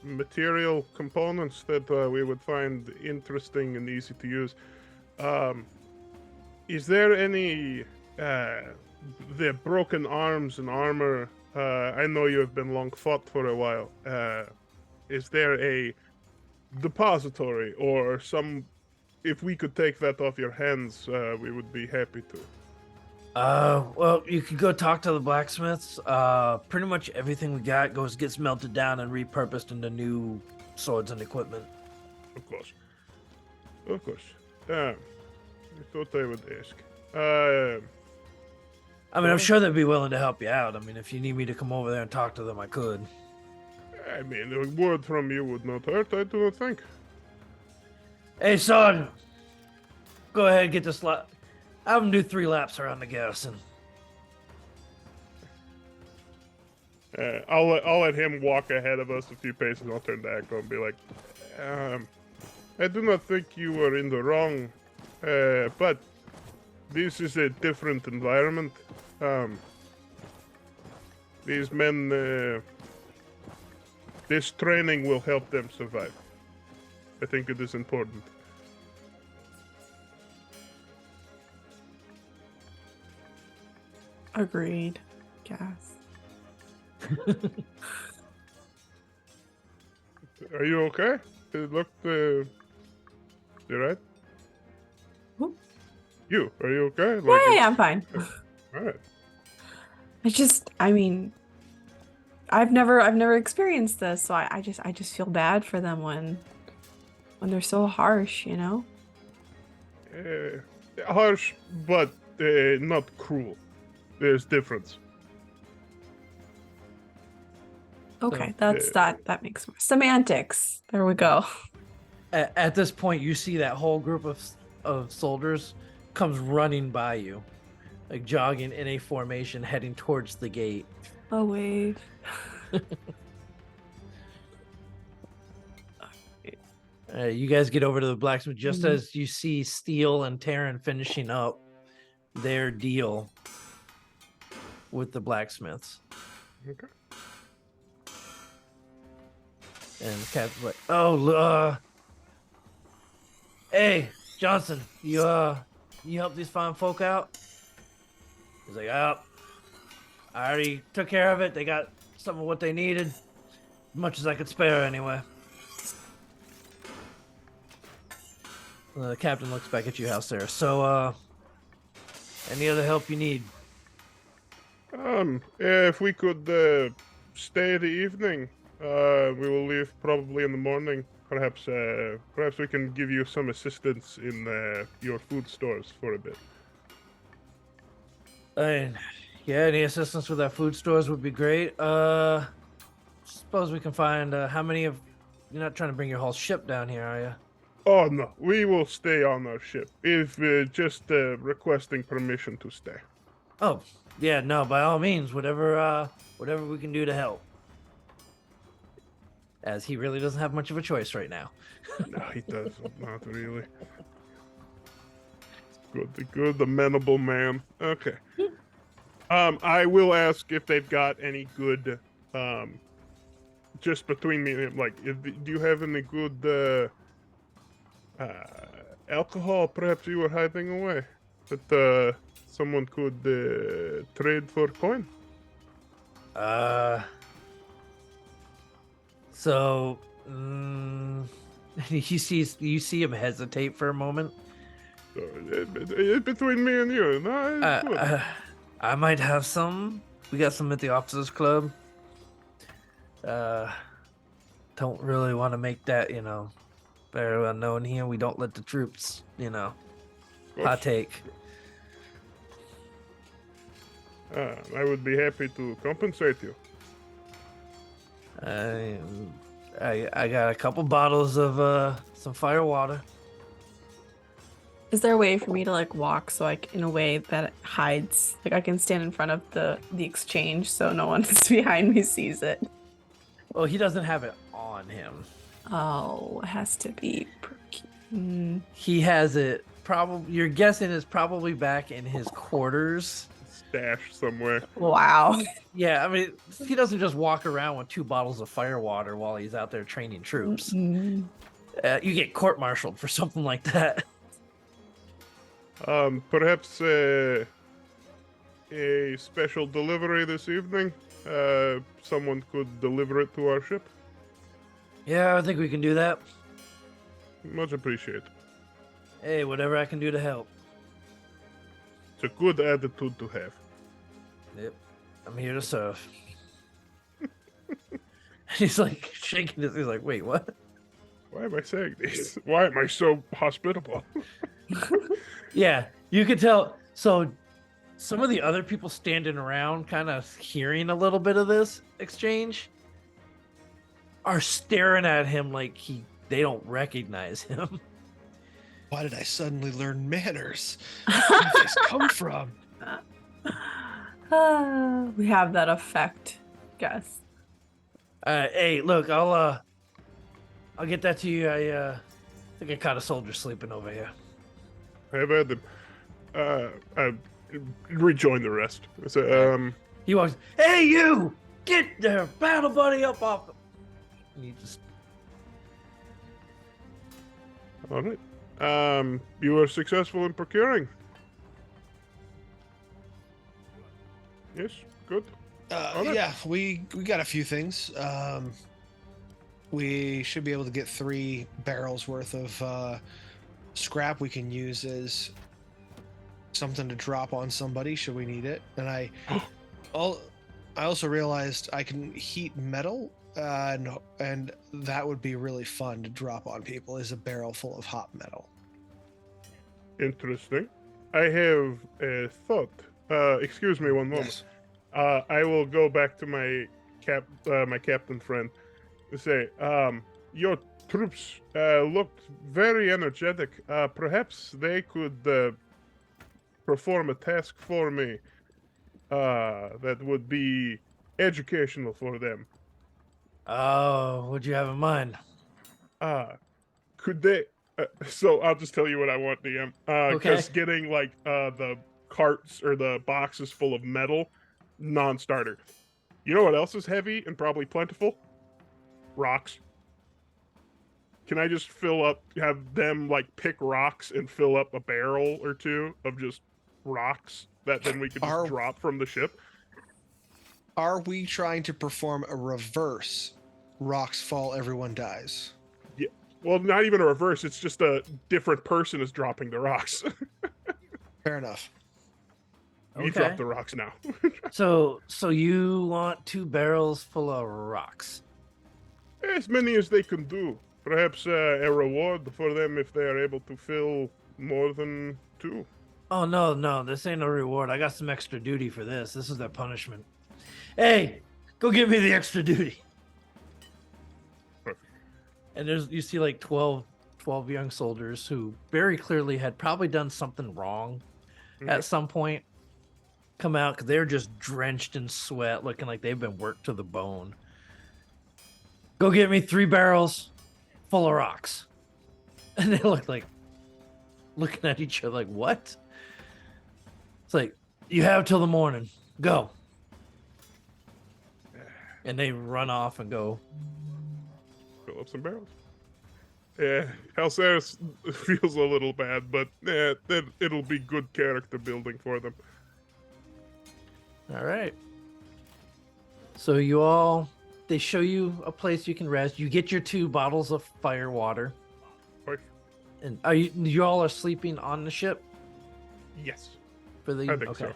material components that we would find interesting and easy to use. Is there any the broken arms and armor? I know you have been long fought for a while. Is there a depository or some? If we could take that off your hands, we would be happy to. Well, you could go talk to the blacksmiths. Pretty much everything we got gets melted down and repurposed into new swords and equipment. Of course. Of course. I thought I would ask. I mean, I'm sure they'd be willing to help you out. I mean, if you need me to come over there and talk to them, I could. I mean, a word from you would not hurt, I do not think. Hey, son. Go ahead and get this lap. Have them do 3 laps around the garrison. I'll let him walk ahead of us a few paces, and I'll turn to Echo and be like, I do not think you were in the wrong, but this is a different environment. These men, this training will help them survive. I think it is important. Agreed. Guess. Are you okay? It looked, you right? Who? You, are you okay? Yeah, I'm fine. Alright. I mean, I've never experienced this, so I just feel bad for them when they're so harsh, you know? Harsh, but not cruel. There's difference. Okay, that makes more semantics. There we go. At this point, you see that whole group of soldiers comes running by you, like jogging in a formation, heading towards the gate. Oh wait. You guys get over to the blacksmith just as you see Steele and Taryn finishing up their deal with the blacksmiths. Okay. And the captain's like, hey, Johnson, you help these fine folk out? He's like, I already took care of it. They got some of what they needed. As much as I could spare, anyway. The captain looks back at you, House Sarah. So, any other help you need? If we could stay the evening, we will leave probably in the morning. Perhaps we can give you some assistance in your food stores for a bit. Yeah, any assistance with our food stores would be great. Suppose we can find how many of. You're not trying to bring your whole ship down here, are you? Oh no, we will stay on our ship. If just requesting permission to stay. Oh, yeah, no, by all means, whatever we can do to help. As he really doesn't have much of a choice right now. No, he doesn't. Not really. Good, amenable man. Okay. I will ask if they've got any good, just between me and him, like, do you have any good, alcohol perhaps you were hiding away that, someone could, trade for coin? So, you see him hesitate for a moment. Between me and you, no, it's good. I might have some. We got some at the officers club. Don't really want to make that, very well known here. We don't let the troops, partake. I would be happy to compensate you. I got a couple bottles of some fire water. Is there a way for me to like walk so in a way that it hides, like I can stand in front of the exchange so no one that's behind me sees it? Well, he doesn't have it on him. Oh, it has to be. He has it probably. You're guessing it's probably back in his quarters, stashed somewhere. Wow. Yeah, I mean, he doesn't just walk around with 2 bottles of fire water while he's out there training troops. You get court-martialed for something like that. Perhaps a special delivery this evening. Someone could deliver it to our ship. Yeah, I think we can do that. Much appreciated. Hey, whatever I can do to help. It's a good attitude to have. Yep, I'm here to serve. He's like shaking his. He's like, wait, what? Why am I saying this? Why am I so hospitable? Yeah, you could tell. So some of the other people standing around, kind of hearing a little bit of this exchange, are staring at him like they don't recognize him. Why did I suddenly learn manners? Where did this come from? We have that effect, guess. Hey, look, I'll get that to you. I think I caught a soldier sleeping over here. Have had them. I rejoin the rest. So, He walks. Hey, you! Get their battle buddy up off. And he just. All right. You were successful in procuring. Yes, good. right. Yeah, we got a few things. We should be able to get 3 barrels worth of scrap we can use as something to drop on somebody should we need it. And I also realized I can heat metal, and that would be really fun to drop on people, is a barrel full of hot metal. Interesting. I have a thought. Excuse me one moment. Yes. I will go back to my captain friend to say, your troops looked very energetic. Perhaps they could perform a task for me that would be educational for them. Oh, what'd you have in mind? Could they? So I'll just tell you what I want, DM. Because getting like the carts or the boxes full of metal, non-starter. You know what else is heavy and probably plentiful? Rocks. Can I just have them like pick rocks and fill up a barrel or 2 of just rocks that then we could just drop from the ship? Are we trying to perform a reverse? Rocks fall, everyone dies. Yeah. Well, not even a reverse. It's just a different person is dropping the rocks. Fair enough. You drop the rocks now. So you want 2 barrels full of rocks? As many as they can do. Perhaps a reward for them if they are able to fill more than 2. Oh, no, this ain't a reward. I got some extra duty for this. This is their punishment. Hey, go give me the extra duty. Perfect. And you see like 12 12 young soldiers who very clearly had probably done something wrong at some point come out because they're just drenched in sweat, looking like they've been worked to the bone. Go get me 3 barrels full of rocks. And they look like looking at each other like, what? It's like, you have till the morning. Go. And they run off and go fill up some barrels. Yeah, Halsaris feels a little bad, but it'll be good character building for them. All right. So you all, they show you a place you can rest. You get your 2 bottles of fire water. Right. And are you all are sleeping on the ship Yes, for the? I think so.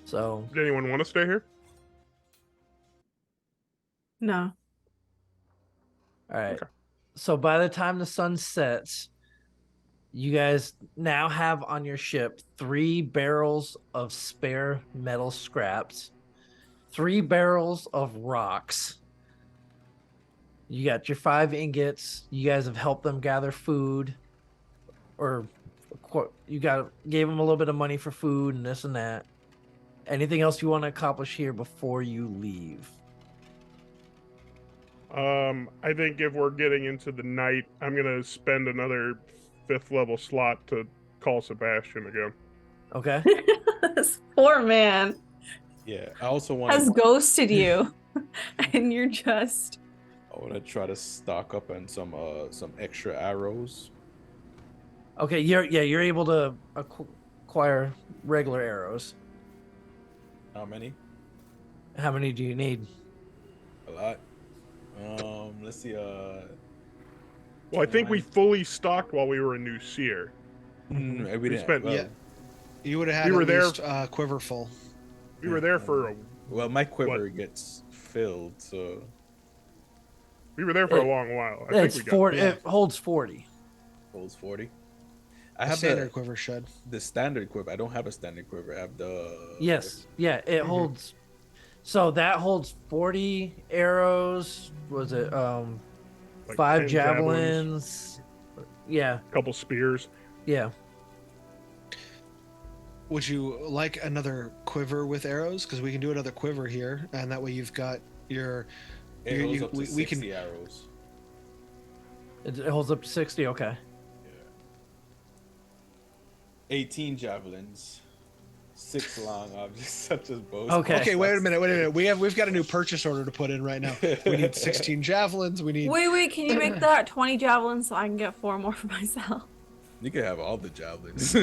So Does anyone want to stay here? No. all right. Okay. So by the time the sun sets, you guys now have on your ship 3 barrels of spare metal scraps, 3 barrels of rocks. You got your 5 ingots. You guys have helped them gather food, or gave them a little bit of money for food and this and that. Anything else you want to accomplish here before you leave? I think if we're getting into the night, I'm gonna spend another 5th level slot to call Sebastian again. Okay. This poor man Yeah, I also want has to. ghosted you, and you're just. I want to try to stock up on some extra arrows. Okay. You're able to acquire regular arrows. How many? How many do you need? A lot. Let's see. Well, I think we fully stocked while we were in New Seer. We didn't. spent- well, Yeah. You would have had We were at there- least quiver full. We were there for Well, my quiver gets filled, so a long while. I think It's we got 40. yeah. It holds 40. holds 40. I A have standard quiver shed. the standard quiver. I don't have a standard quiver. I have the Yes. Yeah. It holds. So that holds 40 arrows. Was it like 5 10 javelins? Yeah. a couple spears. Yeah. Would you like another quiver with arrows? Because we can do another quiver here, and that way you've got your. It holds up to we 60 can. arrows. It holds up to 60. Okay. 18 javelins, 6 long objects such as bows. Okay. Okay, wait a minute. We've got a new purchase order to put in right now. We need 16 javelins. We need. Wait, can you make that 20 javelins so I can get 4 more for myself? You can have all the javelins.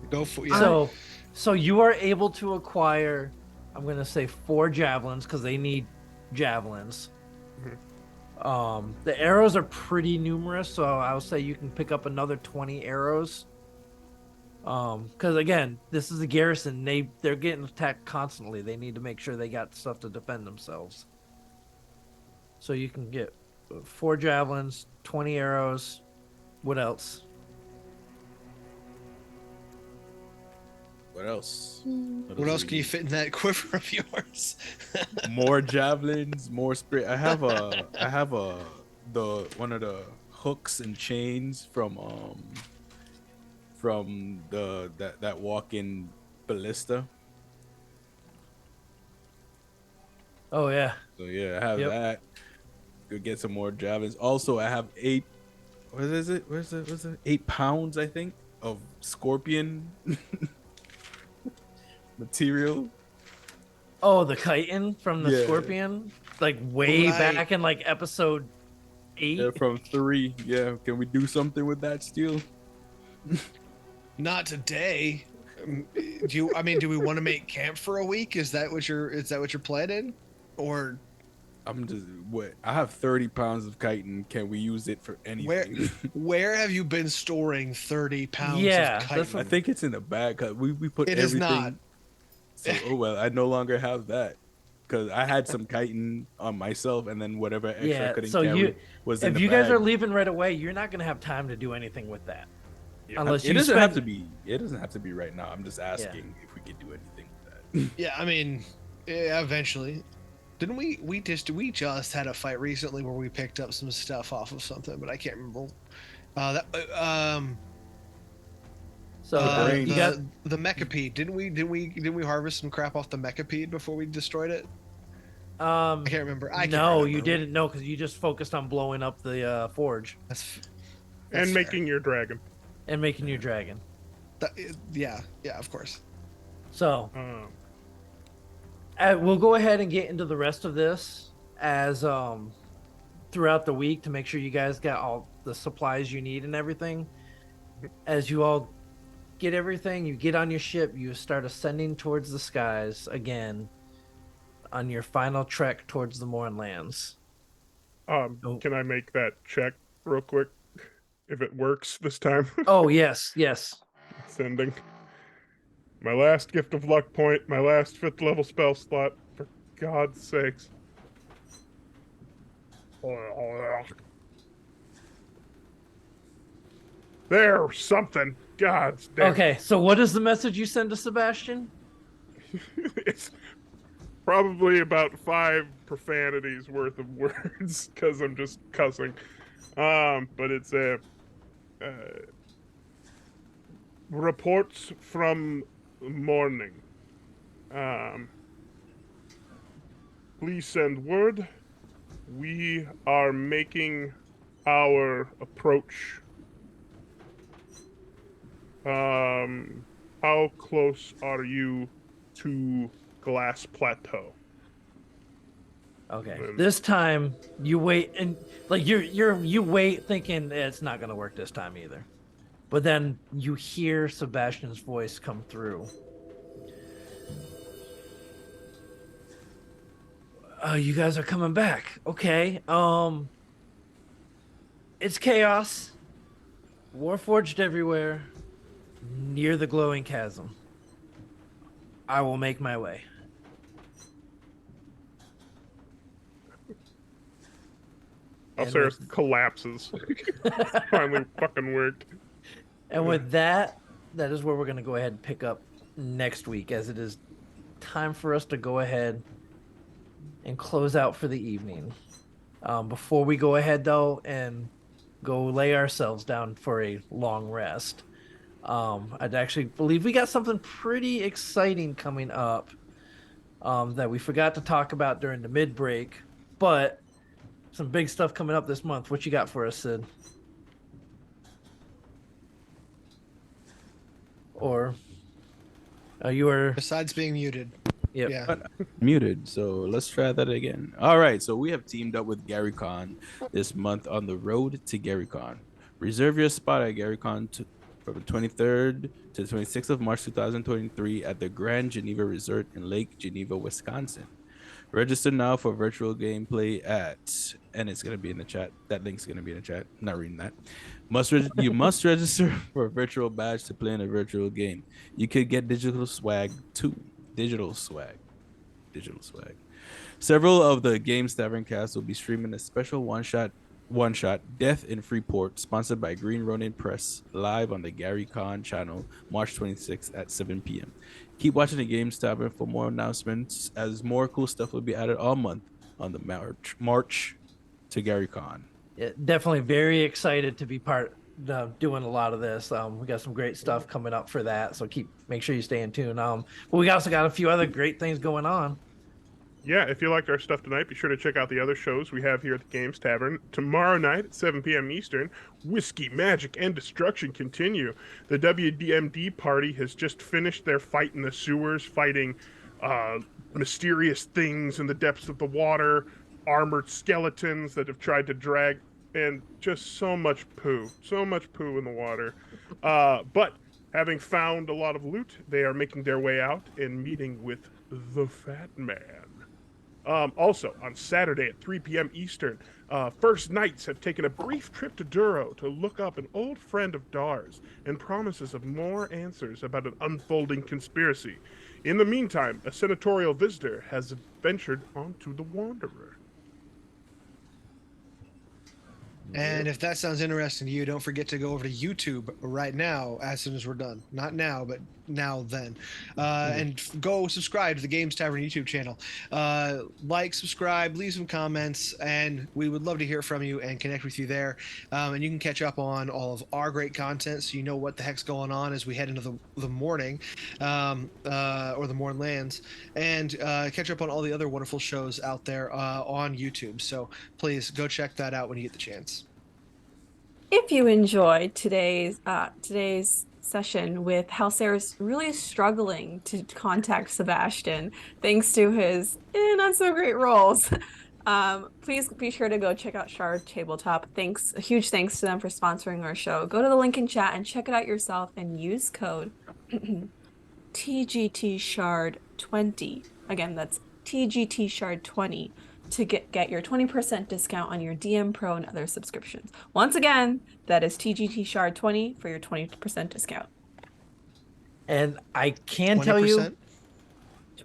Go for yeah. So you are able to acquire, I'm gonna say 4 javelins because they need javelins. The arrows are pretty numerous, so I'll say you can pick up another 20 arrows. Because again, this is a garrison. They're getting attacked constantly. They need to make sure they got stuff to defend themselves. So you can get 4 javelins, 20 arrows. What else? What else? What else can you fit in that quiver of yours? More javelins, more spray. I have the one of the hooks and chains from that walk-in ballista. Oh yeah. So yeah, I have Yep. that. Go get some more javelins. Also, I have 8. What is it? Where's it? 8 pounds, I think, of scorpion material. Oh, the chitin from the Yeah. scorpion, like way Right. back in like episode 8. Yeah, from 3. Yeah, can we do something with that steel? Not today. Do we want to make camp for a week? Is that what you're planning? Or I'm just what I have 30 pounds of chitin. Can we use it for anything? where have you been storing 30 pounds Yeah, of that's chitin? I think it's in the bag. 'Cause we put It is everything. not. So, oh well, I no longer have that because I had some chitin on myself, and then whatever extra I Yeah, couldn't so carry was in if the you guys bag. are leaving right away, you're not gonna have time to do anything with that. Unless It you doesn't spend... have to be. It doesn't have to be right now. I'm just asking if we could do anything with that. Yeah, I mean, yeah, eventually. Didn't we just had a fight recently where we picked up some stuff off of something, but I can't remember That So brains. you got the mechapede. Didn't we harvest some crap off the mechapede before we destroyed it? I can't remember. I can't no, you remember. didn't know because you just focused on blowing up the forge That's And fair. making your dragon. and making your dragon. Yeah, of course. So Um, we'll go ahead and get into the rest of this as throughout the week to make sure you guys got all the supplies you need and everything. As you all get everything, you get on your ship, you start ascending towards the skies again on your final trek towards the Mournlands. Oh. Can I make that check real quick? If it works this time. Oh, yes. Sending. My last gift of luck point, my last 5th level spell slot, for God's sakes. There's something. God's damn. Okay, so what is the message you send to Sebastian? It's probably about 5 profanities worth of words because I'm just cussing. But it's a reports from morning. Please send word. We are making our approach. How close are you to Glass Plateau? Okay. Um, This time you wait and like you wait thinking it's not gonna work this time either. But then you hear Sebastian's voice come through. You guys are coming back. Okay. It's chaos. Warforged everywhere. Near the glowing chasm. I will make my way. Alceres collapses. Finally fucking worked. And with that, that is where we're going to go ahead and pick up next week, as it is time for us to go ahead and close out for the evening. Before we go ahead, though, and go lay ourselves down for a long rest, I'd actually believe we got something pretty exciting coming up that we forgot to talk about during the mid-break, but some big stuff coming up this month. What you got for us, Sid? Or you were Besides being muted. Yep. Yeah. Muted. So let's try that again. All right. So we have teamed up with GaryCon this month on the road to GaryCon. Reserve your spot at GaryCon from the 23rd to the 26th of March 2023 at the Grand Geneva Resort in Lake Geneva, Wisconsin. Register now for virtual gameplay at, and it's going to be in the chat. That link's going to be in the chat. I'm not reading that. You must register for a virtual badge to play in a virtual game. You could get digital swag too. Digital swag. Several of the game's Tavern cast will be streaming a special one-shot Death in Freeport, sponsored by Green Ronin Press, live on the GaryCon channel, March 26th at 7 p.m. Keep watching the Games Tavern for more announcements, as more cool stuff will be added all month on the March to GaryCon. Yeah, definitely very excited to be part doing a lot of this. We got some great stuff coming up for that, so make sure you stay in tune. But we also got a few other great things going on. Yeah, if you liked our stuff tonight, be sure to check out the other shows we have here at the Games Tavern. Tomorrow night at 7 p.m. Eastern, Whiskey, Magic, and Destruction continue. The WDMD party has just finished their fight in the sewers, fighting mysterious things in the depths of the water, armored skeletons that have tried to drag, and just so much poo in the water. But having found a lot of loot, they are making their way out and meeting with the Fat Man. Also, on Saturday at 3 p.m. Eastern, First Knights have taken a brief trip to Duro to look up an old friend of Dar's and promises of more answers about an unfolding conspiracy. In the meantime, a senatorial visitor has ventured onto the Wanderer. And if that sounds interesting to you, don't forget to go over to YouTube right now as soon as we're done. Not now, but now then. And go subscribe to the Games Tavern YouTube channel. Like, subscribe, leave some comments, and we would love to hear from you and connect with you there. And you can catch up on all of our great content so you know what the heck's going on as we head into the morning, or the morn lands, and catch up on all the other wonderful shows out there on YouTube. So please go check that out when you get the chance. If you enjoyed today's session with how Sarah's really struggling to contact Sebastian thanks to his not so great rolls, please be sure to go check out Shard Tabletop. A huge thanks to them for sponsoring our show. Go to the link in chat and check it out yourself and use code TGTShard20. Again, that's TGTShard20 to get your 20% discount on your DM Pro and other subscriptions. Once again, that is TGTShard20 for your 20% discount. And I can tell you,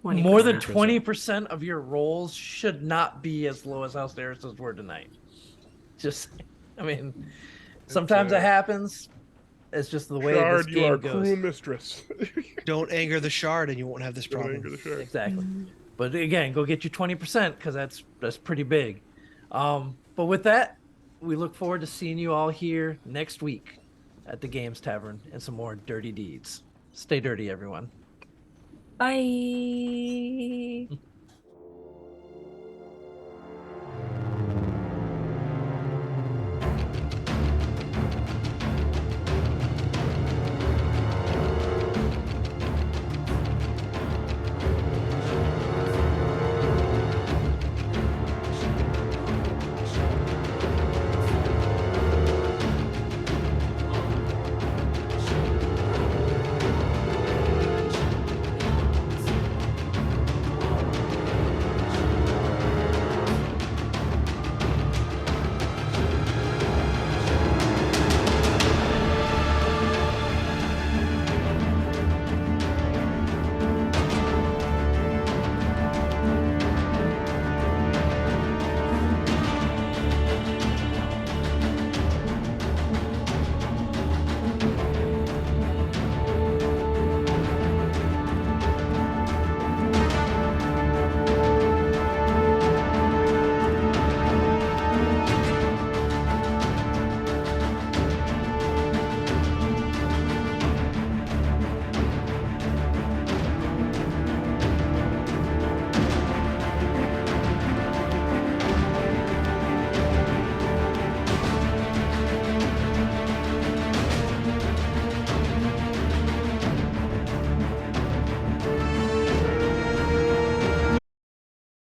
20%. more than 20% of your rolls should not be as low as House Darius's were tonight. Just, I mean, sometimes it happens. It's just the way Shard, this you are game goes. cruel mistress. Don't anger the Shard, and you won't have this Don't problem. anger the Shard. Exactly. But again, go get your 20% because that's pretty big. But with that, we look forward to seeing you all here next week at the Games Tavern and some more dirty deeds. Stay dirty, everyone. Bye.